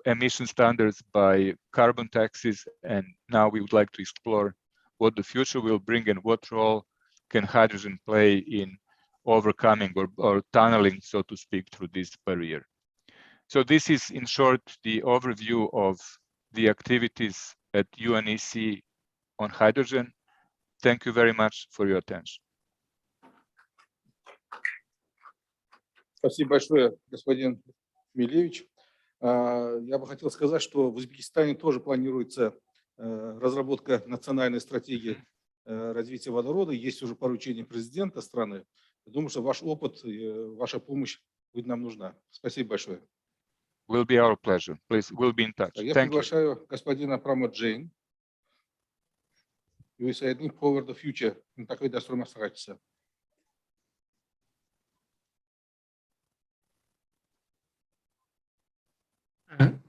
emission standards, by carbon taxes. And now we would like to explore what the future will bring and what role can hydrogen play in overcoming or tunneling, so to speak, through this barrier. So this is, in short, the overview of the activities at UNEC on hydrogen. Thank you very much for your attention. Спасибо большое, господин Милевич. Я бы хотел сказать, что в Узбекистане тоже планируется разработка национальной стратегии развития водорода. Есть уже поручение президента страны. Думаю, что ваш опыт и ваша помощь будет нам нужна. Спасибо большое. Will be our pleasure. Please, we'll be in touch. Я Thank you. приглашаю господина Прамод Джейн. USAID for the Future. Такой достойный мастерство.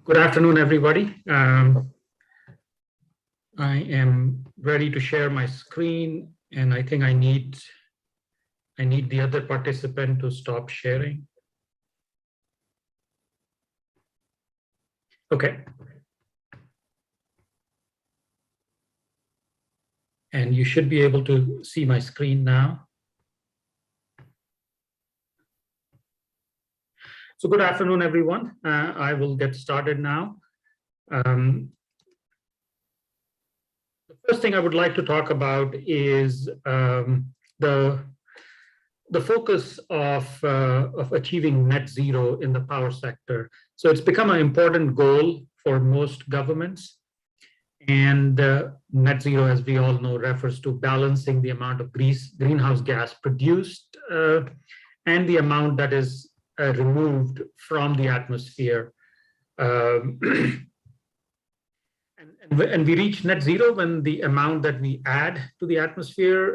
Good afternoon, everybody. I am ready to share my screen, and I think I need the other participant to stop sharing. Okay. And you should be able to see my screen now. So good afternoon, everyone. I will get started now. The first thing I would like to talk about is the focus of achieving net zero in the power sector. So it's become an important goal for most governments. And net zero, as we all know, refers to balancing the amount of greenhouse gas produced and the amount that is removed from the atmosphere. And we reach net zero when the amount that we add to the atmosphere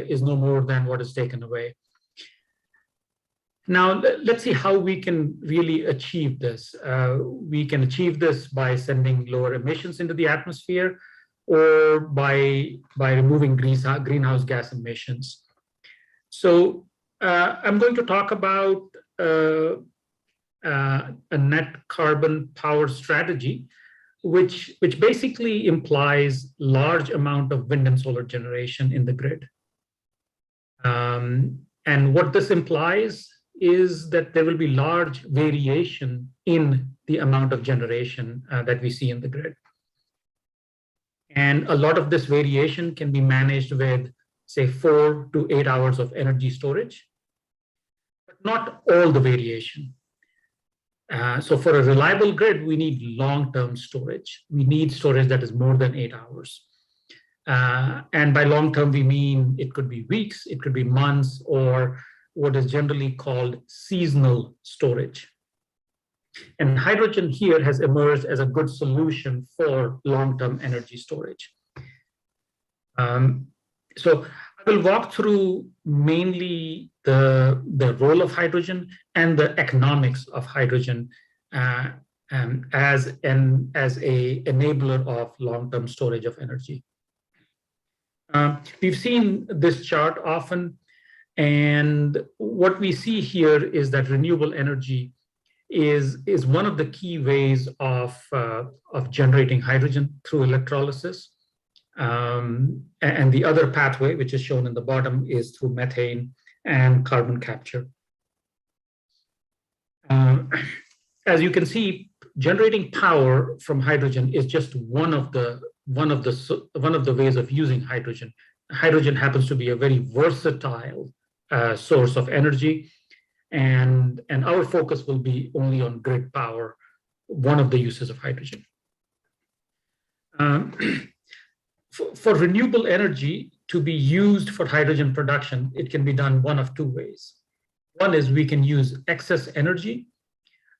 is no more than what is taken away. Now, let's see how we can really achieve this. We can achieve this by sending lower emissions into the atmosphere or by removing greenhouse gas emissions. So I'm going to talk about a net carbon power strategy, which basically implies large amount of wind and solar generation in the grid. And what this implies is that there will be large variation in the amount of generation that we see in the grid. And a lot of this variation can be managed with, say, 4 to 8 hours of energy storage, but not all the variation. So for a reliable grid, we need long-term storage. We need storage that is more than 8 hours. And by long-term, we mean it could be weeks, it could be months, or what is generally called seasonal storage. And hydrogen here has emerged as a good solution for long-term energy storage. So I will walk through mainly the role of hydrogen and the economics of hydrogen as an enabler of long-term storage of energy. We've seen this chart often, and what we see here is that renewable energy is one of the key ways of generating hydrogen through electrolysis. And the other pathway, which is shown in the bottom, is through methane and carbon capture. As you can see, generating power from hydrogen is just one of the ways of using hydrogen. Hydrogen happens to be a very versatile source of energy, and our focus will be only on grid power, one of the uses of hydrogen. For renewable energy to be used for hydrogen production, it can be done one of two ways. One is we can use excess energy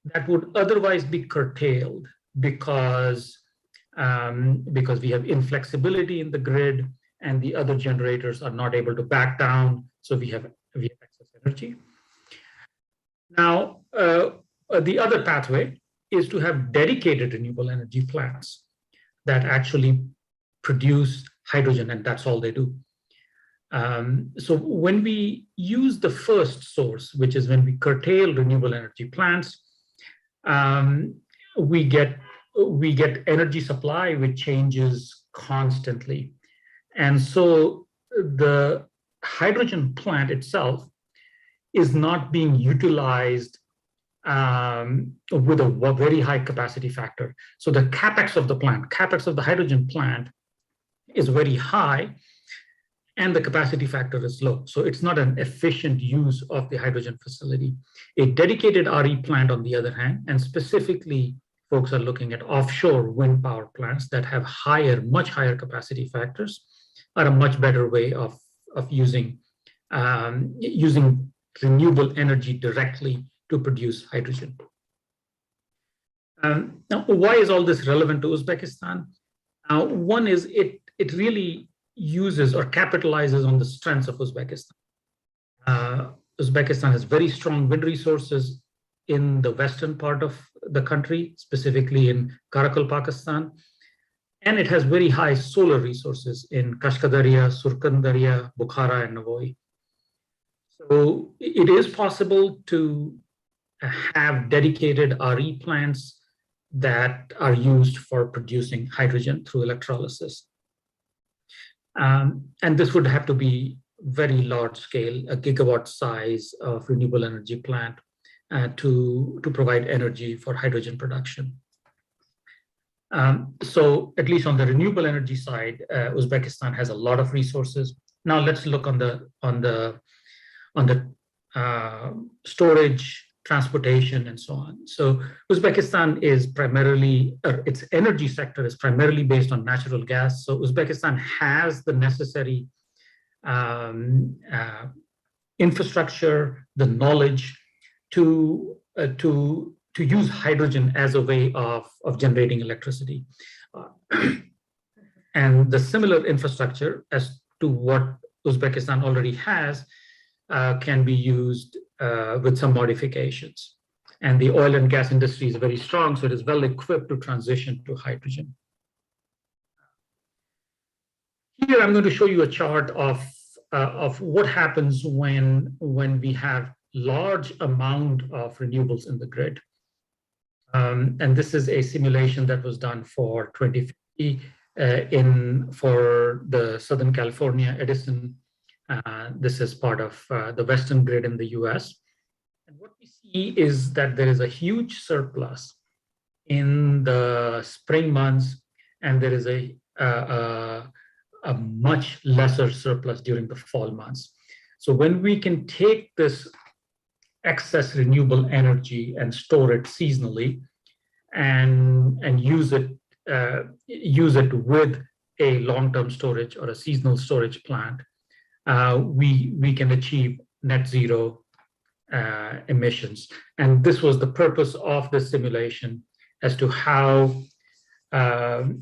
that would otherwise be curtailed because we have inflexibility in the grid and the other generators are not able to back down, so we have excess energy. Now, the other pathway is to have dedicated renewable energy plants that actually produce hydrogen, and that's all they do. So when we use the first source, which is when we curtail renewable energy plants, we get energy supply which changes constantly. And so the hydrogen plant itself is not being utilized with a very high capacity factor. So the capex of the plant, capex of the hydrogen plant is very high, and the capacity factor is low. So it's not an efficient use of the hydrogen facility. A dedicated RE plant, on the other hand, and specifically folks are looking at offshore wind power plants that have higher, much higher capacity factors, are a much better way of using renewable energy directly to produce hydrogen. Now, why is all this relevant to Uzbekistan? One is it really uses or capitalizes on the strengths of Uzbekistan. Uzbekistan has very strong wind resources in the western part of the country, specifically in Karakol, Pakistan, and it has very high solar resources in Kashkadarya, Surkandarya, Bukhara, and Navoi. So it is possible to have dedicated RE plants that are used for producing hydrogen through electrolysis. And this would have to be very large scale, a gigawatt size of renewable energy plant to provide energy for hydrogen production. So at least on the renewable energy side, Uzbekistan has a lot of resources. Now let's look on the storage, transportation, and so on. So Uzbekistan is primarily, its energy sector is primarily based on natural gas. So Uzbekistan has the necessary infrastructure, the knowledge to use hydrogen as a way of generating electricity. And the similar infrastructure as to what Uzbekistan already has can be used with some modifications. And the oil and gas industry is very strong, so it is well equipped to transition to hydrogen. Here I'm going to show you a chart of what happens when we have large amount of renewables in the grid. And this is a simulation that was done for 2050 for the Southern California Edison. This is part of the Western grid in the US. And what we see is that there is a huge surplus in the spring months, and there is a much lesser surplus during the fall months. So when we can take this excess renewable energy and store it seasonally and use it with a long-term storage or a seasonal storage plant, we can achieve net zero emissions. And this was the purpose of the simulation as to how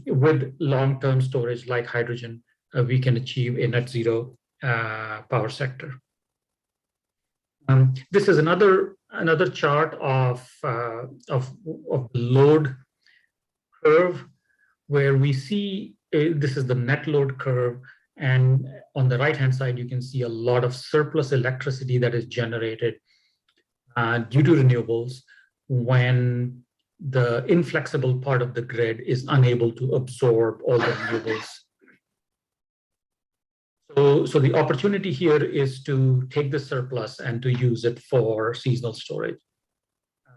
with long-term storage like hydrogen, we can achieve a net zero power sector. This is another chart of load curve, where we see this is the net load curve, and on the right-hand side you can see a lot of surplus electricity that is generated due to renewables when the inflexible part of the grid is unable to absorb all the renewables. So the opportunity here is to take the surplus and to use it for seasonal storage.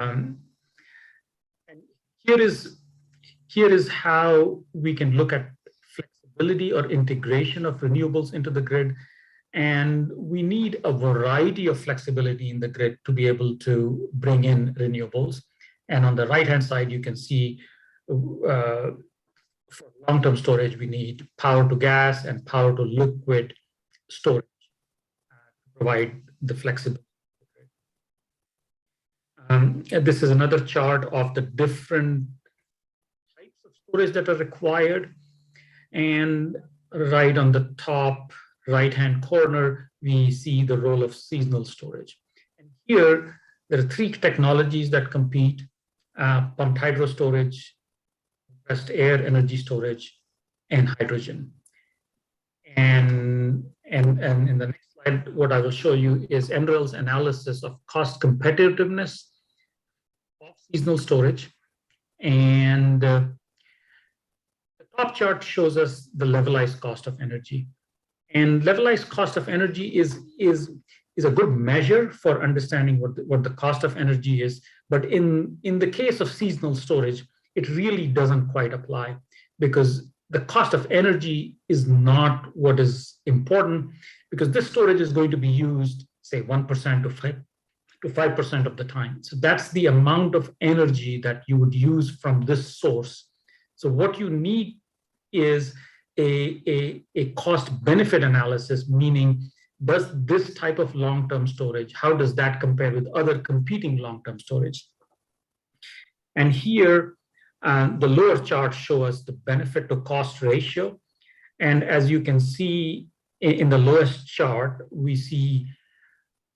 And here is how we can look at flexibility or integration of renewables into the grid. And we need a variety of flexibility in the grid to be able to bring in renewables. And on the right-hand side, you can see for long-term storage, we need power to gas and power to liquid storage to provide the flexibility. And this is another chart of the different types of storage that are required. And right on the top right-hand corner, we see the role of seasonal storage. And here, there are three technologies that compete: pumped hydro storage, compressed air energy storage, and hydrogen. And in the next slide, what I will show you is NREL's analysis of cost competitiveness of seasonal storage. And the top chart shows us the levelized cost of energy. And levelized cost of energy is a good measure for understanding what the cost of energy is. But in the case of seasonal storage, it really doesn't quite apply, because the cost of energy is not what is important, because this storage is going to be used, say, 1% to 5% of the time. So that's the amount of energy that you would use from this source. So what you need is a cost benefit analysis, meaning, does this type of long-term storage, how does that compare with other competing long-term storage? And here, the lower charts show us the benefit to cost ratio. And as you can see in the lowest chart, we see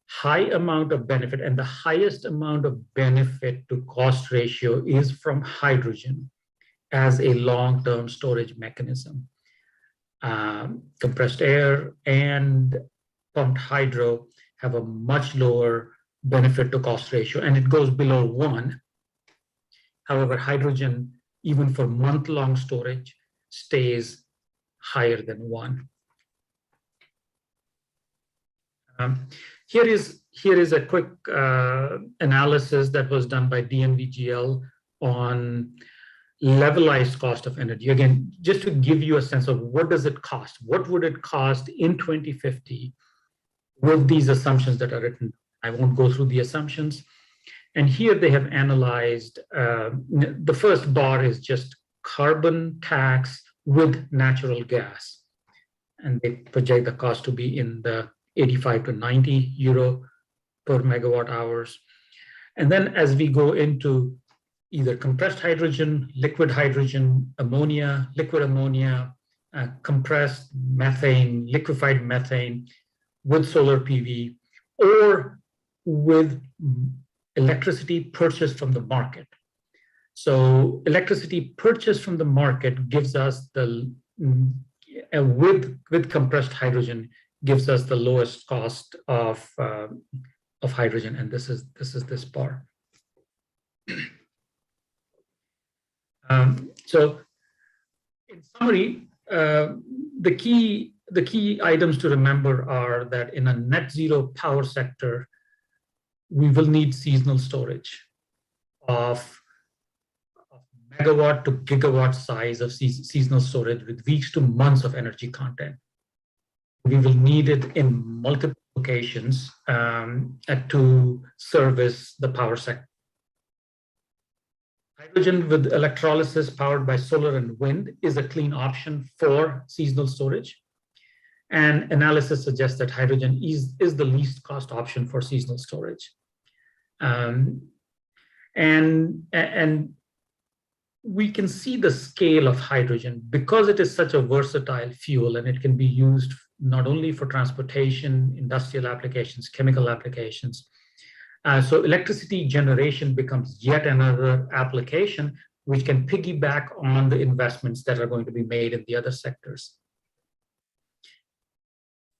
high amount of benefit, and the highest amount of benefit to cost ratio is from hydrogen as a long-term storage mechanism. Compressed air and pumped hydro have a much lower benefit to cost ratio, and it goes below 1. However, hydrogen, even for month-long storage, stays higher than 1. Here is a quick analysis that was done by DNVGL on levelized cost of energy. Again, just to give you a sense of what does it cost? What would it cost in 2050 with these assumptions that are written? I won't go through the assumptions. And here they have analyzed, the first bar is just carbon tax with natural gas. And they project the cost to be in the 85 to 90 euro per megawatt hours. And then as we go into either compressed hydrogen, liquid hydrogen, ammonia, liquid ammonia, compressed methane, liquefied methane with solar PV, or with electricity purchased from the market. So electricity purchased from the market gives us the, with compressed hydrogen, gives us the lowest cost of hydrogen, and this is this bar. So in summary, the key items to remember are that in a net zero power sector, we will need seasonal storage of megawatt to gigawatt size of seasonal storage with weeks to months of energy content. We will need it in multiple locations to service the power sector. Hydrogen with electrolysis powered by solar and wind is a clean option for seasonal storage. And analysis suggests that hydrogen is the least cost option for seasonal storage. And we can see the scale of hydrogen because it is such a versatile fuel, and it can be used not only for transportation, industrial applications, chemical applications. So electricity generation becomes yet another application which can piggyback on the investments that are going to be made in the other sectors.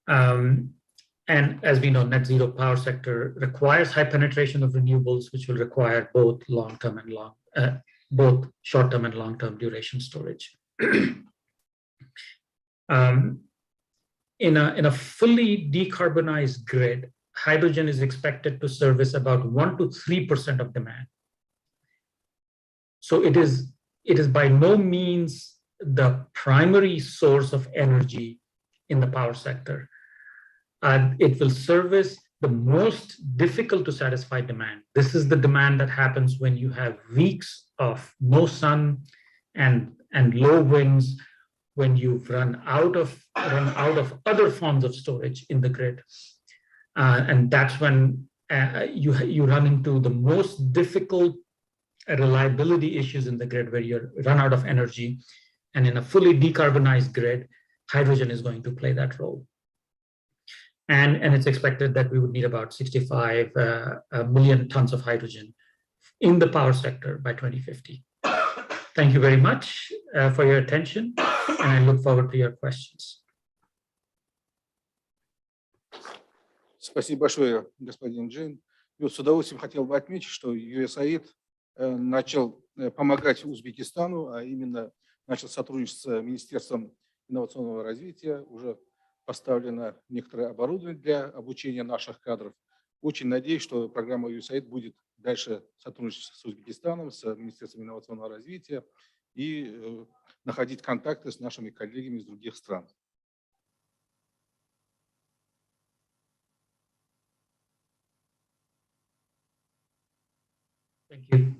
And as we know, net zero power sector requires high penetration of renewables, which will require both long-term and both short-term and long-term duration storage. In a fully decarbonized grid, hydrogen is expected to service about 1 to 3% of demand. So it is by no means the primary source of energy in the power sector. It will service the most difficult to satisfy demand. This is the demand that happens when you have weeks of no sun and low winds, when you've run out of other forms of storage in the grid. And that's when you run into the most difficult reliability issues in the grid, where you run out of energy. And in a fully decarbonized grid, hydrogen is going to play that role. And it's expected that we would need about 65 million tons of hydrogen in the power sector by 2050. Thank you very much for your attention, and I look forward to your questions. Спасибо большое, господин Джин. И вот с удовольствием хотел бы отметить, что USAID начал помогать Узбекистану, а именно начал сотрудничать с Министерством инновационного развития, уже поставлено некоторое оборудование для обучения наших кадров. Очень надеюсь, что программа USAID будет дальше сотрудничать с Узбекистаном, с Министерством инновационного развития и находить контакты с нашими коллегами из других стран. Thank you.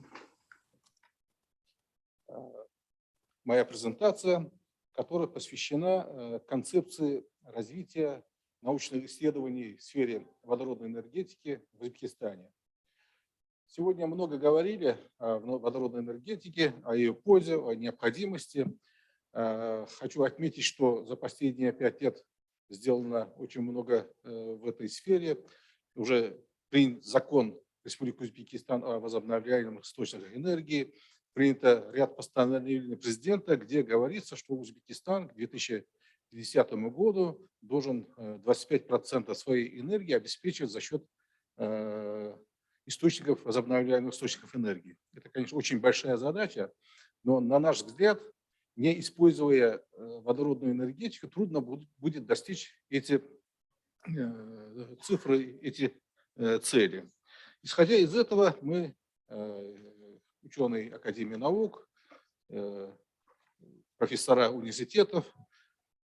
Моя презентация, которая посвящена концепции развития научных исследований в сфере водородной энергетики в Узбекистане. Сегодня много говорили о водородной энергетике, о ее пользе, о необходимости. Хочу отметить, что за последние 5 лет сделано очень много в этой сфере. Уже принят закон Республики Узбекистан о возобновляемых источниках энергии, принято ряд постановлений президента, где говорится, что Узбекистан к 2050 году должен 25% своей энергии обеспечивать за счет источников, возобновляемых источников энергии. Это, конечно, очень большая задача, но, на наш взгляд, не используя водородную энергетику, трудно будет достичь эти цифры, эти цели. Исходя из этого, мы, ученые Академии наук, профессора университетов,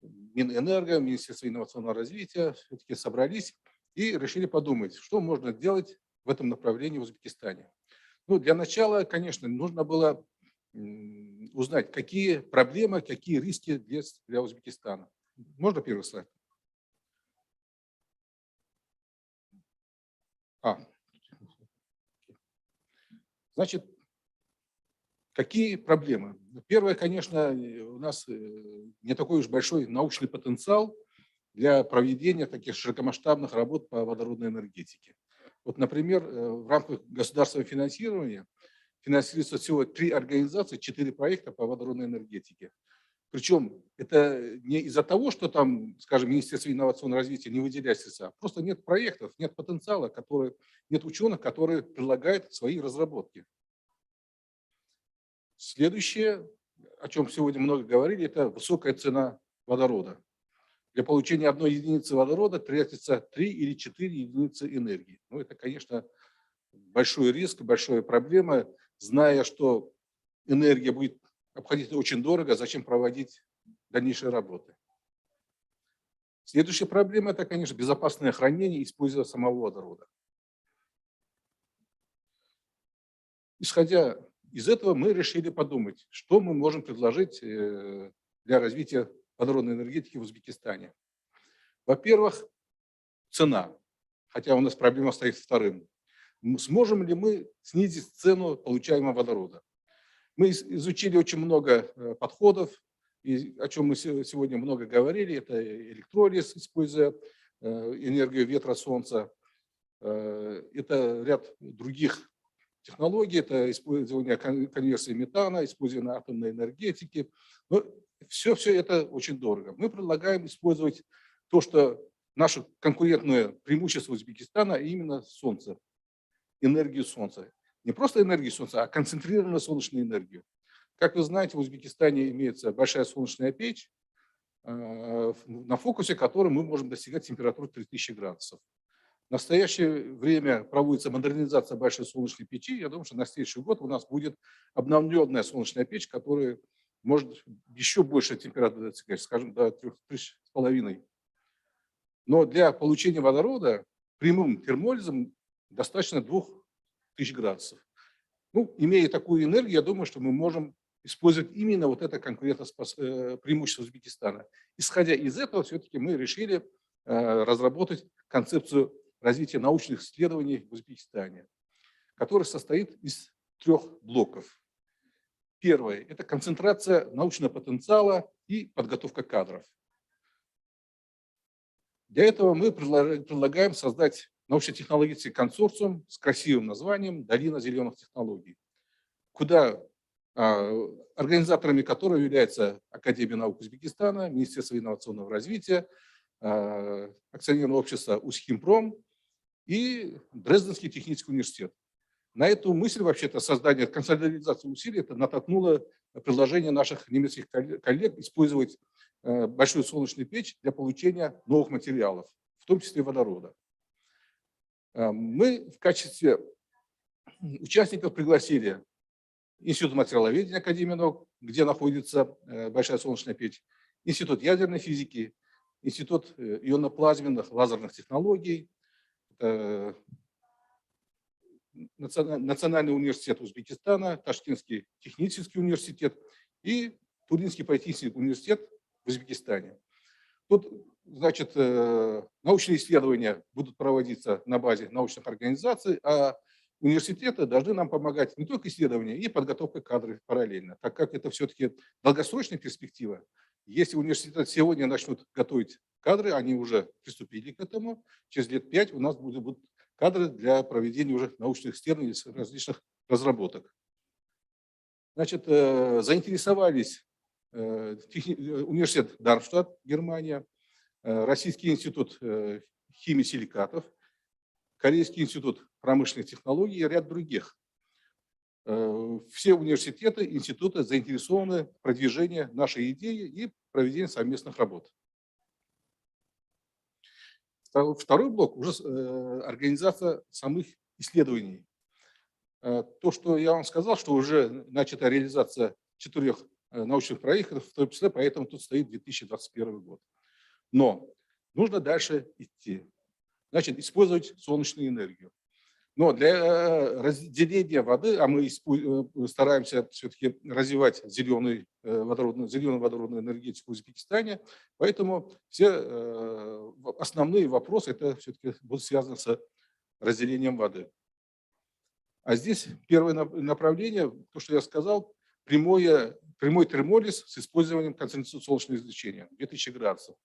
Минэнерго, Министерство инновационного развития, все-таки собрались и решили подумать, что можно делать в этом направлении в Узбекистане. Ну, для начала, конечно, нужно было узнать, какие проблемы, какие риски есть для Узбекистана. Можно первый слайд? Значит, какие проблемы? Первое, конечно, у нас не такой уж большой научный потенциал для проведения таких широкомасштабных работ по водородной энергетике. Вот, например, в рамках государственного финансирования финансируется всего 3 организации, 4 проекта по водородной энергетике. Причем это не из-за того, что там, скажем, Министерство инновационного развития не выделяет средства, просто нет проектов, нет потенциала, нет ученых, которые предлагают свои разработки. Следующее, о чем сегодня много говорили, это высокая цена водорода. Для получения 1 единицы водорода тратится 3 или 4 единицы энергии. Ну, это, конечно, большой риск, большая проблема. Зная, что энергия будет обходиться очень дорого, зачем проводить дальнейшие работы? Следующая проблема – это, конечно, безопасное хранение и использование самого водорода. Исходя из этого, мы решили подумать, что мы можем предложить для развития водородной энергетики в Узбекистане. Во-первых, цена, хотя у нас проблема стоит вторым. Сможем ли мы снизить цену получаемого водорода? Мы изучили очень много подходов, и о чем мы сегодня много говорили. Это электролиз, используя энергию ветра, солнца. Это ряд других технологий, это использование конверсии метана, использование атомной энергетики. Но все это очень дорого. Мы предлагаем использовать то, что наше конкурентное преимущество Узбекистана, именно солнце, энергию солнца. Не просто энергию солнца, а концентрированную солнечную энергию. Как вы знаете, в Узбекистане имеется большая солнечная печь, на фокусе которой мы можем достигать температуры 3000 градусов. В настоящее время проводится модернизация большой солнечной печи. Я думаю, что на следующий год у нас будет обновленная солнечная печь, которая может еще больше температуры достигать, скажем, до 3,5. Но для получения водорода прямым термолизом достаточно 2000 градусов. Ну, имея такую энергию, я думаю, что мы можем использовать именно вот это конкретно преимущество Узбекистана. Исходя из этого, все-таки мы решили разработать концепцию развития научных исследований в Узбекистане, который состоит из 3 блоков. Первое – это концентрация научного потенциала и подготовка кадров. Для этого мы предлагаем создать научно-технологический консорциум с красивым названием «Долина зеленых технологий», куда организаторами которого являются Академия наук Узбекистана, Министерство инновационного развития, акционерное общество «Узхимпром» и Дрезденский технический университет. На эту мысль вообще-то создания консолидации усилий это натолкнуло предложение наших немецких коллег использовать большую солнечную печь для получения новых материалов, в том числе водорода. Мы в качестве участников пригласили Институт материаловедения Академии наук, где находится большая солнечная печь, Институт ядерной физики, Институт ионно-плазменных лазерных технологий, Национальный университет Узбекистана, Ташкентский технический университет и Туринский политехнический университет в Узбекистане. Тут, значит, научные исследования будут проводиться на базе научных организаций, а университеты должны нам помогать не только исследования, и подготовкой кадров параллельно, так как это все-таки долгосрочная перспектива. Если университеты сегодня начнут готовить кадры, они уже приступили к этому, через лет 5 у нас будут кадры для проведения уже научных исследований, различных разработок. Значит, заинтересовались университет Дармштадт, Германия, Российский институт химии силикатов, Корейский институт промышленных технологий и ряд других. Все университеты, институты заинтересованы в продвижении нашей идеи и проведении совместных работ. Второй блок уже организация самых исследований. То, что я вам сказал, что уже начата реализация 4 научных проектов, в том числе, поэтому тут стоит 2021 год. Но нужно дальше идти. Значит, использовать солнечную энергию. Но для разделения воды, а мы стараемся все-таки развивать зеленую водородную энергетику в Узбекистане, поэтому все основные вопросы это все-таки будут связаны с разделением воды. А здесь первое направление, то, что я сказал, прямой термолиз с использованием концентрации солнечного излучения 2000 градусов.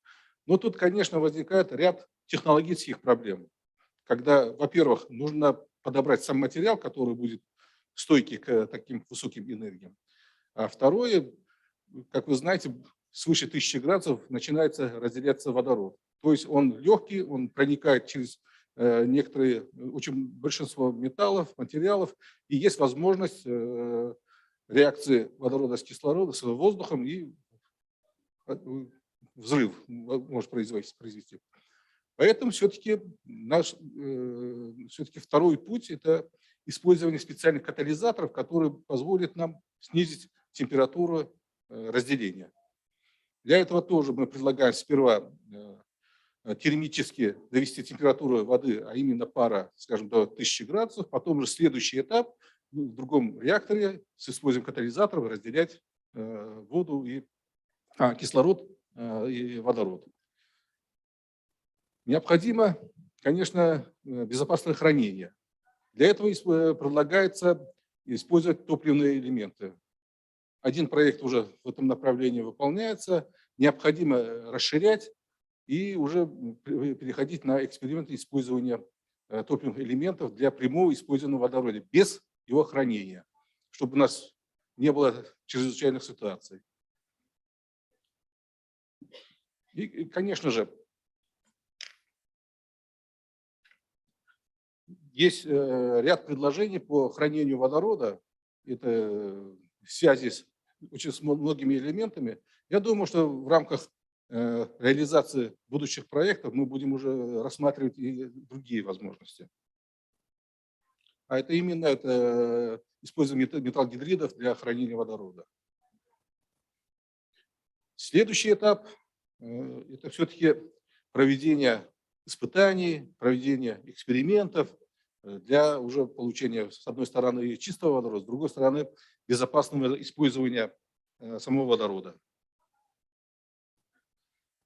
Но тут, конечно, возникает ряд технологических проблем. Когда, во-первых, нужно подобрать сам материал, который будет стойкий к таким высоким энергиям. А второе, как вы знаете, свыше 1000 градусов начинается разделяться водород. То есть он легкий, он проникает через некоторые, очень большинство металлов, материалов, и есть возможность реакции водорода с кислородом, с воздухом, и взрыв может произвести. Поэтому все-таки второй путь – это использование специальных катализаторов, которые позволят нам снизить температуру разделения. Для этого тоже мы предлагаем сперва термически довести температуру воды, а именно пара, скажем, до 1000 градусов, потом же следующий этап в другом реакторе с использованием катализаторов разделять воду и кислород и водород. Необходимо, конечно, безопасное хранение. Для этого предлагается использовать топливные элементы. Один проект уже в этом направлении выполняется. Необходимо расширять и уже переходить на эксперименты использования топливных элементов для прямого использования водорода без его хранения, чтобы у нас не было чрезвычайных ситуаций. И, конечно же, есть ряд предложений по хранению водорода, это в связи с очень многими элементами. Я думаю, что в рамках реализации будущих проектов мы будем уже рассматривать и другие возможности. А это именно использование металлогидридов для хранения водорода. Следующий этап – это все-таки проведение испытаний, проведение экспериментов для уже получения, с одной стороны, чистого водорода, с другой стороны, безопасного использования самого водорода.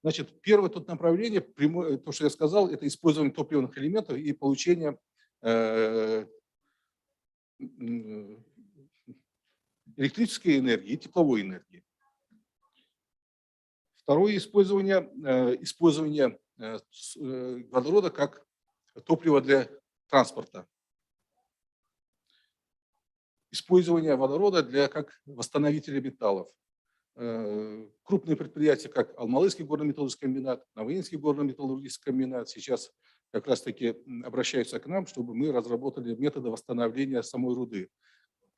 Значит, первое тут направление, прямое, то, что я сказал, это использование топливных элементов и получение электрической энергии и тепловой энергии. Второе использование водорода как топлива для транспорта. Использование водорода как восстановителя металлов. Крупные предприятия, как Алмалайский горно-металлургический комбинат, Новоинский горно-металлургический комбинат, сейчас как раз-таки обращаются к нам, чтобы мы разработали методы восстановления самой руды.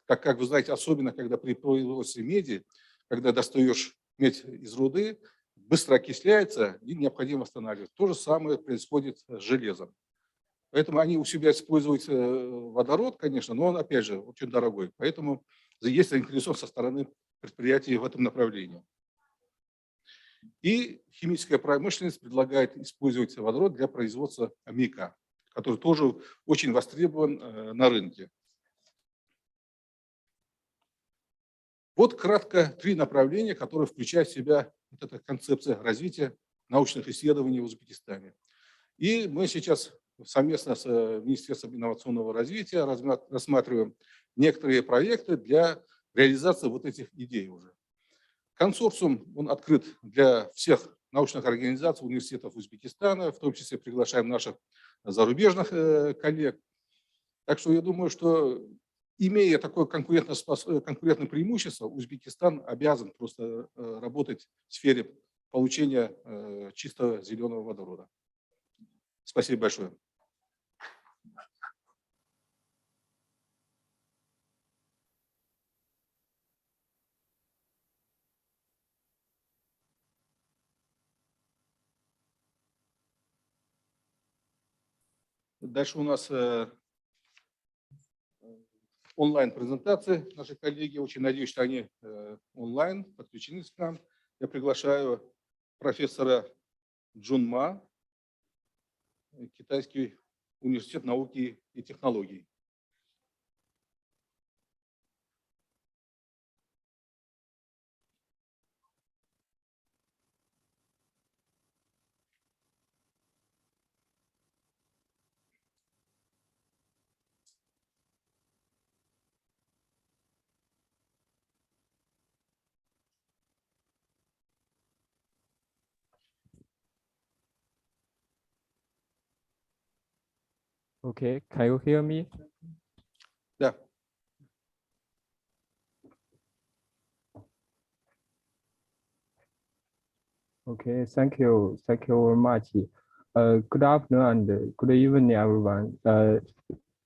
Как вы знаете, особенно когда при производстве меди, когда достаешь медь из руды, быстро окисляется и необходимо восстанавливать. То же самое происходит с железом. Поэтому они у себя используют водород, конечно, но он, опять же, очень дорогой. Поэтому есть заинтересованность со стороны предприятий в этом направлении. И химическая промышленность предлагает использовать водород для производства аммиака, который тоже очень востребован на рынке. Вот кратко 3 направления, которые включают в себя вот эта концепция развития научных исследований в Узбекистане. И мы сейчас совместно с Министерством инновационного развития рассматриваем некоторые проекты для реализации вот этих идей уже. Консорциум, он открыт для всех научных организаций, университетов Узбекистана, в том числе приглашаем наших зарубежных коллег. Так что я думаю, что имея такое конкурентное преимущество, Узбекистан обязан просто работать в сфере получения чистого зеленого водорода. Спасибо большое. Дальше у нас онлайн-презентации. Наши коллеги, очень надеюсь, что они онлайн подключены к нам. Я приглашаю профессора Джун Ма, Китайский университет науки и технологий. Okay, can you hear me? Да. Okay, thank you very much. Good afternoon and good evening, everyone.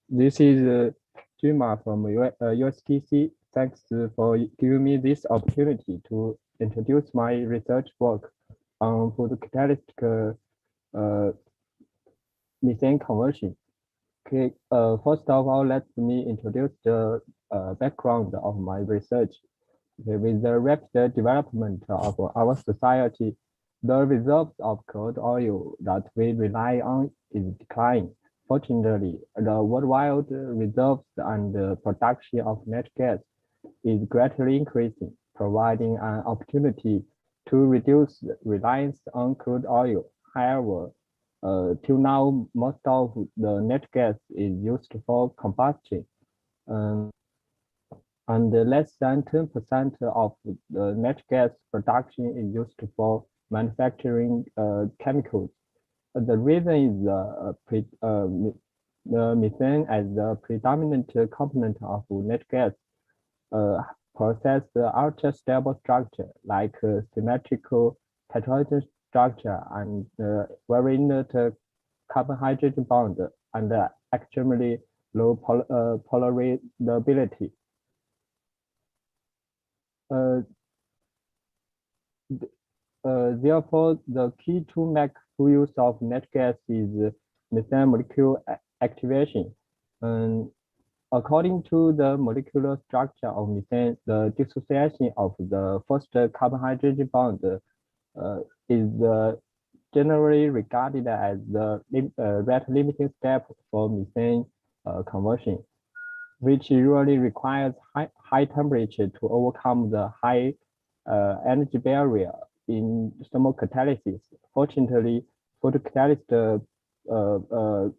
This is Juma from USTC. Thanks for giving me this opportunity to introduce my research work on photocatalytic methane conversion. Okay, first of all, let me introduce the background of my research. Okay, with the rapid development of our society, the reserves of crude oil that we rely on is declining. Fortunately, the worldwide reserves and production of natural gas is greatly increasing, providing an opportunity to reduce reliance on crude oil. However, till now, most of the natural gas is used for combustion. And less than 10% of the natural gas production is used for manufacturing chemicals. The reason is the methane as the predominant component of natural gas possess ultra stable structure like symmetrical hydrogen structure and very inert carbon hydrogen bond and extremely low polarizability. Therefore, the key to make full use of natural gas is methane molecule activation. According to the molecular structure of methane, the dissociation of the first carbon hydrogen bond is generally regarded as the rate limiting step for methane conversion, which usually requires high temperature to overcome the high energy barrier in thermocatalysis. Fortunately, photocatalysts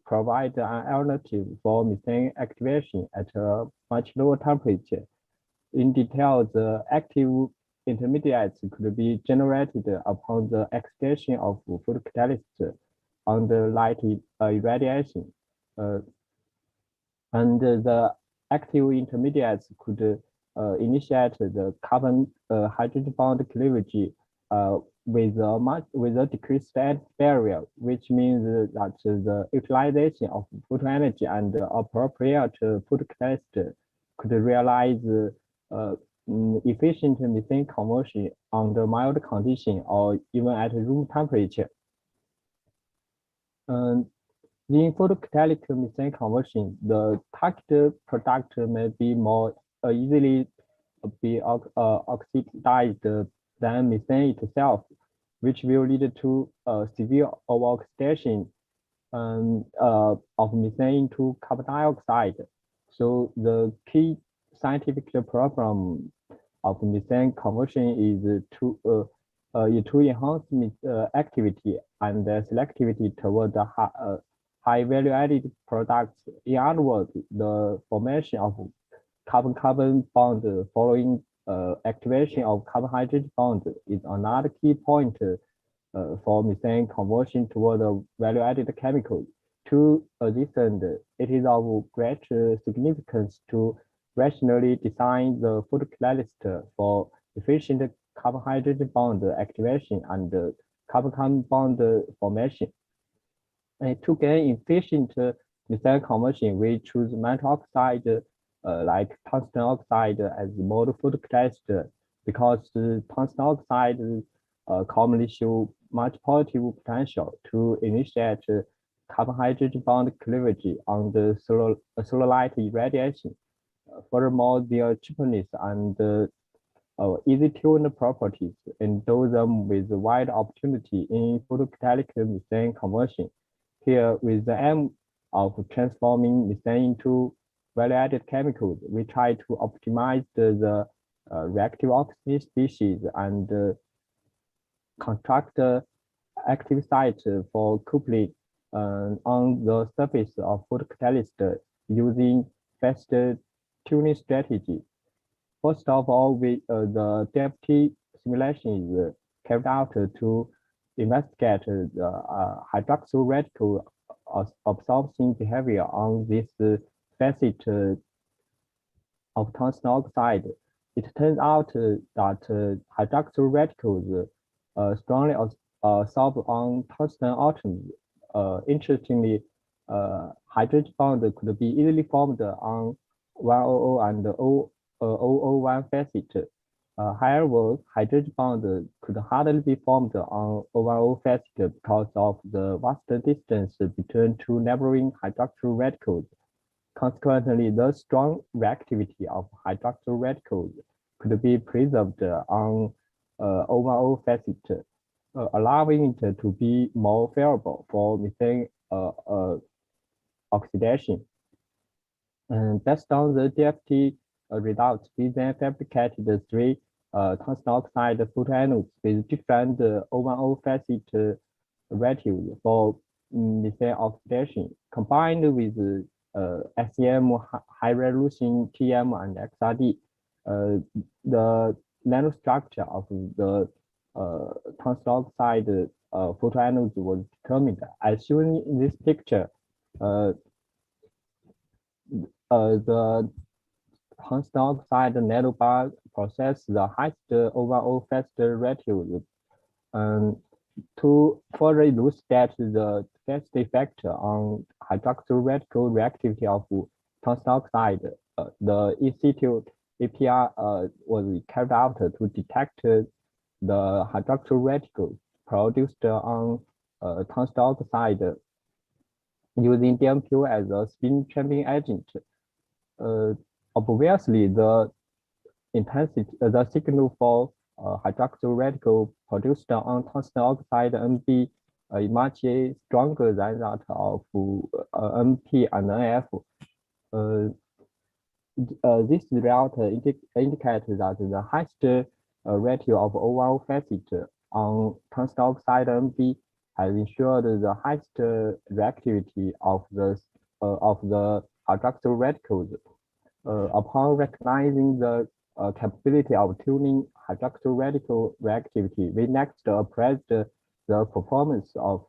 provide an alternative for methane activation at a much lower temperature. In detail, the active intermediates could be generated upon the excitation of food catalyst under light irradiation. And the active intermediates could initiate the carbon hydrogen bond cleavage with a decreased barrier, which means that the utilization of photon energy and appropriate food catalyst could realize efficient methane conversion under mild condition or even at room temperature. In photocatalytic methane conversion, the target product may be more easily be oxidized than methane itself, which will lead to severe overoxidation of methane to carbon dioxide. So the key scientific problem of methane conversion is to enhance activity and selectivity toward the high value-added products. In other words, the formation of carbon-carbon bond following activation of carbohydrate bond is another key point for methane conversion toward value-added chemicals. To this end, it is of great significance to rationally design the food catalyst for efficient carbohydrate bond activation and carbon-carbon bond formation. To gain efficient methane conversion, we choose metal oxide like tungsten oxide as mode food catalyst because tungsten oxide commonly show much positive potential to initiate carbohydrate bond cleavage on the solar light irradiation. Furthermore, their cheapness and easy-tuned properties endow them with wide opportunity in photocatalytic methane conversion. Here, with the aim of transforming methane into value-added chemicals, we try to optimize the reactive oxygen species and construct active site for coupling on the surface of photocatalyst using fast tuning strategy. First of all, the DFT simulation is carried out to investigate the hydroxyl radical absorption behavior on this facet of tungsten oxide. It turns out that hydroxyl radicals strongly absorb on tungsten atoms. Interestingly, hydrogen bond could be easily formed on 100 and 001 facet. However, hydrogen bond could hardly be formed on 010 facet because of the vast distance between two neighboring hydroxyl radicals. Consequently, the strong reactivity of hydroxyl radicals could be preserved on 010 facet, allowing it to be more favorable for methane oxidation. And based on the DFT results, we then fabricated three tungsten oxide photoanodes with different 010 facet ratios for methane oxidation, combined with SEM, high resolution TM and XRD. The nanostructure of the tungsten oxide photoanodes was determined. As shown in this picture, the tungsten oxide nanobar possess the highest 010 facet ratios. To further elucidate the fast effect on hydroxyl radical reactivity of tungsten oxide, the in situ APR was carried out to detect the hydroxyl radicals produced on tungsten oxide using DMPO as a spin trapping agent. Obviously, the intensity, the signal for hydroxyl radical produced on tungsten oxide NB is much stronger than that of NP and NF. This result indicates that the highest ratio of 010 facet on tungsten oxide NB has ensured the highest reactivity of the hydroxyl radicals. Upon recognizing the capability of tuning hydroxyl radical reactivity. We next appraised the performance of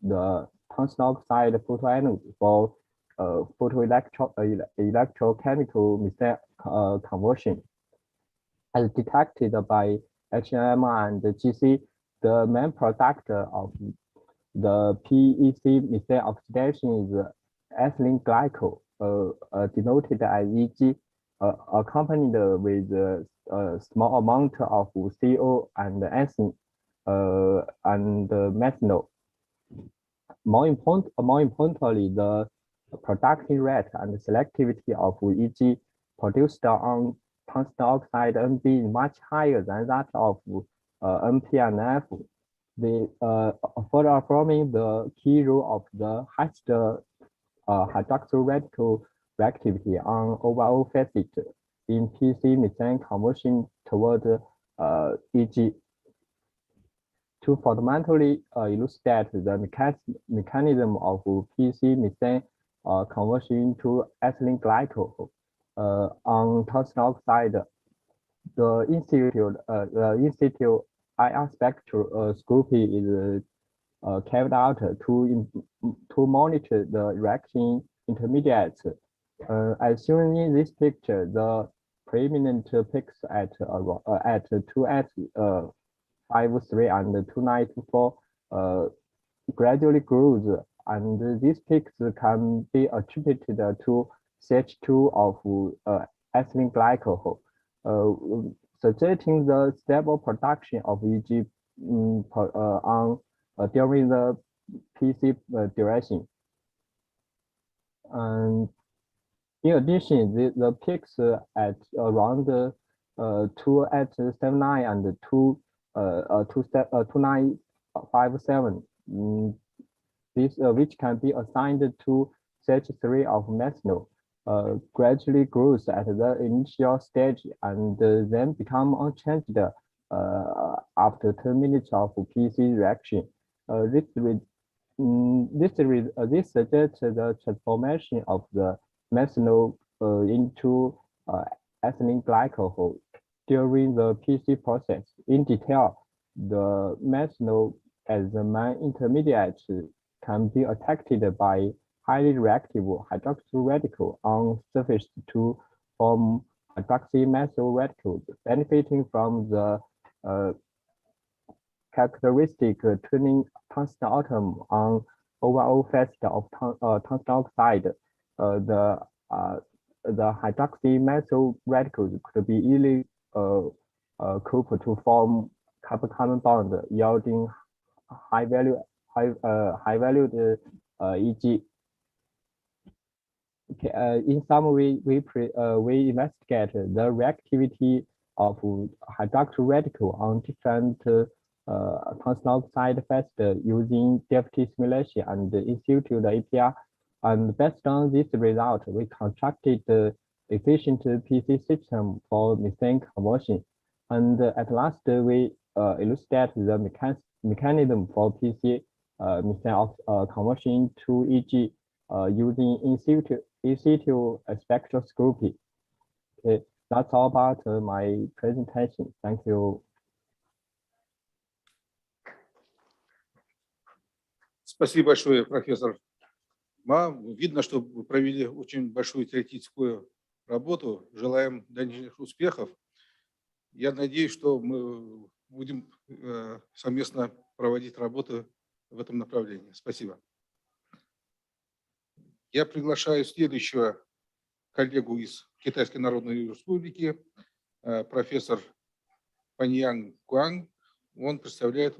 the tungsten oxide photoanode for electrochemical methane conversion. As detected by HMR and GC, the main product of the PEC methane oxidation is ethylene glycol, denoted as EG, accompanied with a small amount of CO and ethylene and methanol. More importantly, the production rate and selectivity of EG produced on tungsten oxide NB is much higher than that of NP and F. Further affirming the key role of the highest hydroxyl radical reactivity on overall facet in PC methane conversion toward EG. To fundamentally illustrate the mechanism of PC methane conversion to ethylene glycol on tungsten oxide, the in situ IR spectroscopy is carried out to monitor the reaction intermediates. As shown in this picture, the preeminent peaks at 2S53 and 2924 gradually grows, and these peaks can be attributed to CH2 of ethylene glycol, suggesting the stable production of EG during the PC duration. And in addition, the peaks at around 2@79 and 2957, which can be assigned to CH3 of methanol, gradually grows at the initial stage and then become unchanged after 10 minutes of PC reaction. This suggests the transformation of the methanol into ethylene glycol during the PC process. In detail, the methanol as the main intermediate can be attacked by highly reactive hydroxyl radical on surface to form hydroxymethyl radicals, benefiting from the characteristic tuning tungsten atom on overall facet of tungsten oxide. The hydroxymethyl radicals could be easily coupled to form carbon-carbon bond, yielding high-valued EG. Okay, in summary, we investigate the reactivity of hydroxyl radical on different tungsten oxide facet using DFT simulation and in situ APR. And based on this result, we constructed the efficient PC system for methane conversion. And at last, we illustrate the mechanism for PC methane conversion to EG using in situ spectroscopy. Okay, that's all about my presentation. Thank you. Спасибо большое, профессор Ма. Видно, что вы провели очень большую теоретическую работу. Желаем дальнейших успехов. Я надеюсь, что мы будем совместно проводить работу в этом направлении. Спасибо. Я приглашаю следующего коллегу из Китайской Народной Республики, профессор Паньян Куан. Он представляет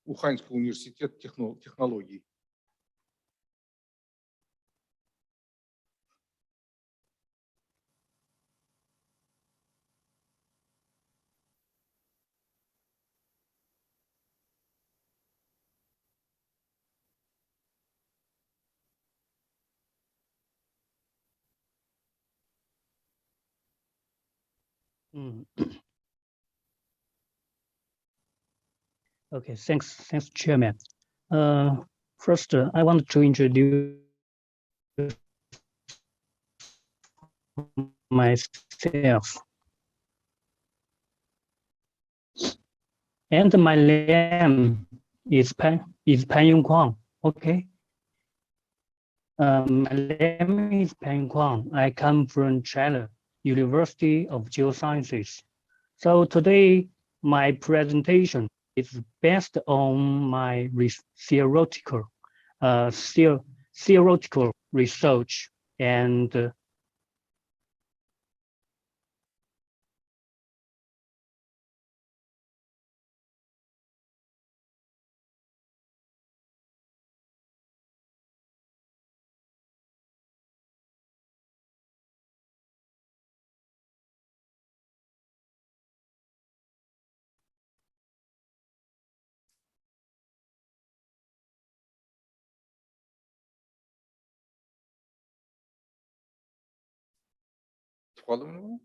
Уханьский университет технологий. Okay, thanks, Chairman. First, I want to introduce myself. And my name is Pan Yong Kwang. Okay. My name is Pan Kwang. I come from China, University of Geosciences. So today, my presentation is based on my theoretical research and Follow me?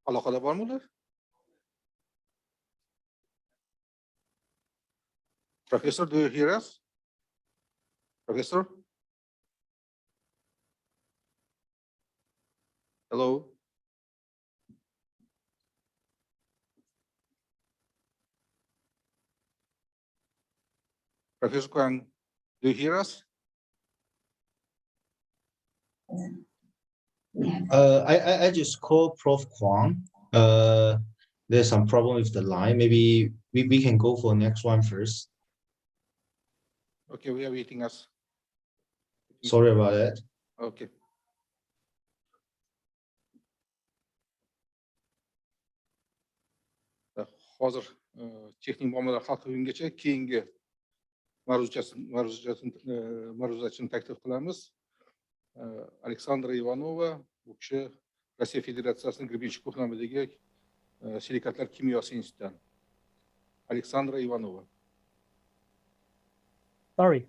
Aloqada bormilar? Professor, do you hear us? Professor? Hello? Professor Kwang, do you hear us? I just called Prof. Kwang. There's some problem with the line. Maybe we can go for next one first. Okay, we are waiting us. Sorry about that. Okay. Hozir texnik muammolar hal qilinguncha keyingi ma'ruzachini taklif qilamiz. Aleksandra Ivanova, bu kishi Rossiya Federatsiyasining Grебенщик ko'hnamadagi silikatlar kimyosi institutidan. Aleksandra Ivanova. Sorry,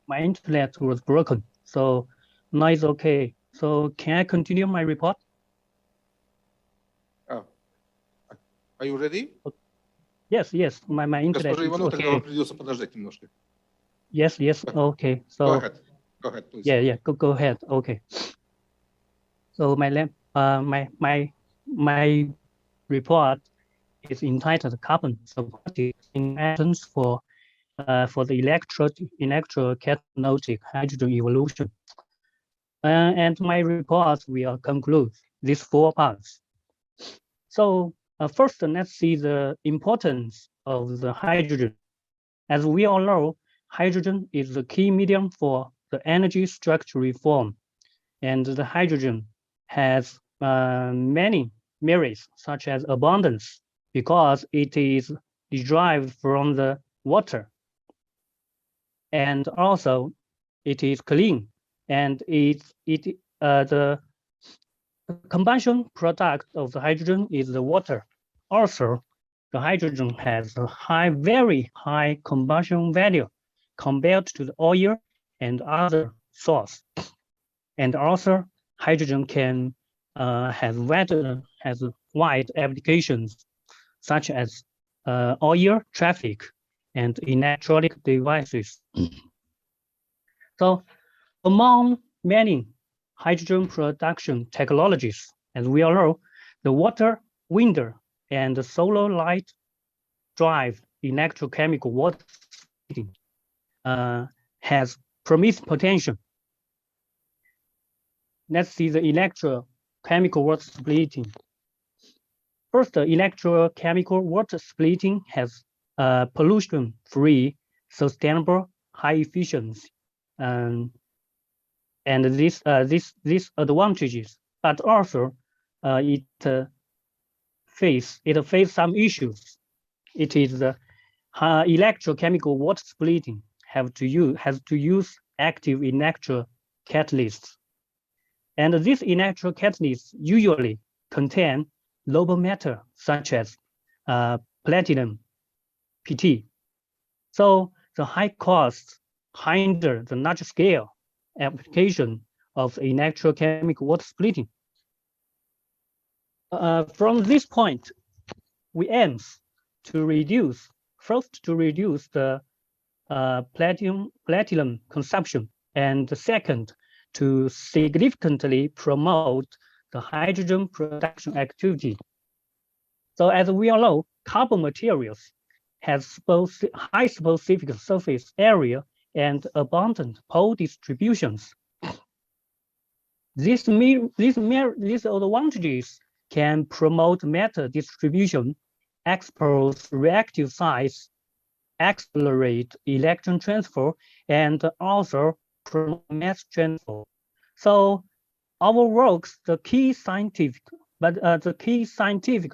my internet was broken, so now it's okay. So can I continue my report? Are you ready? Yes, my internet Госпожа is Иванова, тогда okay. вам придется подождать немножко. Yes, okay. So Go ahead, please. Yeah, go ahead. Okay. So my report is entitled "Carbon Supported Interactions for the electrocatalytic hydrogen evolution." And my report will conclude these 4 parts. So first, let's see the importance of the hydrogen. As we all know, hydrogen is the key medium for the energy structure reform, and the hydrogen has many merits, such as abundance, because it is derived from the water, and also it is clean, and the combustion product of the hydrogen is the water. Also, the hydrogen has a very high combustion value compared to the oil and other source. And also, hydrogen can has wide applications, such as oil, traffic, and electronic devices. So, among many hydrogen production technologies, as we all know, the water, wind, and the solar light drive electrochemical water splitting has promising potential. Let's see the electrochemical water splitting. First, the electrochemical water splitting has pollution-free, sustainable, high efficiency, and these advantages. But also, it face some issues. It is the electrochemical water splitting has to use active electro catalysts. And these electro catalysts usually contain noble metal such as platinum, PT. So the high costs hinder the large scale application of electrochemical water splitting. From this point, we aim to reduce the platinum consumption, and second, to significantly promote the hydrogen production activity. So as we all know, carbon materials has both high specific surface area and abundant pole distributions. These advantages can promote metal distribution, expose reactive size, accelerate electron transfer, and also promote mass transfer. So our works, the key scientific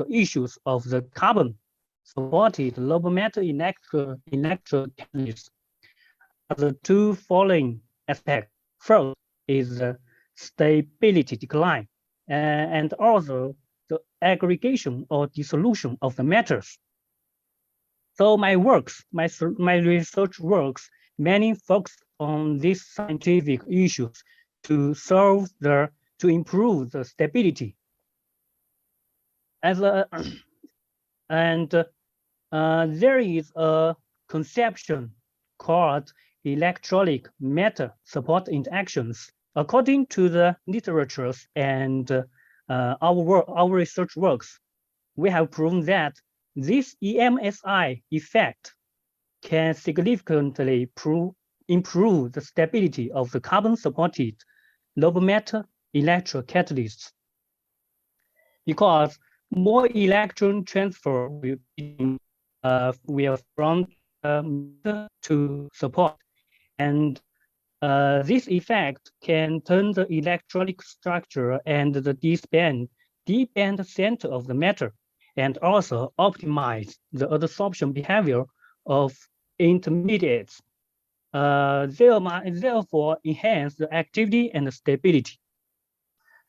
issues of the carbon supported noble metal electrocatalysts are the two following aspects. First is the stability decline, and also the aggregation or dissolution of the metals. So my research works mainly focus on these scientific issues to improve the stability. There is a conception called electrolytic metal support interactions. According to the literatures and our research works, we have proven that this EMSI effect can significantly improve the stability of the carbon-supported noble metal electrocatalysts, because more electron transfer will from to support, and this effect can turn the electronic structure and the deep band center of the metal, and also optimize the adsorption behavior of intermediates, therefore enhance the activity and stability.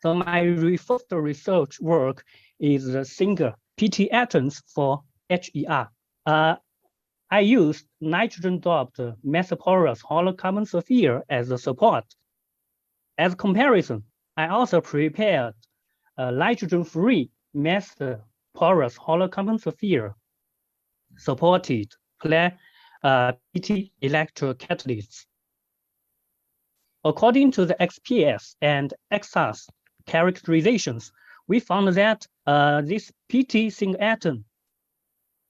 So my first research work is the single PT atoms for HER. I used nitrogen-doped mesoporous hollow carbon sphere as a support. As comparison, I also prepared a nitrogen-free mesoporous hollow carbon sphere supported PT electrocatalysts. According to the XPS and XAS characterizations, we found that this PT single atom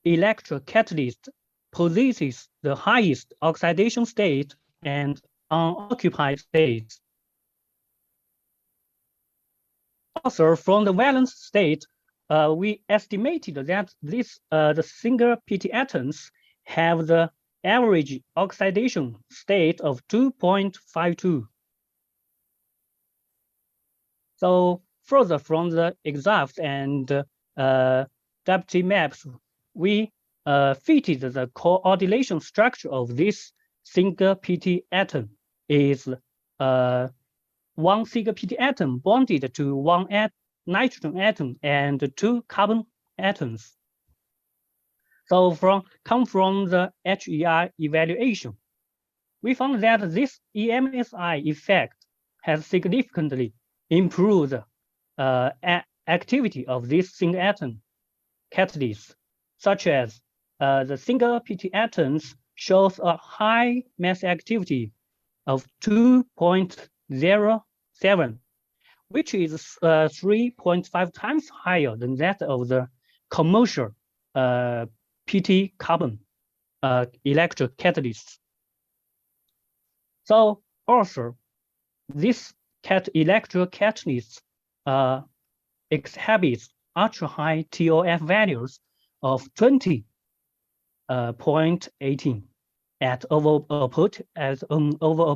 electrocatalyst possesses the highest oxidation state and unoccupied states. Also, from the valence state, we estimated that the single PT atoms have the average oxidation state of 2.52. So further from the exhaust and depth maps, we fitted the coordination structure of this single PT atom is one single PT atom bonded to one nitrogen atom and two carbon atoms. So come from the HER evaluation, we found that this EMSI effect has significantly improved activity of this single atom catalysts, such as the single PT atoms shows a high mass activity of 2.07, which is 3.5 times higher than that of the commercial PT carbon electrocatalysts. So also, this electrocatalyst exhibits ultra-high TOF values of 20.18 at over a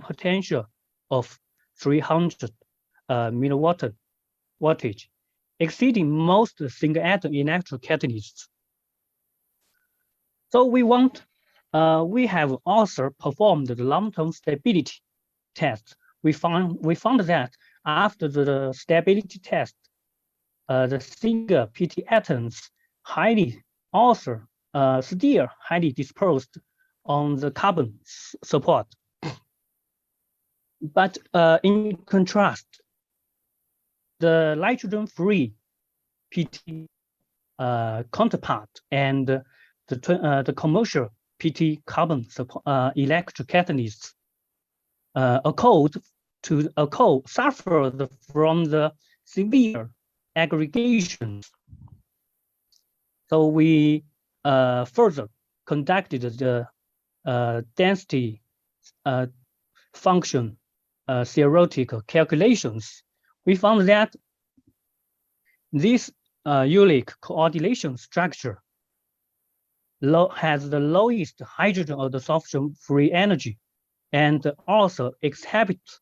potential of 300 milliwatt wattage, exceeding most single atom electrocatalysts. So we have also performed the long-term stability test, we found that after the stability test, the single PT atoms still highly dispersed on the carbon support. But in contrast, the nitrogen-free PT counterpart and the commercial PT carbon electrocatalysts suffered from the severe aggregations. So we further conducted the density function theoretical calculations. We found that this unique coordination structure has the lowest hydrogen adsorption free energy and also exhibits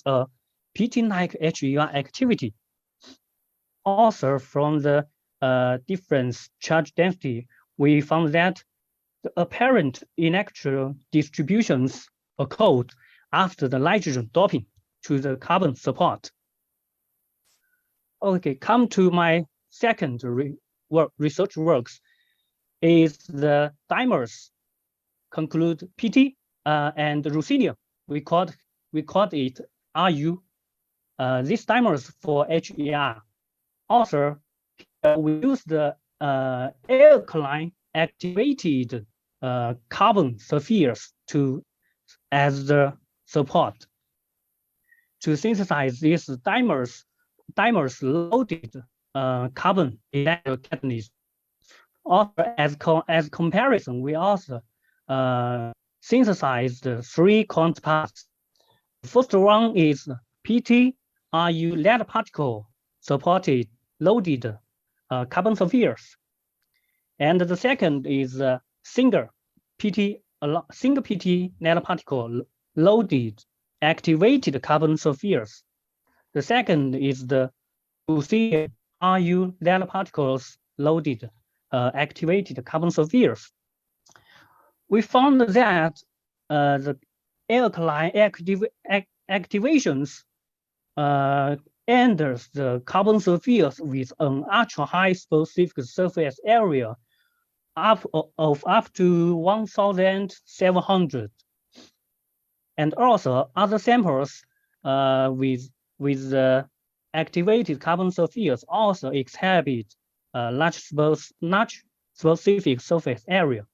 a PT-like HER activity. Also from the difference charge density, we found that the apparent electron distributions occurred after the nitrogen doping to the carbon support. Okay, come to my second research works is the dimers conclude PT and ruthenium. We called it RU. These dimers for HER. Also, we use the alkaline activated carbon spheres as the support to synthesize these dimers loaded carbon electrocatalysts. Also, as comparison, we also synthesized three counterparts. The first one is PT RU lead particle supported loaded carbon spheres, and the second is single PT nanoparticle loaded activated carbon spheres. The second is the ruthenium RU nanoparticles loaded activated carbon spheres. We found that the alkaline activations enters the carbon spheres with an ultra-high specific surface area of up to 1,700. And also other samples with the activated carbon spheres also exhibit large specific surface area.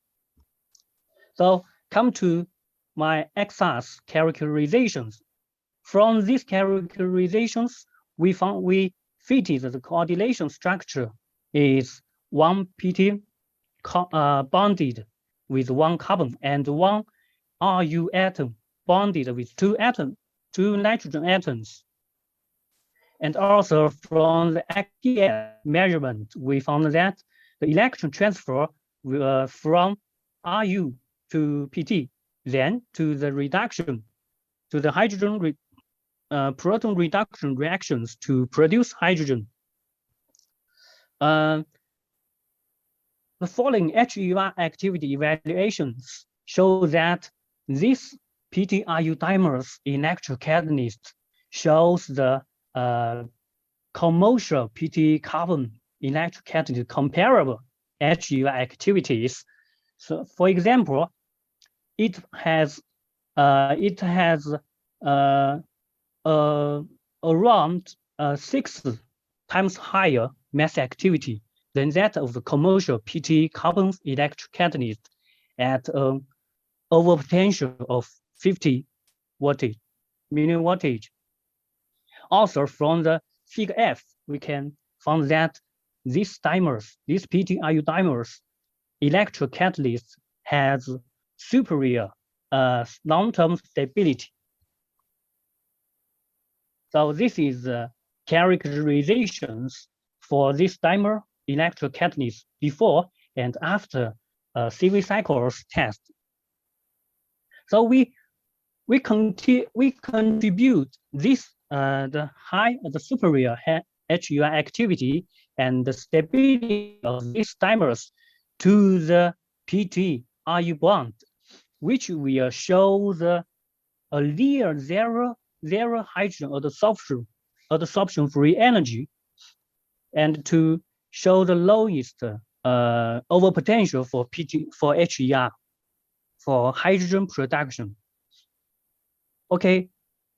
So come to my XR's characterizations. From these characterizations, we fitted the coordination structure is one PT bonded with one carbon and one RU atom bonded with two nitrogen atoms. And also from the XPS measurement, we found that the electron transfer from RU to PT, then to the reduction, to the hydrogen proton reduction reactions to produce hydrogen. The following HER activity evaluations show that this PT-RU dimers electrocatalyst shows the commercial PT carbon electrocatalyst comparable HER activities. So, for example, it has around 6 times higher mass activity than that of the commercial PT carbon electrocatalyst at over potential of 50 million wattage. Also, from the figure F, we can find that these PT-RU dimers electrocatalyst has superior long-term stability. So this is the characterizations for this dimer electrocatalyst before and after CV cycles test. So we contribute this the superior HER activity and the stability of these dimers to the PT-RU bond, which will show the a near zero hydrogen adsorption free energy, and to show the lowest over potential for HER for hydrogen production. Okay,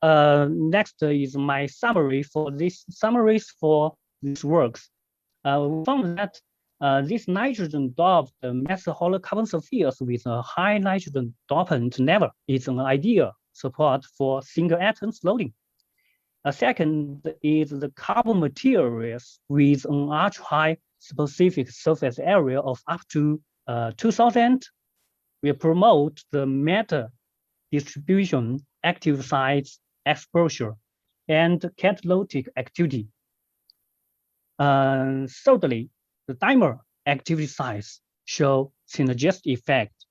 next is my summary for these works. We found that this nitrogen doped massive hollow carbon spheres with a high nitrogen dopant level is an ideal support for single atom loading. A second is the carbon materials with an ultra-high specific surface area of up to 2000 will promote the meta distribution, active sites exposure, and catalytic activity. Thirdly, the dimer activity sites show synergistic effect,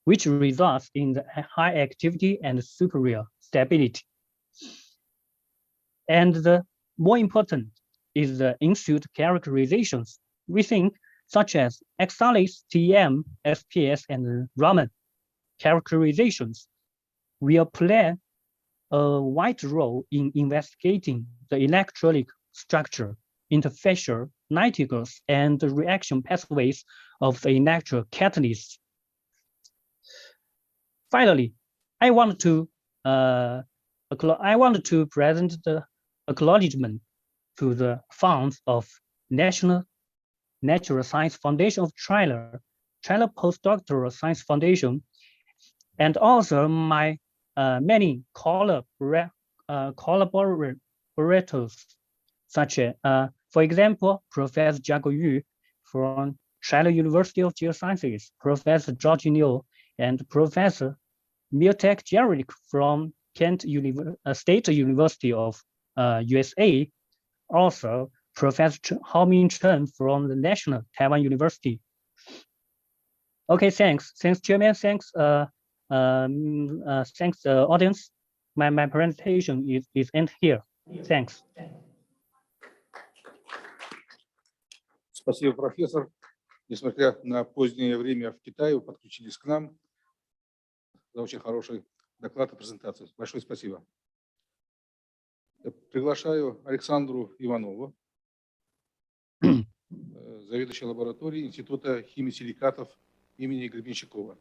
which results in the high activity and superior stability. And the more important is the in-situ characterizations. We think such as Exalis, TM, SPS, and Raman characterizations will play a wide role in investigating the electrolytic structure, interfacial nitricals, and the reaction pathways of the electro catalysts. Finally, I want to present the acknowledgement to the funds of National Natural Science Foundation of China Postdoctoral Science Foundation, and also my many collaborators, such as, for example, Professor Jiago Yu from China University of Geosciences, Professor George Liu, and Professor Miltek Jarek from Kent State University of USA, also Professor Haoming Chen from the National Taiwan University. Okay, thanks, Chairman, thanks, audience. My presentation is end here. Thanks. Спасибо, профессор. Несмотря на позднее время в Китае, вы подключились к нам за очень хороший доклад и презентацию. Большое спасибо. Я приглашаю Александру Иванову, заведующего лабораторией Института химии-силикатов имени Гребенщикова,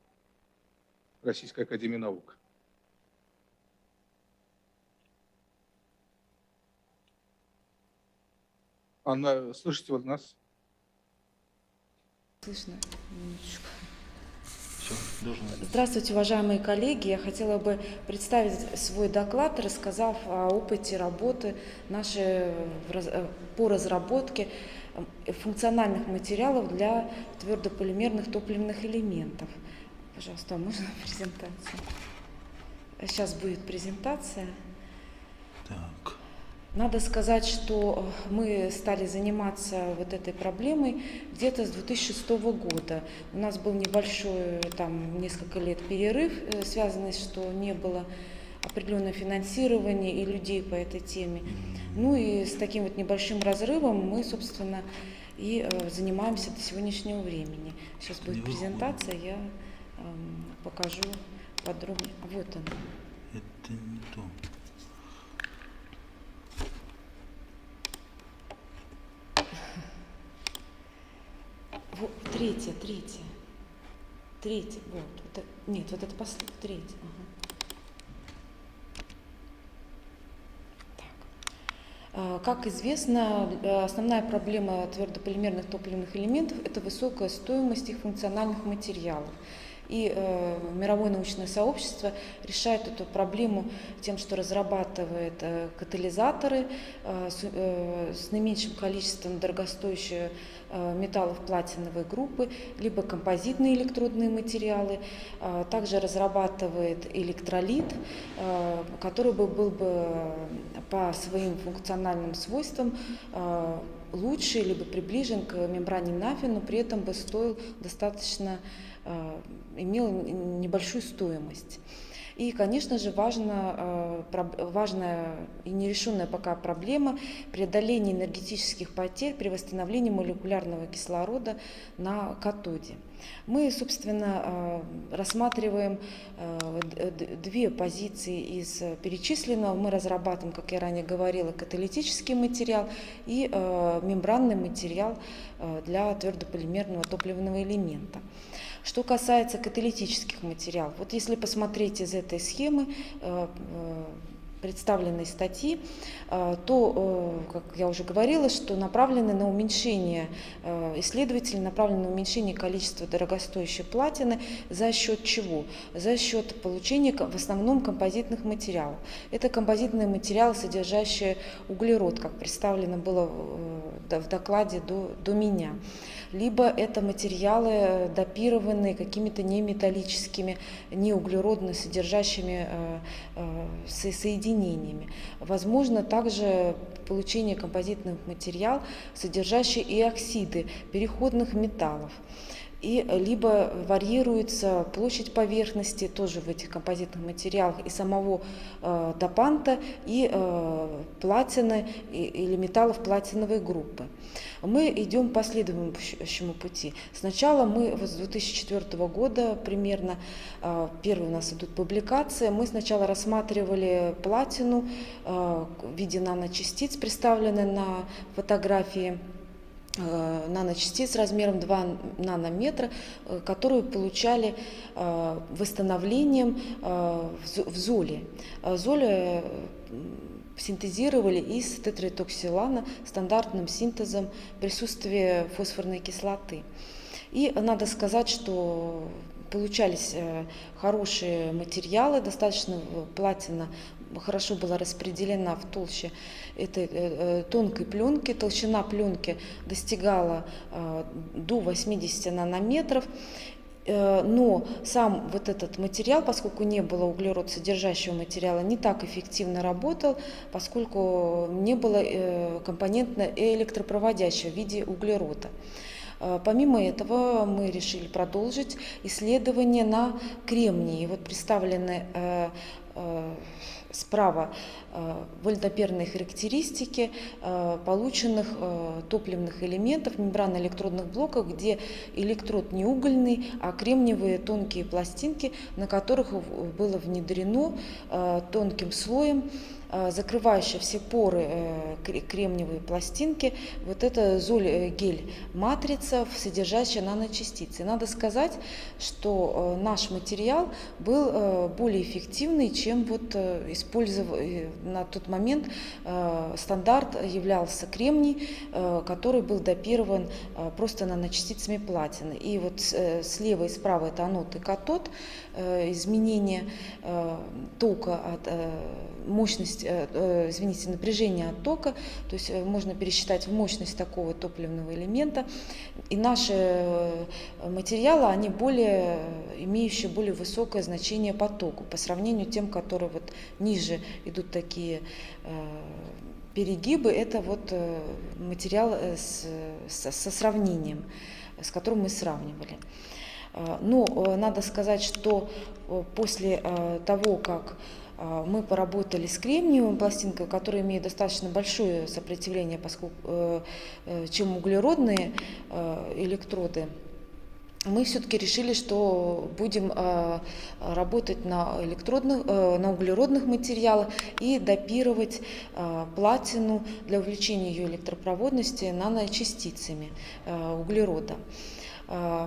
Российской академии наук. Анна, слышите вы нас? Слышно? Здравствуйте, уважаемые коллеги. Я хотела бы представить свой доклад, рассказав о опыте работы нашей по разработке функциональных материалов для твердополимерных топливных элементов. Пожалуйста, можно презентацию? Сейчас будет презентация. Так. Надо сказать, что мы стали заниматься вот этой проблемой где-то с 2006 года. У нас был небольшой, там, несколько лет перерыв, связанный с что не было определенного финансирования и людей по этой теме. Ну и с таким вот небольшим разрывом мы, собственно, и занимаемся до сегодняшнего времени. Сейчас будет презентация, я покажу подробнее. Вот она. Это не то. Вот, третья, вот, это, нет, вот это последняя, третья. Ага. Как известно, основная проблема твердополимерных топливных элементов – это высокая стоимость их функциональных материалов. И мировое научное сообщество решает эту проблему тем, что разрабатывает катализаторы с наименьшим количеством дорогостоящих металлов платиновой группы, либо композитные электродные материалы. Также разрабатывает электролит, который был бы по своим функциональным свойствам лучше, либо приближен к мембране Нафи, но при этом бы стоил достаточно, имел небольшую стоимость. И, конечно же, важная и нерешенная пока проблема преодоления энергетических потерь при восстановлении молекулярного кислорода на катоде. Мы, собственно, рассматриваем две позиции из перечисленного. Мы разрабатываем, как я ранее говорила, каталитический материал и мембранный материал для твердополимерного топливного элемента. Что касается каталитических материалов, вот если посмотреть из этой схемы, представленной статьи, то, как я уже говорила, что направлены на уменьшение, исследователи направлены на уменьшение количества дорогостоящей платины за счет чего? За счет получения в основном композитных материалов. Это композитные материалы, содержащие углерод, как представлено было в докладе до меня. Либо это материалы, допированные какими-то неметаллическими, неуглеродно содержащими соединениями. Возможно также получение композитных материалов, содержащих и оксиды переходных металлов. И либо варьируется площадь поверхности тоже в этих композитных материалах и самого допанта, и платины, или металлов платиновой группы. Мы идем по следующему пути. Сначала мы с 2004 года примерно, первые у нас идут публикации, мы сначала рассматривали платину в виде наночастиц, представленной на фотографии, наночастиц размером 2 нанометра, которую получали восстановлением в золе. Золе синтезировали из тетраэтоксилана стандартным синтезом присутствия фосфорной кислоты. И надо сказать, что получались хорошие материалы, достаточно платина хорошо была распределена в толще этой тонкой пленки. Толщина пленки достигала до 80 нанометров. Но сам вот этот материал, поскольку не было углерод-содержащего материала, не так эффективно работал, поскольку не было компонента электропроводящего в виде углерода. Помимо этого мы решили продолжить исследования на кремнии. Вот представлены справа вольноперные характеристики полученных топливных элементов, мембрано-электродных блоков, где электрод не угольный, а кремниевые тонкие пластинки, на которых было внедрено тонким слоем, закрывающая все поры кремниевые пластинки, вот это золь-гель-матрица, содержащая наночастицы. Надо сказать, что наш материал был более эффективный, чем вот использовал на тот момент стандарт являлся кремний, который был допирован просто наночастицами платины. И вот слева и справа это анод и катод, изменение тока от мощности, напряжение от тока, то есть можно пересчитать мощность такого топливного элемента. И наши материалы, они имеющие более высокое значение по току по сравнению с тем, которые вот ниже идут такие перегибы. Это вот материал со сравнением, с которым мы сравнивали. Но надо сказать, что после того, как мы поработали с кремниевой пластинкой, которая имеет достаточно большое сопротивление, чем углеродные электроды, мы все-таки решили, что будем работать на углеродных материалах и допировать платину для увеличения ее электропроводности наночастицами углерода.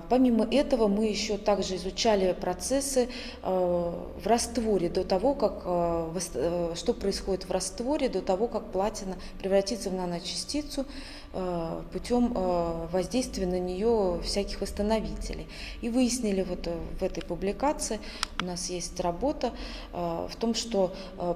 Помимо этого мы еще также изучали процессы в растворе до того, что происходит в растворе до того, как платина превратится в наночастицу путем воздействия на нее всяких восстановителей. И выяснили вот в этой публикации, у нас есть работа в том, что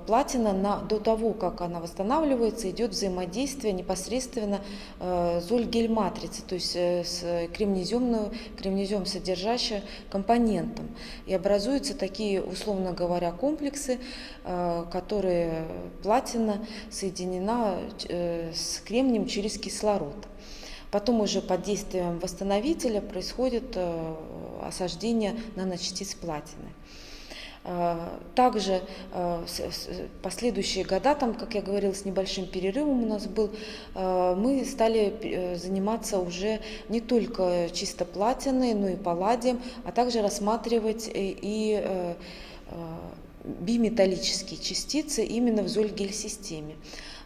платина до того, как она восстанавливается, идет взаимодействие непосредственно золь-гель-матрицы, то есть с кремнезем содержащим компонентом. И образуются такие, условно говоря, комплексы, которые платина соединена с кремнием через кислород. Потом уже под действием восстановителя происходит осаждение наночастиц платины. Также последующие года, там, как я говорила, с небольшим перерывом у нас был, мы стали заниматься уже не только чисто платиной, но и палладием, а также рассматривать и биметаллические частицы именно в Зольгель-системе.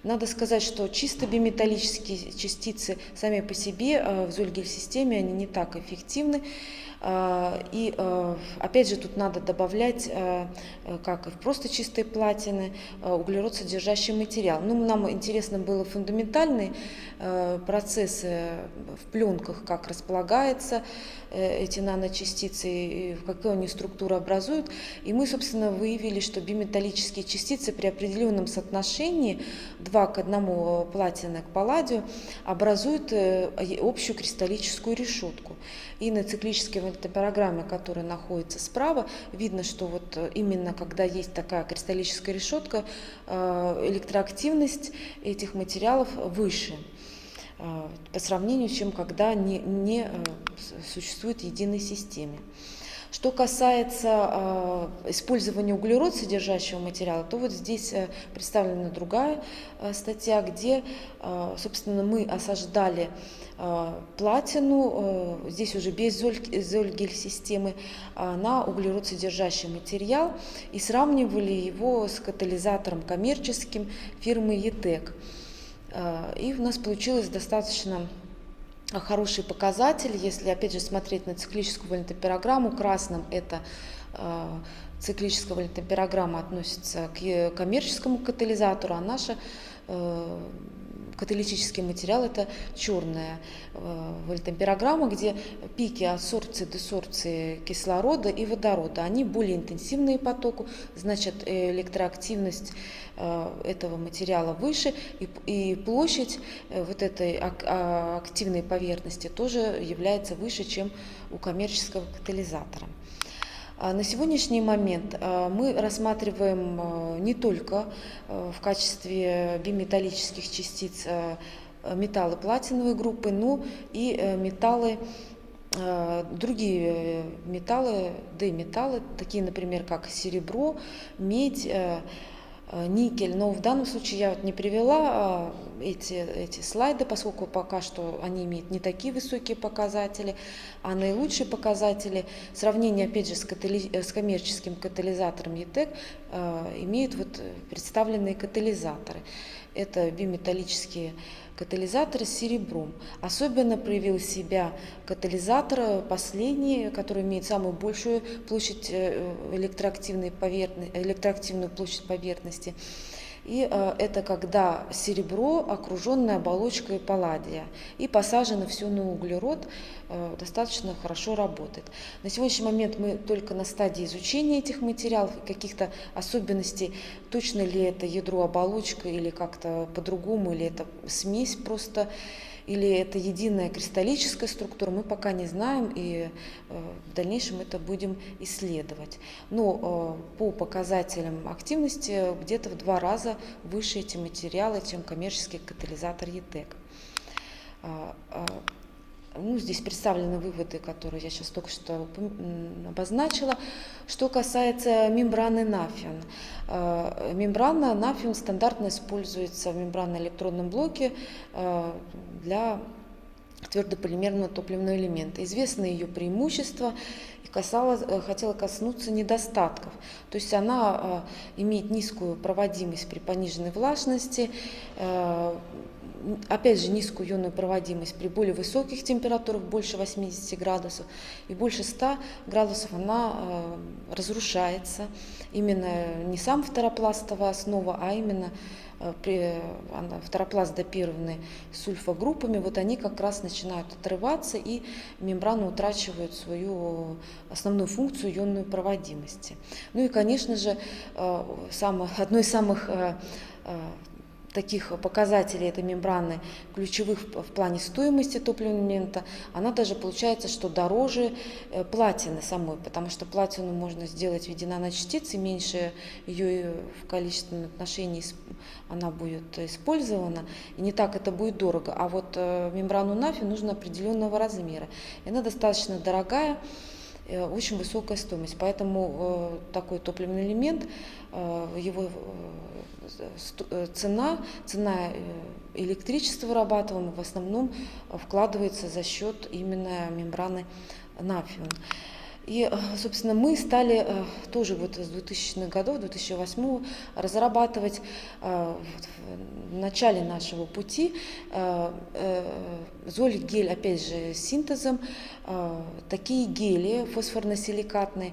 Надо сказать, что чисто биметаллические частицы сами по себе в Зольгель-системе они не так эффективны. И опять же тут надо добавлять, как и в просто чистой платины, углерод содержащий материал. Ну, нам интересно было фундаментальные процессы в пленках, как располагаются эти наночастицы, и какую они структуру образуют. И мы, собственно, выявили, что биметаллические частицы при определенном соотношении 2 к 1 платины к палладию образуют общую кристаллическую решетку. И на циклической вольтамперограмме, которая находится справа, видно, что вот именно когда есть такая кристаллическая решетка, электроактивность этих материалов выше по сравнению с чем, когда не существует единой системы. Что касается использования углерод содержащего материала, то вот здесь представлена другая статья, где, собственно, мы осаждали платину, здесь уже без Зольгель-системы, на углерод содержащий материал и сравнивали его с катализатором коммерческим фирмы ETEC. И у нас получилось достаточно хороший показатель, если опять же смотреть на циклическую вольтамперограмму. Красным это циклическая вольтамперограмма относится к коммерческому катализатору, а наша каталитический материал это черная вольтамперограмма, где пики адсорбции, десорбции кислорода и водорода, они более интенсивные потоку, значит электроактивность этого материала выше, и площадь вот этой активной поверхности тоже является выше, чем у коммерческого катализатора. На сегодняшний момент мы рассматриваем не только в качестве биметаллических частиц металлы платиновой группы, но и металлы, другие металлы, D-металлы, такие, например, как серебро, медь, никель. Но в данном случае я не привела эти слайды, поскольку пока что они имеют не такие высокие показатели, а наилучшие показатели сравнения, опять же, с коммерческим катализатором ETEC имеют вот представленные катализаторы. Это биметаллические катализаторы с серебром. Особенно проявил себя катализатор последний, который имеет самую большую площадь электроактивную площадь поверхности. И это когда серебро, окруженное оболочкой палладия, и посажено все на углерод, достаточно хорошо работает. На сегодняшний момент мы только на стадии изучения этих материалов, каких-то особенностей, точно ли это ядро, оболочка, или как-то по-другому, или это смесь просто, или это единая кристаллическая структура, мы пока не знаем, и в дальнейшем это будем исследовать. Но по показателям активности где-то в 2 раза выше эти материалы, чем коммерческий катализатор ETEC. Ну, здесь представлены выводы, которые я сейчас только что обозначила. Что касается мембраны нафион. Мембрана нафион стандартно используется в мембранно-электронном блоке для твердополимерного топливного элемента. Известны ее преимущества, и хотела коснуться недостатков. То есть она имеет низкую проводимость при пониженной влажности, опять же, низкую ионную проводимость при более высоких температурах, больше 80 градусов, и больше 100 градусов она разрушается. Именно не сам фторопластовая основа, а именно фторопласт допированный сульфогруппами, вот они как раз начинают отрываться, и мембраны утрачивают свою основную функцию ионной проводимости. Ну и, конечно же, одной из самых таких показателей этой мембраны, ключевых в плане стоимости топливного элемента, она даже получается, что дороже платины самой, потому что платину можно сделать в виде наночастиц, и меньше ее в количественном отношении она будет использована, и не так это будет дорого. А вот мембрану нафи нужно определенного размера, и она достаточно дорогая. очень высокая стоимость. Поэтому такой топливный элемент, его цена электричества вырабатываемого в основном вкладывается за счет именно мембраны нафиум. И, собственно, мы стали тоже вот с 2000-х годов, 2008 разрабатывать в начале нашего пути золь-гель, опять же, с синтезом, такие гели фосфорно-силикатные,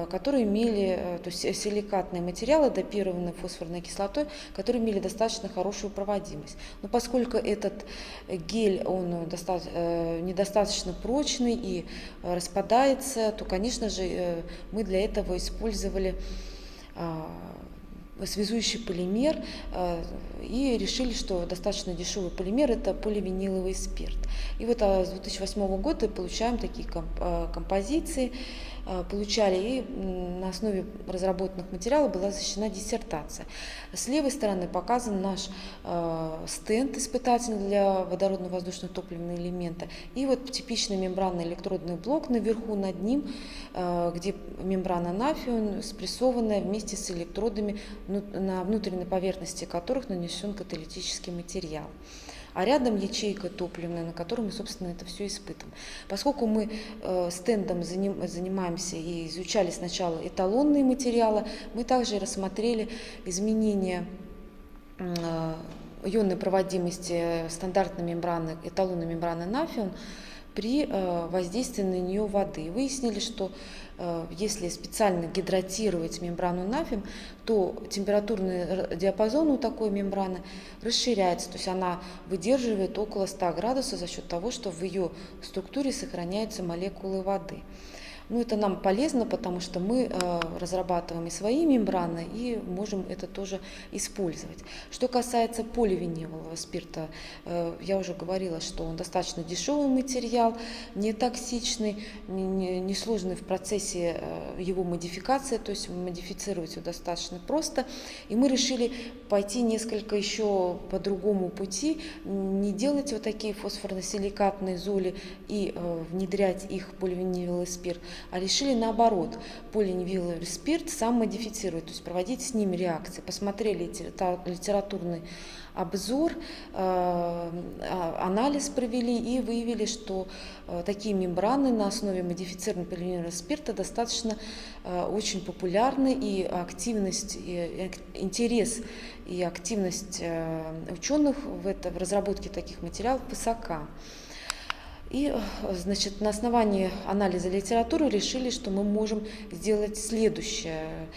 которые имели, то есть силикатные материалы, допированные фосфорной кислотой, которые имели достаточно хорошую проводимость. Но поскольку этот гель, он недостаточно прочный и распадается, то, конечно же, мы для этого использовали связующий полимер и решили, что достаточно дешевый полимер – это поливиниловый спирт. И вот с 2008 года получаем такие композиции, получали, и на основе разработанных материалов была защищена диссертация. С левой стороны показан наш стенд испытательный для водородно-воздушного топливного элемента. И вот типичный мембранный электродный блок наверху над ним, где мембрана нафиум спрессованная вместе с электродами, на внутренней поверхности которых нанесен каталитический материал. А рядом ячейка топливная, на которой мы, собственно, это все испытываем. Поскольку мы стендом занимаемся и изучали сначала эталонные материалы, мы также рассмотрели изменения ионной проводимости стандартной мембраны, эталонной мембраны нафиум при воздействии на нее воды. И выяснили, что если специально гидратировать мембрану нафиум, то температурный диапазон у такой мембраны расширяется, то есть она выдерживает около 100 градусов за счет того, что в ее структуре сохраняются молекулы воды. Ну, это нам полезно, потому что мы разрабатываем и свои мембраны, и можем это тоже использовать. Что касается поливинилового спирта, я уже говорила, что он достаточно дешевый материал, не токсичный, не сложный в процессе его модификации, то есть модифицировать его достаточно просто. И мы решили пойти несколько еще по другому пути, не делать вот такие фосфорно-силикатные золи и внедрять их в поливиниловый спирт, а решили наоборот, поливиниловый спирт сам модифицировать, то есть проводить с ним реакции. Посмотрели литературный обзор, анализ провели и выявили, что такие мембраны на основе модифицированного поливинилового спирта достаточно очень популярны, и активность, и интерес и активность ученых в разработке таких материалов высока. И, значит, на основании анализа литературы решили, что мы можем сделать следующее.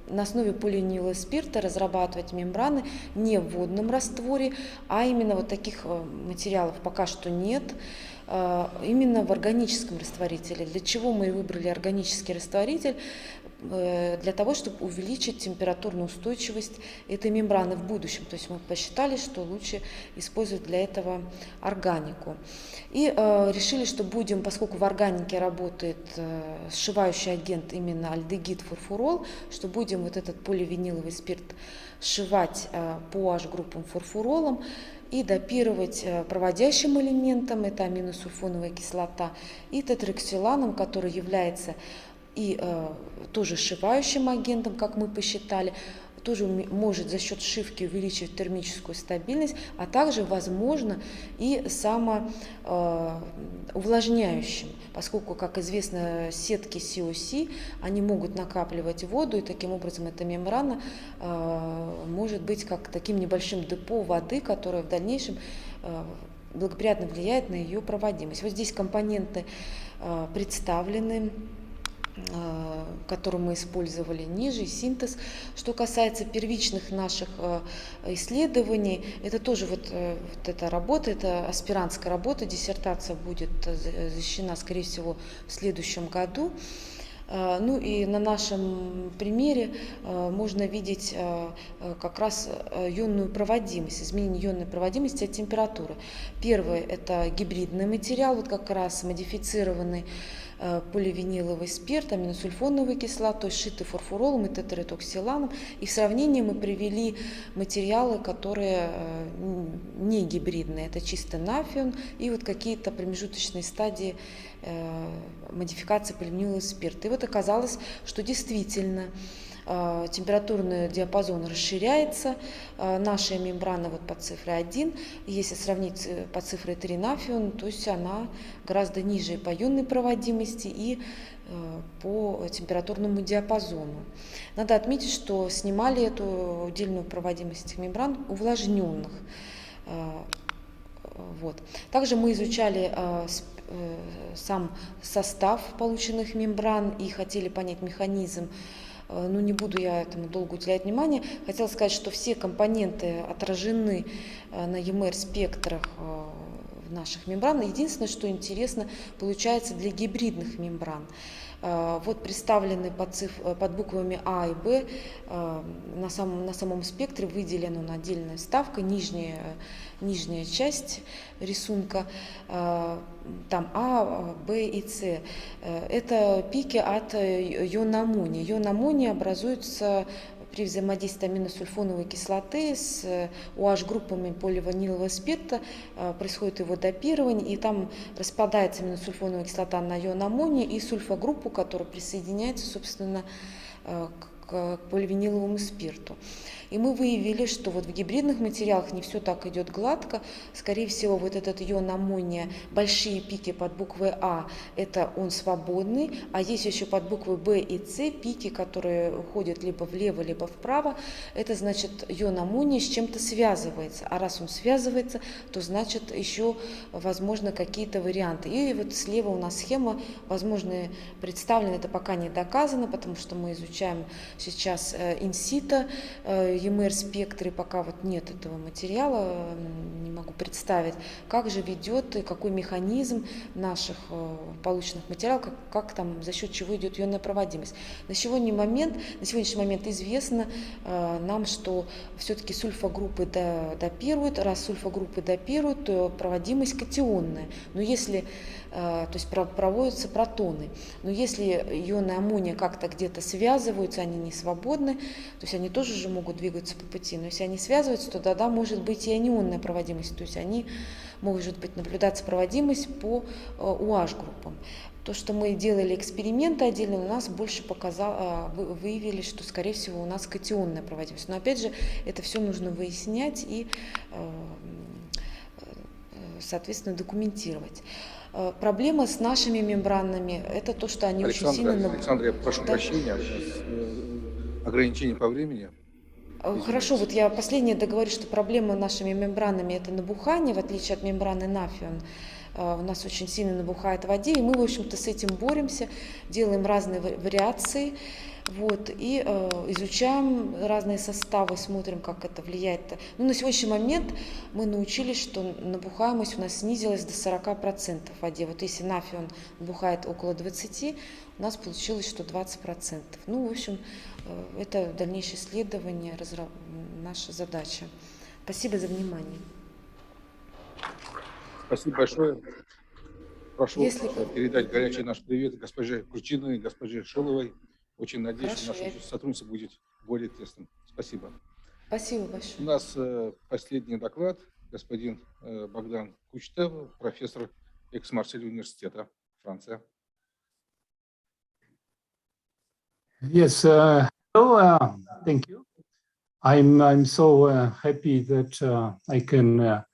На основе поливинилового спирта разрабатывать мембраны не в водном растворе, а именно вот таких материалов пока что нет, именно в органическом растворителе. Для чего мы выбрали органический растворитель? Для того, чтобы увеличить температурную устойчивость этой мембраны в будущем. То есть мы посчитали, что лучше использовать для этого органику. И решили, что будем, поскольку в органике работает сшивающий агент именно альдегид-фурфурол, что будем вот этот поливиниловый спирт сшивать по H-группам фурфуролом и допировать проводящим элементом, это аминосульфоновая кислота, и тетраксиланом, который является и тоже сшивающим агентом, как мы посчитали, тоже может за счет сшивки увеличивать термическую стабильность, а также, возможно, и самоувлажняющим, поскольку, как известно, сетки COC, они могут накапливать воду, и таким образом эта мембрана может быть как таким небольшим депо воды, которая в дальнейшем благоприятно влияет на ее проводимость. Вот здесь компоненты представлены, которую мы использовали ниже, синтез. Что касается первичных наших исследований, это тоже вот эта работа, это аспирантская работа, диссертация будет защищена, скорее всего, в следующем году. Ну и на нашем примере можно видеть как раз ионную проводимость, изменение ионной проводимости от температуры. Первое – это гибридный материал, вот как раз модифицированный поливиниловый спирт, аминосульфоновой кислотой, шитофурфуролом и тетраэтоксиланом. И в сравнении мы привели материалы, которые не гибридные. Это чисто нафион и вот какие-то промежуточные стадии модификации поливинилового спирта. И вот оказалось, что действительно температурный диапазон расширяется, наша мембрана вот по цифре 1, если сравнить по цифре 3 нафион, то есть она гораздо ниже по ионной проводимости и по температурному диапазону. Надо отметить, что снимали эту удельную проводимость этих мембран увлажненных. Вот. Также мы изучали сам состав полученных мембран и хотели понять механизм. Ну, не буду я этому долго уделять внимание. Хотела сказать, что все компоненты отражены на EMR-спектрах в наших мембранах. Единственное, что интересно, получается для гибридных мембран. Вот представлены под буквами А и Б на самом спектре выделена отдельная ставка, нижняя часть рисунка, там А, Б и С. Это пики от иона аммония. Ион аммония образуется при взаимодействии аминосульфоновой кислоты с OH-группами поливанилового спирта, происходит его допирование, и там распадается аминосульфоновая кислота на ион аммония и сульфогруппу, которая присоединяется, собственно, к поливиниловому спирту. И мы выявили, что вот в гибридных материалах не все так идет гладко. Скорее всего, вот этот ион аммония, большие пики под буквой А, это он свободный, а есть еще под буквой Б и С пики, которые уходят либо влево, либо вправо. Это значит, ион аммония с чем-то связывается. А раз он связывается, то значит еще возможно какие-то варианты. И вот слева у нас схема, возможно, представлена, это пока не доказано, потому что мы изучаем сейчас инсито, EMR-спектры, пока вот нет этого материала, не могу представить, как же ведет и какой механизм наших полученных материалов, как там, за счет чего идет ионная проводимость. На сегодняшний момент известно нам, что все-таки сульфогруппы допируют, раз сульфогруппы допируют, то проводимость катионная. Но если то есть проводятся протоны. Но если ионы аммония как-то где-то связываются, они не свободны, то есть они тоже же могут двигаться по пути, но если они связываются, то тогда может быть и анионная проводимость, то есть они может быть наблюдаться проводимость по OH-группам. То, что мы делали эксперименты отдельно, у нас больше выявили, что, скорее всего, у нас катионная проводимость. Но, опять же, это все нужно выяснять и, соответственно, документировать. Проблема с нашими мембранами – это то, что они очень сильно… Александра, я прошу прощения, ограничение по времени. Хорошо, вот я последнее договорю, что проблема нашими мембранами – это набухание, в отличие от мембраны нафион. У нас очень сильно набухает в воде, и мы, в общем-то, с этим боремся, делаем разные вариации. Вот, и изучаем разные составы, смотрим, как это влияет. Ну, на сегодняшний момент мы научились, что набухаемость у нас снизилась до 40% в воде. Вот если нафион набухает около 20%, у нас получилось, что 20%. Ну, в общем, это дальнейшее исследование, наша задача. Спасибо за внимание. Спасибо большое. Прошу передать горячий наш привет госпоже Кручиной и госпоже Шиловой. Очень надеюсь, что наше сотрудничество будет более тесным. Спасибо. Спасибо большое. У нас последний доклад. Господин Богдан Кучтев, профессор Экс-Марсель университета, Франция. Yes, hello, thank you. I'm so happy that I can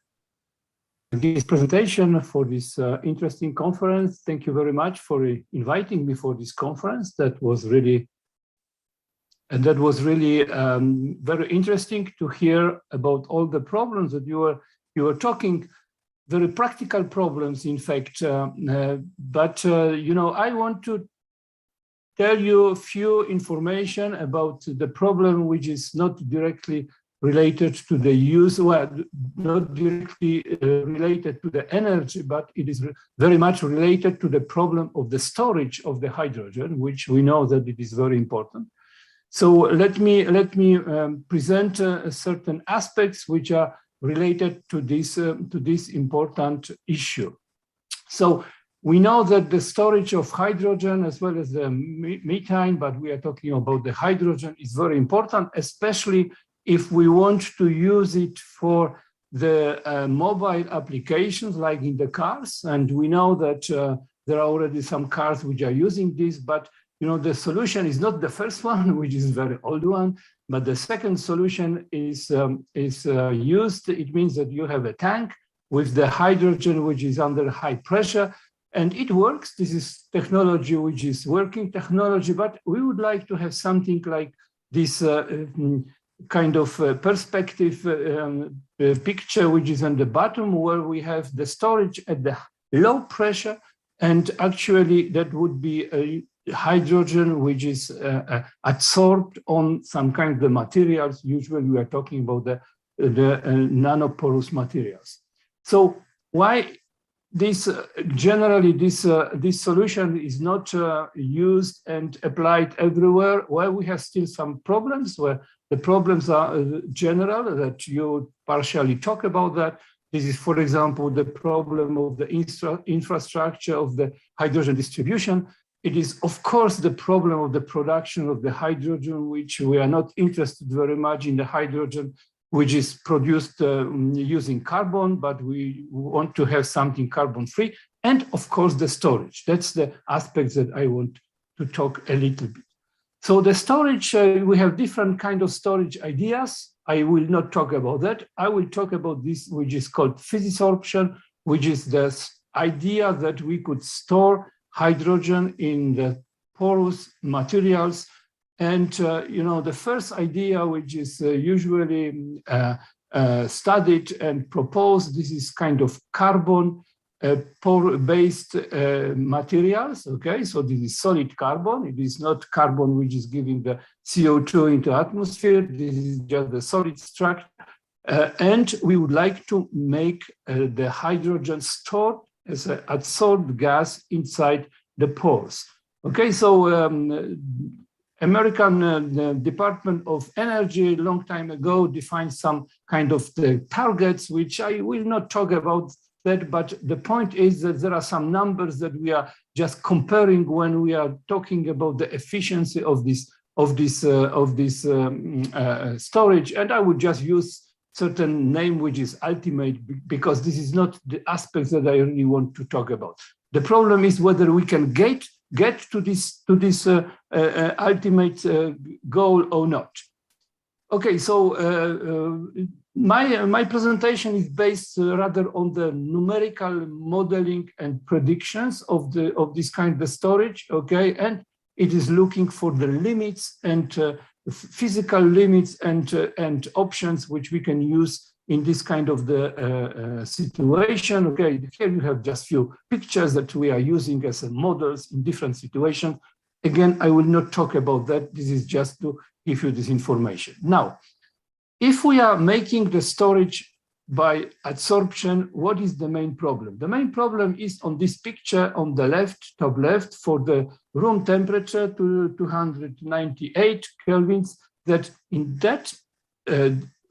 give this presentation for this interesting conference. Thank you very much for inviting me for this conference. That was really very interesting to hear about all the problems that you were talking, very practical problems, in fact. But you know, I want to tell you a few information about the problem which is not directly related to the use, well, not directly related to the energy, but it is very much related to the problem of the storage of the hydrogen, which we know that it is very important. So let me present certain aspects which are related to this important issue. So We know that the storage of hydrogen as well as the methane, but we are talking about the hydrogen, is very important, especially if we want to use it for the mobile applications like in the cars. And we know that there are already some cars which are using this, but the solution is not the first one, which is a very old one, but the second solution is used. It means that you have a tank with the hydrogen, which is under high pressure, and it works. This is technology which is working technology, but we would like to have something like this kind of perspective picture, which is on the bottom, where we have the storage at the low pressure, and actually that would be a hydrogen which is adsorbed on some kind of materials. Usually we are talking about the nanoporous materials. So why this generally this solution is not used and applied everywhere? Why we have still some problems? Where the problems are general, that you partially talk about that. This is, for example, the problem of the infrastructure of the hydrogen distribution. It is, of course, the problem of the production of the hydrogen, which we are not interested very much in the hydrogen which is produced using carbon, but we want to have something carbon-free. And of course, the storage. That's the aspects that I want to talk a little bit. So the storage, we have different kind of storage ideas. I will not talk about that. I will talk about this, which is called physisorption, which is the idea that we could store hydrogen in the porous materials. And the first idea, which is usually studied and proposed, this is kind of carbon pore-based materials. Okay, so this is solid carbon. It is not carbon which is giving the CO2 into atmosphere. This is just the solid structure. And we would like to make the hydrogen stored as an adsorbed gas inside the pores. Okay, so American Department of Energy a long time ago defined some kind of the targets, which I will not talk about that, but the point is that there are some numbers that we are just comparing when we are talking about the efficiency of this storage. And I would just use certain name which is ultimate, because this is not the aspects that I really want to talk about. The problem is whether we can get to this ultimate goal or not. Okay, so my presentation is based rather on the numerical modeling and predictions of this kind of storage. Okay, and it is looking for the limits and physical limits and options which we can use in this kind of the situation. Okay, here you have just few pictures that we are using as models in different situations. Again, I will not talk about that. This is just to give you this information. Now, if we are making the storage by adsorption, what is the main problem? The main problem is on this picture on the left, top left, for the room temperature to 298 kelvins, that in that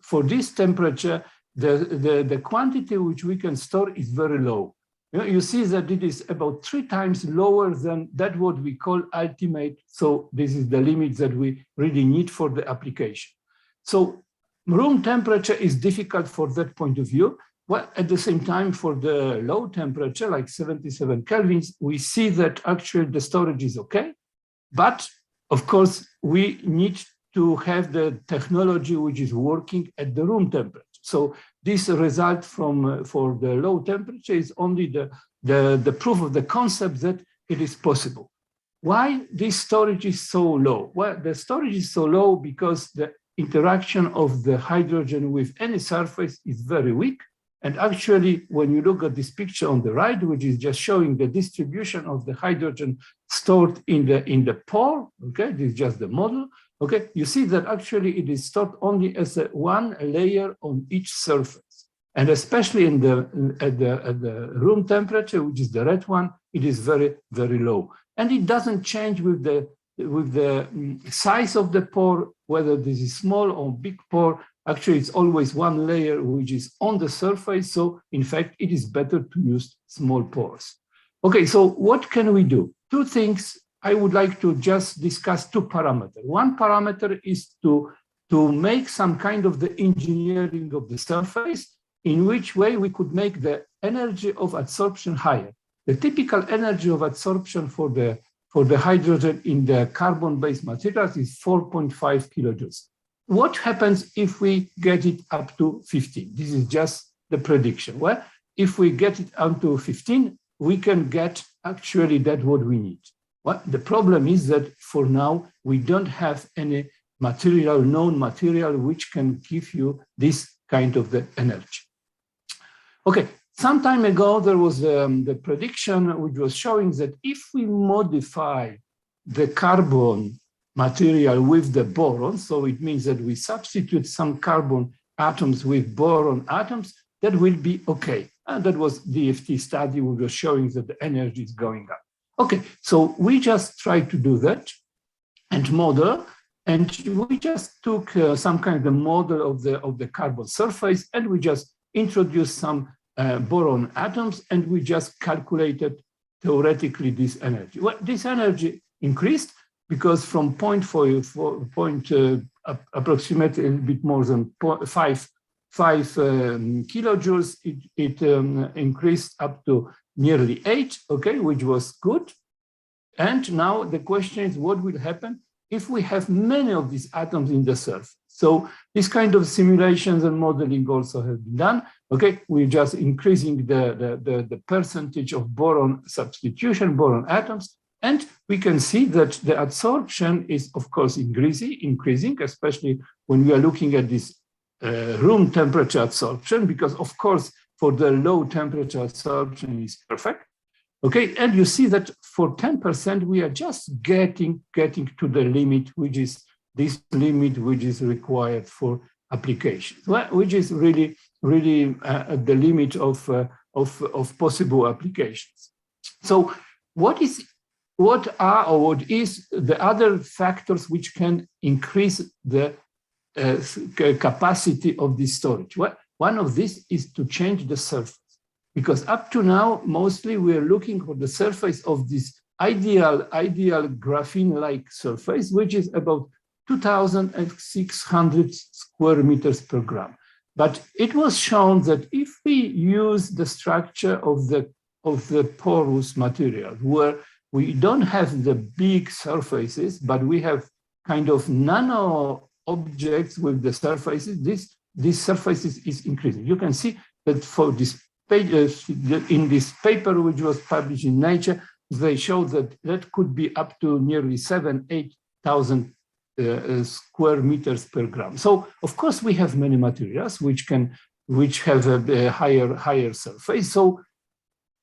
for this temperature, the quantity which we can store is very low. You see that it is about 3 times lower than that what we call ultimate. So this is the limit that we really need for the application. So room temperature is difficult for that point of view. Well, at the same time, for the low temperature, like 77 kelvins, we see that actually the storage is okay. But of course, we need to have the technology which is working at the room temperature. So this result for the low temperature is only the proof of the concept that it is possible. Why this storage is so low? Well, the storage is so low because the interaction of the hydrogen with any surface is very weak. And actually, when you look at this picture on the right, which is just showing the distribution of the hydrogen stored in the pore, okay, this is just the model. Okay, you see that actually it is stored only as one layer on each surface, and especially at the room temperature, which is the red one, it is very, very low, and it doesn't change with the size of the pore, whether this is small or big pore. Actually, it's always one layer which is on the surface. So in fact, it is better to use small pores. Okay, so what can we do? Two things. I would like to just discuss two parameters. One parameter is to make some kind of the engineering of the surface, in which way we could make the energy of adsorption higher. The typical energy of adsorption for the hydrogen in the carbon-based materials is 4.5 kilojoules. What happens if we get it up to 15? This is just the prediction. Well, if we get it up to 15, we can get actually that what we need. Well, the problem is that for now, we don't have any material, known material, which can give you this kind of the energy. Okay, some time ago, there was the prediction which was showing that if we modify the carbon material with the boron, so it means that we substitute some carbon atoms with boron atoms, that will be okay. And that was the DFT study which was showing that the energy is going up. Okay, so we just tried to do that and model, and we just took some kind of the model of the carbon surface, and we just introduced some boron atoms, and we just calculated theoretically this energy. Well, this energy increased because from approximately a bit more than 5 kilojoules, it increased up to nearly 8, okay, which was good. And now the question is, what will happen if we have many of these atoms in the surface? So this kind of simulations and modeling also have been done. Okay, we're just increasing the percentage of boron substitution, boron atoms, and we can see that the adsorption is, of course, increasing, especially when we are looking at this room temperature adsorption, because, of course, for the low temperature adsorption is perfect. Okay, and you see that for 10%, we are just getting to the limit, which is this limit which is required for applications, which is really at the limit of possible applications. So what is the other factors which can increase the capacity of this storage? Well, one of these is to change the surface, because up to now, mostly we are looking for the surface of this ideal graphene-like surface, which is about 2,600 square meters per gram. But it was shown that if we use the structure of the porous material, where we don't have the big surfaces, but we have kind of nano objects with the surfaces, these surfaces is increasing. You can see that for this page, in this paper, which was published in Nature, they show that could be up to nearly 8,000 square meters per gram. So of course we have many materials which have a higher surface. So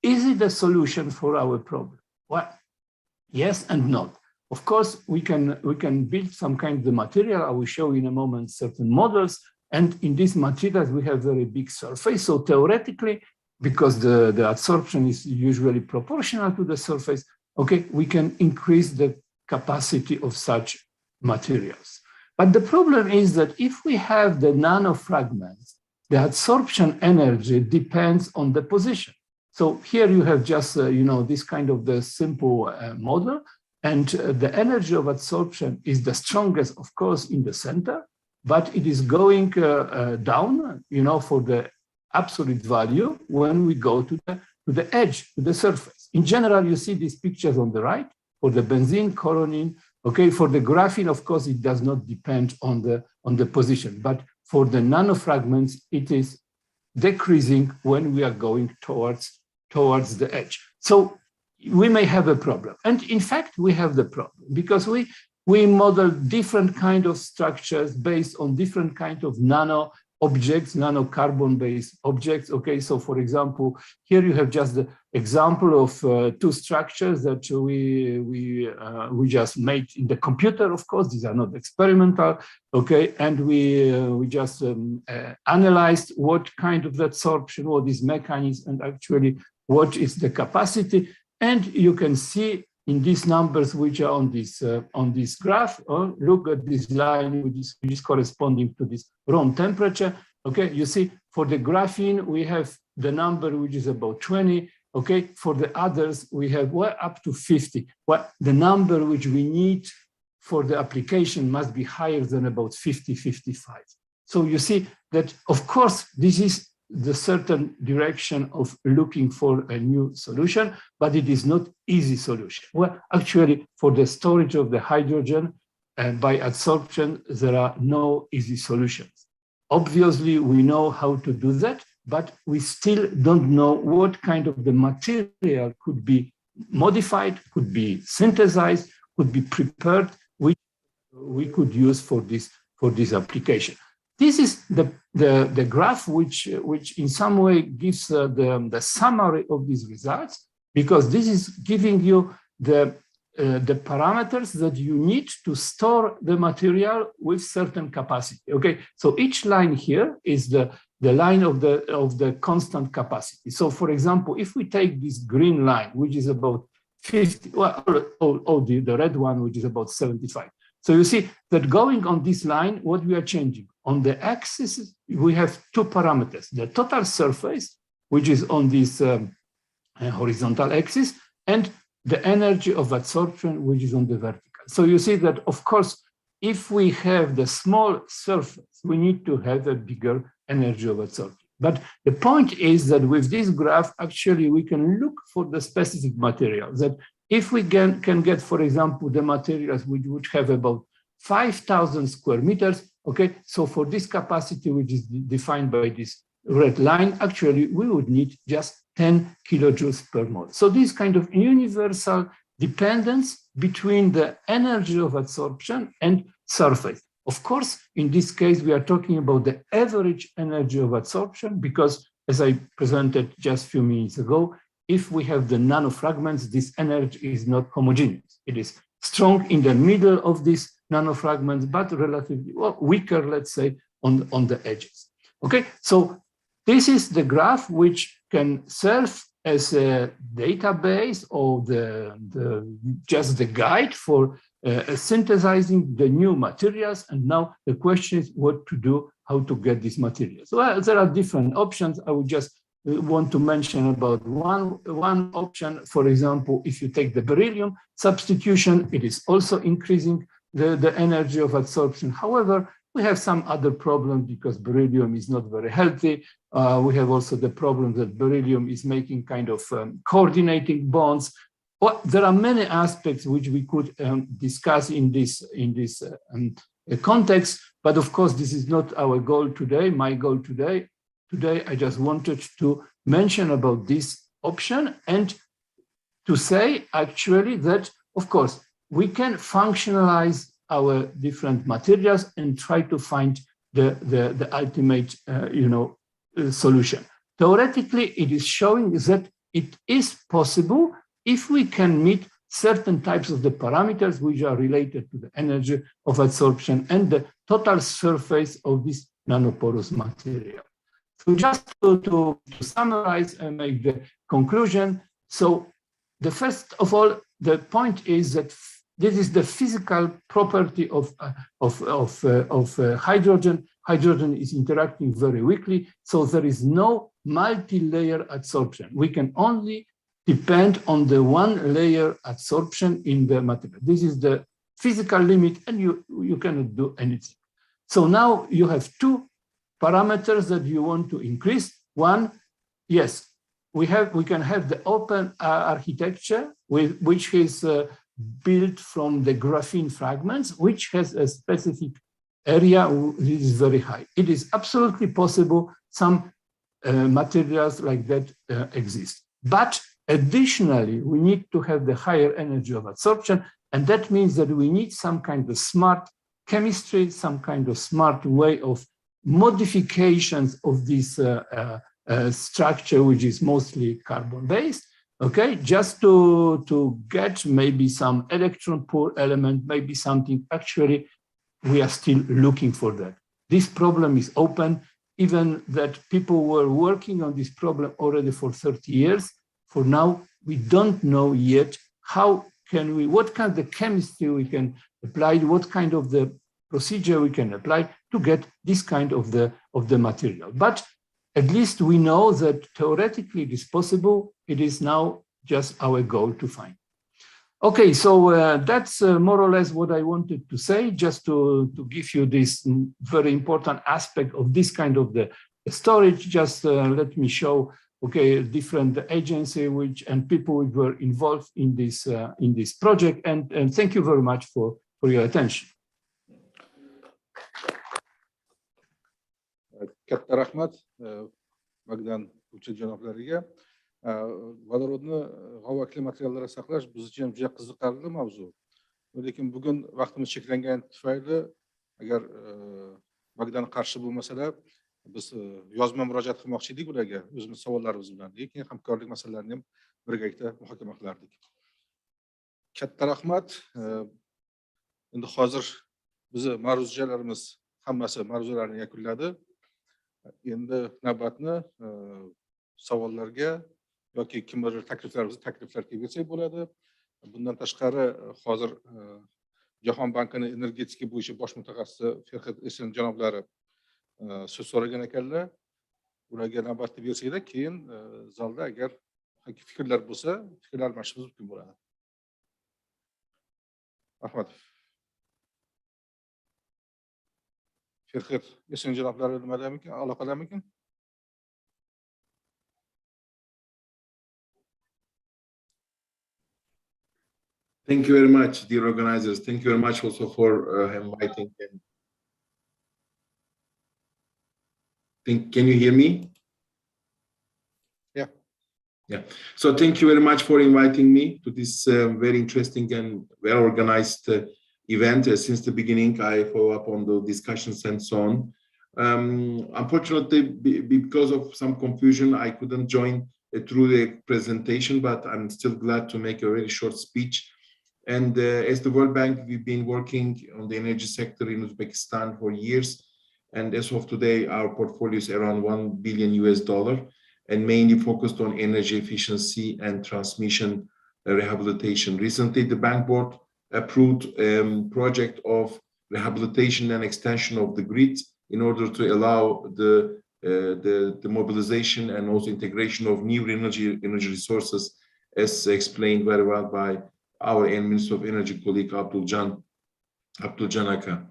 is it a solution for our problem? Well, yes and no. Of course, we can build some kind of the material. I will show in a moment certain models. And in these materials, we have very big surface. So theoretically, because the adsorption is usually proportional to the surface, okay, we can increase the capacity of such materials. But the problem is that if we have the nano fragments, the adsorption energy depends on the position. So here you have just, this kind of the simple model. And the energy of adsorption is the strongest, of course, in the center, but it is going down, for the absolute value when we go to the edge, to the surface. In general, you see these pictures on the right for the benzene, chlorine. Okay, for the graphene, of course, it does not depend on the position, but for the nanofragments, it is decreasing when we are going towards the edge. So we may have a problem. And in fact, we have the problem because we model different kind of structures based on different kind of nano objects, nanocarbon-based objects. Okay, so for example, here you have just the example of two structures that we just made in the computer. Of course, these are not experimental. Okay, and we just analyzed what kind of absorption, what is mechanism, and actually what is the capacity. And you can see in these numbers which are on this graph, look at this line which is corresponding to this room temperature. Okay, you see for the graphene we have the number which is about 20, Okay, for the others, we have well up to 50. Well, the number which we need for the application must be higher than about 50, 55. So you see that, of course, this is the certain direction of looking for a new solution, but it is not easy solution. Well, actually, for the storage of the hydrogen by adsorption, there are no easy solutions. Obviously, we know how to do that, but we still don't know what kind of the material could be modified, could be synthesized, could be prepared, which we could use for this application. This is the graph which in some way gives the summary of these results, because this is giving you the parameters that you need to store the material with certain capacity. Okay, so each line here is the line of the constant capacity. So for example, if we take this green line, which is about 50, well, the red one, which is about 75. So you see that going on this line, what we are changing on the axis, we have two parameters: the total surface, which is on this horizontal axis, and the energy of adsorption, which is on the vertical. So you see that, of course, if we have the small surface, we need to have a bigger energy of adsorption. But the point is that with this graph, actually, we can look for the specific materials. That if we can get, for example, the materials which would have about 5,000 square meters, okay, so for this capacity, which is defined by this red line, actually, we would need just 10 kilojoules per mole. So this kind of universal dependence between the energy of adsorption and surface. Of course, in this case, we are talking about the average energy of adsorption, because as I presented just a few minutes ago, if we have the nanofragments, this energy is not homogeneous. It is strong in the middle of these nanofragments, but relatively weaker, let's say, on the edges. Okay, so this is the graph which can serve as a database or just the guide for synthesizing the new materials. And now the question is what to do, how to get these materials. Well, there are different options. I would just want to mention about one option. For example, if you take the beryllium substitution, it is also increasing the energy of adsorption. However, we have some other problems because beryllium is not very healthy. We have also the problem that beryllium is making kind of coordinating bonds. Well, there are many aspects which we could discuss in this context, but of course, this is not our goal today. My goal today, I just wanted to mention about this option and to say actually that, of course, we can functionalize our different materials and try to find the ultimate, solution. Theoretically, it is showing that it is possible if we can meet certain types of the parameters which are related to the energy of adsorption and the total surface of this nanoporous material. So just to summarize and make the conclusion. So the first of all, the point is that this is the physical property of hydrogen. Hydrogen is interacting very weakly, so there is no multi-layer adsorption. We can only depend on the one layer adsorption in the material. This is the physical limit, and you cannot do anything. So now you have two parameters that you want to increase. One, yes, we can have the open architecture which is built from the graphene fragments, which has a specific area that is very high. It is absolutely possible some materials like that exist. But additionally, we need to have the higher energy of adsorption, and that means that we need some kind of smart chemistry, some kind of smart way of modifications of this structure, which is mostly carbon-based, okay, just to get maybe some electron poor element, maybe something. Actually, we are still looking for that. This problem is open, even that people were working on this problem already for 30 years. For now, we don't know yet what kind of chemistry we can apply, what kind of the procedure we can apply to get this kind of the material. But at least we know that theoretically it is possible. It is now just our goal to find. Okay, so that's more or less what I wanted to say, just to give you this very important aspect of this kind of the storage. Just let me show, okay, different agency and people which were involved in this project. And thank you very much for your attention. Katta rahmat Magdan Uçil janoblariga. Vodorodni havo klimatriyallara saqlash biz uchun juda qiziqarli mavzu. Lekin bugun vaqtimiz cheklangani tufayli agar Magdan qarshi bo'lmasalar biz yozma murojaat qilmoqchi edik ularga o'zimiz savollarimiz bilan. Lekin hamkorlik masalalarini ham birgalikda muhokama qilardik. Katta rahmat. Endi hozir bizni ma'ruzalarimiz hammasi ma'ruzalarni yakunladi. Endi navbatni savollarga yoki kimdir takliflar kelib bersak bo'ladi. Bundan tashqari hozir Jahon bankining energetika bo'yicha bosh mutaxassisi Ferhat Esen janoblari söz so'ragan ekanlar. Ularga navbatni bersaklar, keyin zalda agar fikrlar bo'lsa, fikr almashishimiz mumkin bo'ladi. Rahmat. Ferhat Esen janoblari nimadamikin, aloqadamikin? Thank you very much, dear organizers. Thank you very much also for inviting. Can you hear me? Yeah. Yeah. So thank you very much for inviting me to this very interesting and well-organized event. Since the beginning, I follow up on the discussions and so on. Unfortunately, because of some confusion, I couldn't join through the presentation, but I'm still glad to make a very short speech. And as the World Bank, we've been working on the energy sector in Uzbekistan for years. And as of today, our portfolio is around $1 billion and mainly focused on energy efficiency and transmission rehabilitation. Recently, the bank board approved a project of rehabilitation and extension of the grid in order to allow the mobilization and also integration of new energy resources, as explained very well by our Minister of Energy colleague Abdul Janaka.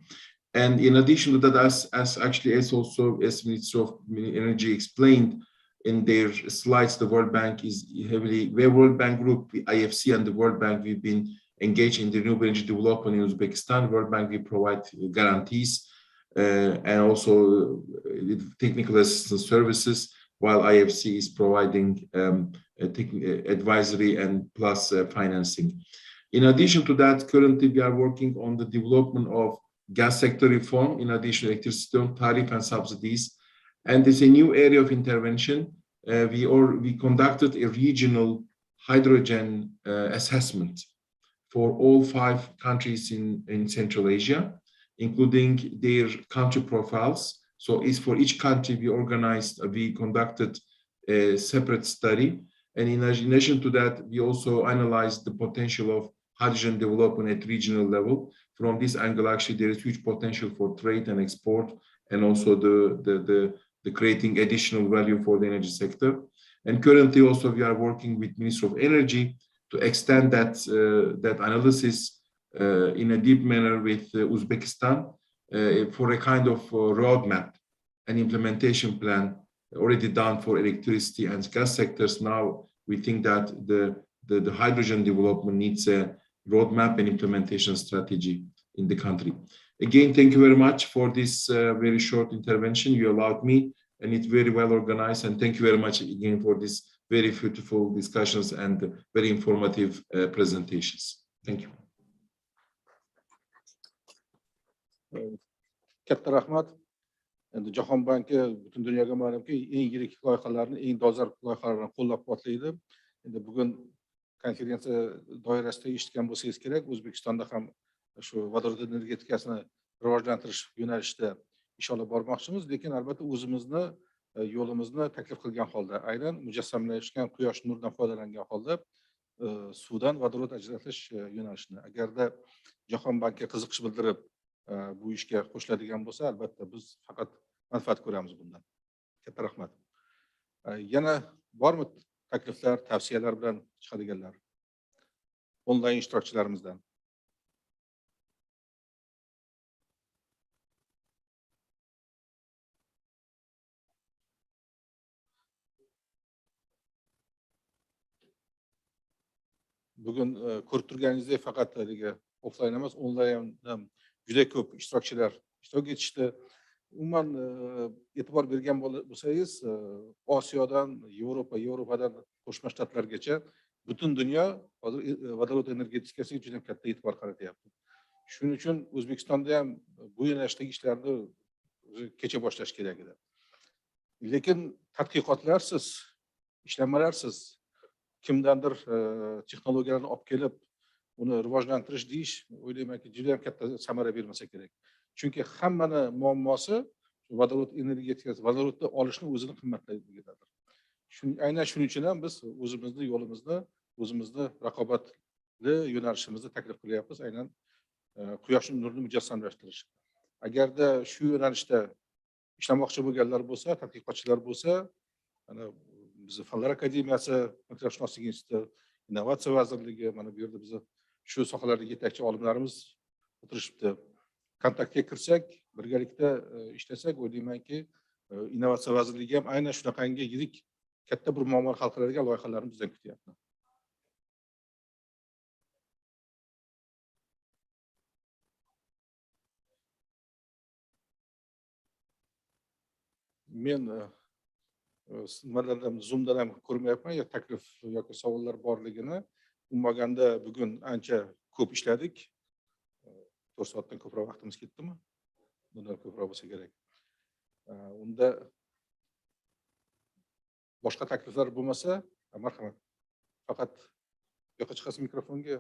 And in addition to that, as Minister of Energy explained in their slides, the World Bank is World Bank Group, the IFC and the World Bank, we've been engaged in the renewable energy development in Uzbekistan. World Bank, we provide guarantees and also technical assistance services, while IFC is providing advisory and plus financing. In addition to that, currently we are working on the development of gas sector reform, in addition to electricity tariff and subsidies. And it's a new area of intervention. We conducted a regional hydrogen assessment for all 5 countries in Central Asia, including their country profiles. So it's for each country we conducted a separate study. And in addition to that, we also analyzed the potential of hydrogen development at regional level. From this angle, actually, there is huge potential for trade and export, and also the creating additional value for the energy sector. And currently, also, we are working with Minister of Energy to extend that analysis in a deep manner with Uzbekistan for a kind of roadmap and implementation plan already done for electricity and gas sectors. Now we think that the hydrogen development needs a roadmap and implementation strategy in the country. Again, thank you very much for this very short intervention you allowed me, and it's very well organized. And thank you very much again for this very beautiful discussions and very informative presentations. Thank you. Katta rahmat. Endi Jahon banki butun dunyoga ma'lumki eng yirik loyihalarni, eng dolzarb loyihalarni qo'llab-quvvatlaydi. Endi bugun konferensiya doirasida eshitgan bo'lsangiz kerak, O'zbekistonda ham shu vodorod energetikasini rivojlantirish yo'nalishida ish olib bormoqchimiz, lekin albatta o'zimizni yo'limizni taklif qilgan holda, aynan mujassamlashgan quyosh nuridan foydalangan holda suvdan vodorod ajratish yo'nalishini. Agarda Jahon banki qiziqish bildirib bu ishga qo'shiladigan bo'lsa, albatta biz faqat manfaat ko'ramiz bundan. Katta rahmat. Yana bormi takliflar, tavsiyalar bilan chiqadiganlar? Onlayn ishtirokchilarimizdan. Bugun ko'rib turganingizdek faqat offlayn emas, onlayn ham juda ko'p ishtirokchilar ishtirok etishdi. Umuman e'tibor bergan bo'lsangiz, Osiyodan Yevropadan Qo'shma Shtatlargacha butun dunyo hozir vodorod energetikasiga juda katta e'tibor qaratyapti. Shuning uchun O'zbekistonda ham bu yo'nalishdagi ishlarni kecha boshlash kerak edi. Lekin tadqiqotlarsiz, ishlanmalarsiz kimdandir texnologiyalarni olib kelib, uni rivojlantirish deyish, o'ylaymanki, juda ham katta samara bermasa kerak. Chunki hammani muammosi vodorod energetikasi, vodorodni olishni o'zini qimmatlaydiganidir. Aynan shuning uchun ham biz o'zimizni yo'limizni, o'zimizni raqobatli yo'nalishimizni taklif qilyapmiz, aynan quyosh nurini mujassamlashtirish. Agarda shu yo'nalishda ishlamoqchi bo'lganlar bo'lsa, tadqiqotchilar bo'lsa, ana bizni Fanlar akademiyasi, Maktabshunoslik instituti, Innovatsiya vazirligi, mana bu yerda bizni shu sohalardagi yetakchi olimlarimiz o'tirishibdi. Kontaktga kirsak, birgalikda ishlasak, o'ylaymanki, Innovatsiya vazirligi ham aynan shunaqangi yirik katta bir muammoni hal qiladigan loyihalarni bizdan kutyapti. Men nimalardan Zoom'dan ham ko'rmayapman, yo taklif yoki savollar borligini. Umummaganda bugun ancha ko'p ishladik. 4 soatdan ko'proq vaqtimiz ketdimi? Bundan ko'proq bo'lsa kerak. Unda boshqa takliflar bo'lmasa, marhamat. Faqat yo'qqa chiqasiz mikrofonga.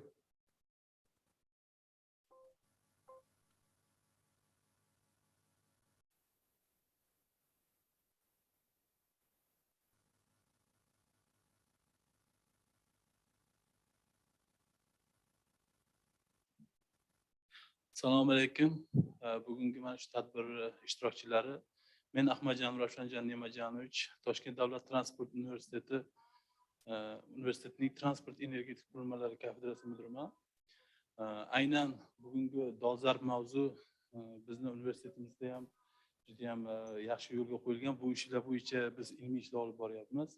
Assalomu alaykum. Bugungi mana shu tadbir ishtirokchilari. Men Ahmadjon Ravshanjon Nemajonovich, Toshkent davlat transport universitetining transport energetik qurilmalari kafedrasi mudiriman. Aynan bugungi dolzarb mavzu bizni universitetimizda ham juda ham yaxshi yo'lga qo'yilgan. Bu ishlar bo'yicha biz ilmiy ishlar olib boryapmiz.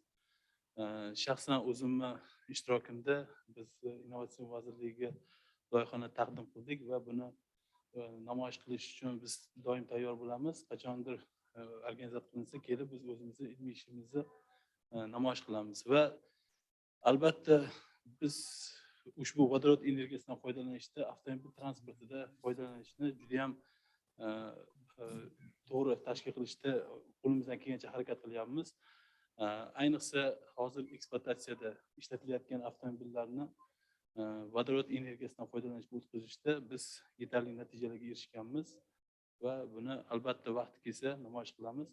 Shaxsan o'zimni ishtirokimda biz Innovatsion vazirligiga loyihani taqdim qildik va buni namoyish qilish uchun biz doim tayyor bo'lamiz. Qachondir organizatsiya qilinsa kelib biz o'zimizni ilmiy ishimizni namoyish qilamiz va albatta biz ushbu vodorod energiyasidan foydalanishda avtomobil transportida foydalanishni juda ham to'g'ri tashkil qilishda qo'limizdan kelgancha harakat qilyapmiz. Ayniqsa hozir ekspluatatsiyada ishlatilayotgan avtomobillarni vodorod energiyasidan foydalanishga o'tkazishda biz yetarli natijalarga erishganmiz va buni albatta vaqti kelsa namoyish qilamiz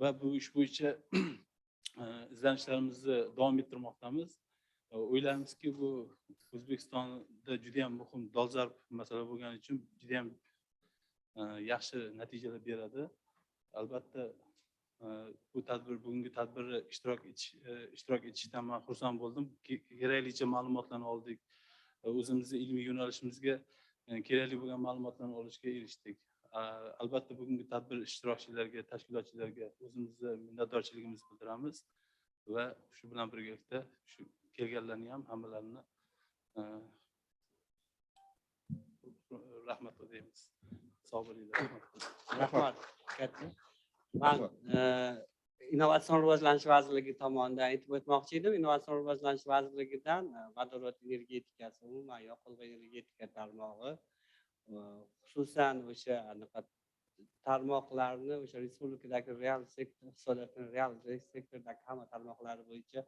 va bu ish bo'yicha izlanishlarimizni davom ettirmoqdamiz. O'ylaymizki, bu O'zbekistonda juda ham muhim dolzarb masala bo'lgani uchun juda ham yaxshi natijalar beradi. Albatta bu bugungi tadbirda ishtirok etishdan men xursand bo'ldim. Keraklicha ma'lumotlarni oldik. O'zimizni ilmiy yo'nalishimizga kerakli bo'lgan ma'lumotlarni olishga erishdik. Albatta bugungi tadbir ishtirokchilariga, tashkilotchilarga o'zimizni minnatdorchiligimizni bildiramiz va shu bilan birgalikda shu kelganlarni ham hammalarini rahmat deymiz. Sog' bo'linglar. Rahmat. Men Innovatsion rivojlanish vazirligi tomonidan aytib o'tmoqchi edim. Innovatsion rivojlanish vazirligidan vodorod energetikasi, umuman yoqilg'i energetika tarmog'i, xususan o'sha tarmoqlarni, o'sha respublikadagi real sektor iqtisodiyotning real sektordagi hamma tarmoqlari bo'yicha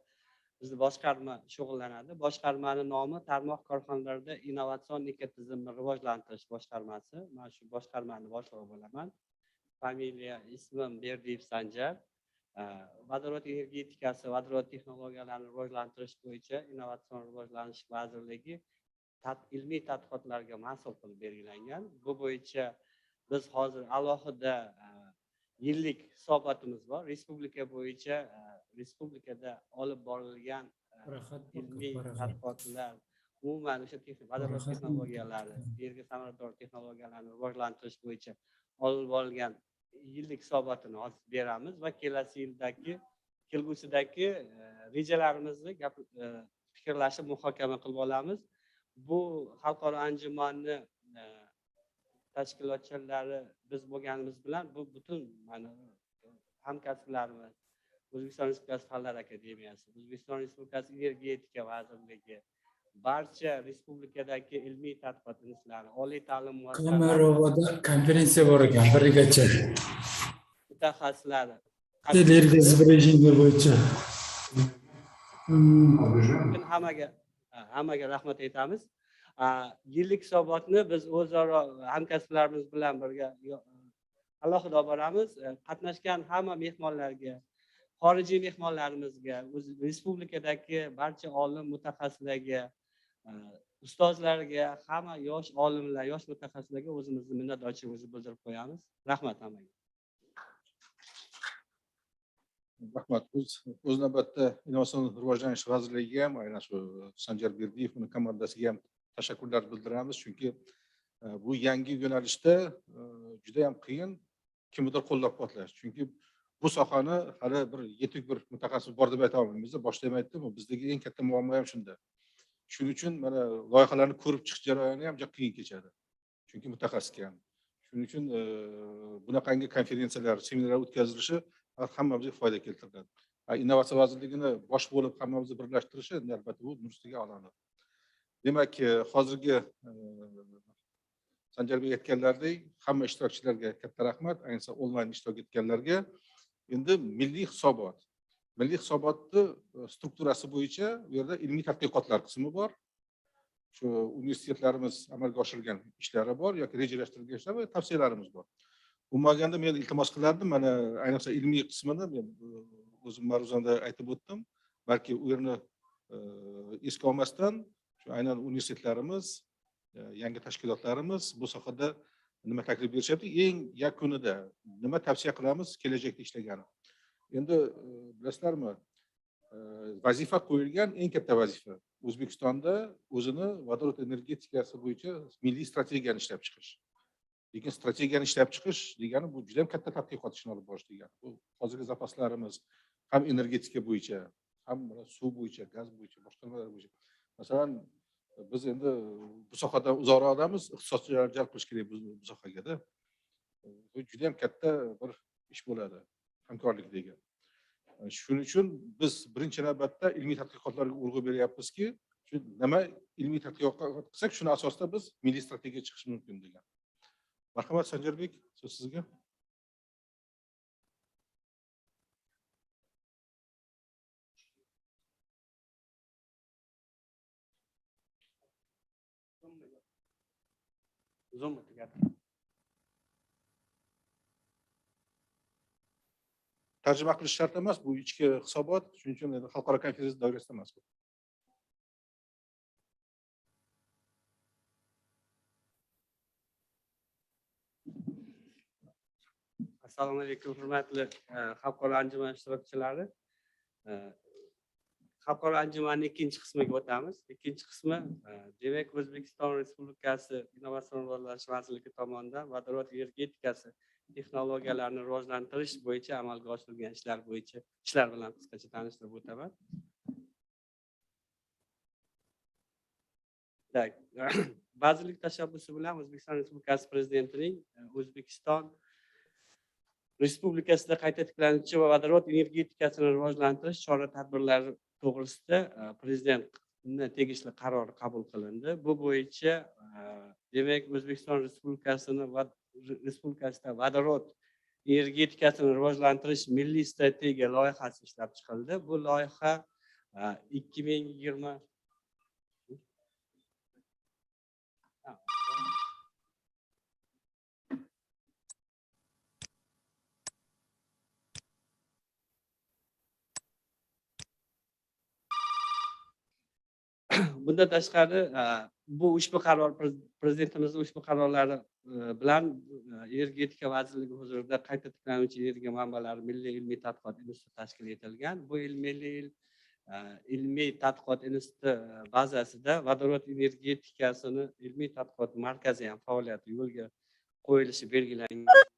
bizni boshqarma shug'ullanadi. Boshqarmani nomi tarmoq korxonalarida innovatsion ekotizimni rivojlantirish boshqarmasi. Men shu boshqarmani boshlig'i bo'laman. Familiya, ismim Berdiyev Sanjar. Vodorod energetikasi, vodorod texnologiyalarini rivojlantirish bo'yicha Innovatsion rivojlanish vazirligi ilmiy tadqiqotlarga mas'ul qilib belgilangan. Bu bo'yicha biz hozir alohida yillik hisobotimiz bor. Respublika bo'yicha respublikada olib borilgan ilmiy tadqiqotlar, umuman o'sha vodorod texnologiyalari, energiya samarador texnologiyalarni rivojlantirish bo'yicha olib borilgan yillik hisobotini hozir beramiz va kelgusidagi rejalarimizni fikrlashib muhokama qilib olamiz. Bu xalqaro anjumanni tashkilotchilari biz bo'lganimiz bilan bu butun hamkasblarimiz, O'zbekiston Respublikasi Fanlar akademiyasi, O'zbekiston Respublikasi energetika vazirligi, barcha respublikadagi ilmiy tadqiqot institutlari, oliy ta'lim Kamarovada konferensiya bor ekan, birigacha. mutaxassislari Energiya izbrejeniya bo'yicha. hammaga rahmat aytamiz. Yillik hisobotni biz o'zaro hamkasblarimiz bilan birga alohida olib boramiz. Qatnashgan hamma mehmonlarga, xorijiy mehmonlarimizga, respublikadagi barcha olim mutaxassislarga, ustozlarga, hamma yosh olimlar, yosh mutaxassislarga o'zimizni minnatdorchiligimizni bildirib qo'yamiz. Rahmat hammaga. Rahmat. O'z navbatda Innovatsion rivojlanish vazirligiga ham, aynan shu Sanjar Berdiyev uni komandasiga ham tashakkurlar bildiramiz, chunki bu yangi yo'nalishda juda ham qiyin kimnidir qo'llab-quvvatlash. Chunki bu sohani hali bir yetuk bir mutaxassis bor deb ayta olmaymiz. Boshda ham aytdim, bizdagi eng katta muammo ham shunda. Shuning uchun mana loyihalarni ko'rib chiqish jarayoni ham juda qiyin kechadi. Chunki mutaxassisga ham. Shuning uchun bunaqangi konferensiyalar, seminarlar o'tkazilishi hammamizga foyda keltiradi. Innovatsiya vazirligini bosh bo'lib hammamizni birlashtirishi albatta bu nursiga oladi. Demak, hozirgi Sanjarbek aytganlaridek, hamma ishtirokchilarga katta rahmat, ayniqsa onlayn ishtirok etganlarga. Endi milliy hisobot. Milliy hisobotni strukturasi bo'yicha bu yerda ilmiy tadqiqotlar qismi bor. Shu universitetlarimiz amalga oshirgan ishlari bor yoki rejalashtirilgan ishlar va tavsiyalarimiz bor. Umuman men iltimos qilardim, mana ayniqsa ilmiy qismini men o'zim ma'ruzamda aytib o'tdim. Balki u yerni esga olmasdan, shu aynan universitetlarimiz, yangi tashkilotlarimiz bu sohada nima taklif berishyapti, eng yakunida nima tavsiya qilamiz kelajakda ishlagani. Endi bilasizlarmi, vazifa qo'yilgan eng katta vazifa O'zbekistonda o'zini vodorod energetikasi bo'yicha milliy strategiyani ishlab chiqish. Lekin strategiyani ishlab chiqish degani bu juda ham katta tadqiqot ishini olib borish degani. Bu hozirgi zapaslarimiz ham energetika bo'yicha, ham suv bo'yicha, gaz bo'yicha, boshqa nimalar bo'yicha. Masalan, biz endi bu sohadan uzoqroqdamiz, ixtisoschilarni jalb qilish kerak bu sohaga-da. Bu juda ham katta bir ish bo'ladi, hamkorlik degan. Shuning uchun biz birinchi navbatda ilmiy tadqiqotlarga urg'u beryapmizki, shu nima ilmiy tadqiqot qilsak, shuni asosida biz milliy strategiya chiqish mumkin degan. Marhamat Sanjarbek, so'z sizga. Tarjima qilish shart emas, bu ichki hisobot, shuning uchun xalqaro konferensiya doirasida emas bu. Assalomu alaykum, hurmatli xalqaro anjuman ishtirokchilari. Xalqaro anjumanning ikkinchi qismiga o'tamiz. Ikkinchi qismi demak O'zbekiston Respublikasi Innovatsion rivojlanish vazirligi tomonidan vodorod energetikasi texnologiyalarini rivojlantirish bo'yicha amalga oshirilgan ishlar bilan qisqacha tanishtirib o'taman. Vazirlik tashabbusi bilan O'zbekiston Respublikasi Prezidentining O'zbekiston Respublikasida qayta tiklanuvchi va vodorod energetikasini rivojlantirish chora-tadbirlari to'g'risida Prezidentning tegishli qarori qabul qilindi. Bu bo'yicha demak O'zbekiston Respublikasida vodorod energetikasini rivojlantirish milliy strategiya loyihasi ishlab chiqildi. Bu loyiha 2020 Bundan tashqari bu ushbu qaror Prezidentimizning ushbu qarorlari bilan Energetika vazirligi huzurida qayta tiklanuvchi energiya manbalari milliy ilmiy tadqiqot instituti tashkil etilgan. Bu ilmiy tadqiqot instituti bazasida vodorod energetikasini ilmiy tadqiqot markazi ham faoliyati yo'lga qo'yilishi belgilangan.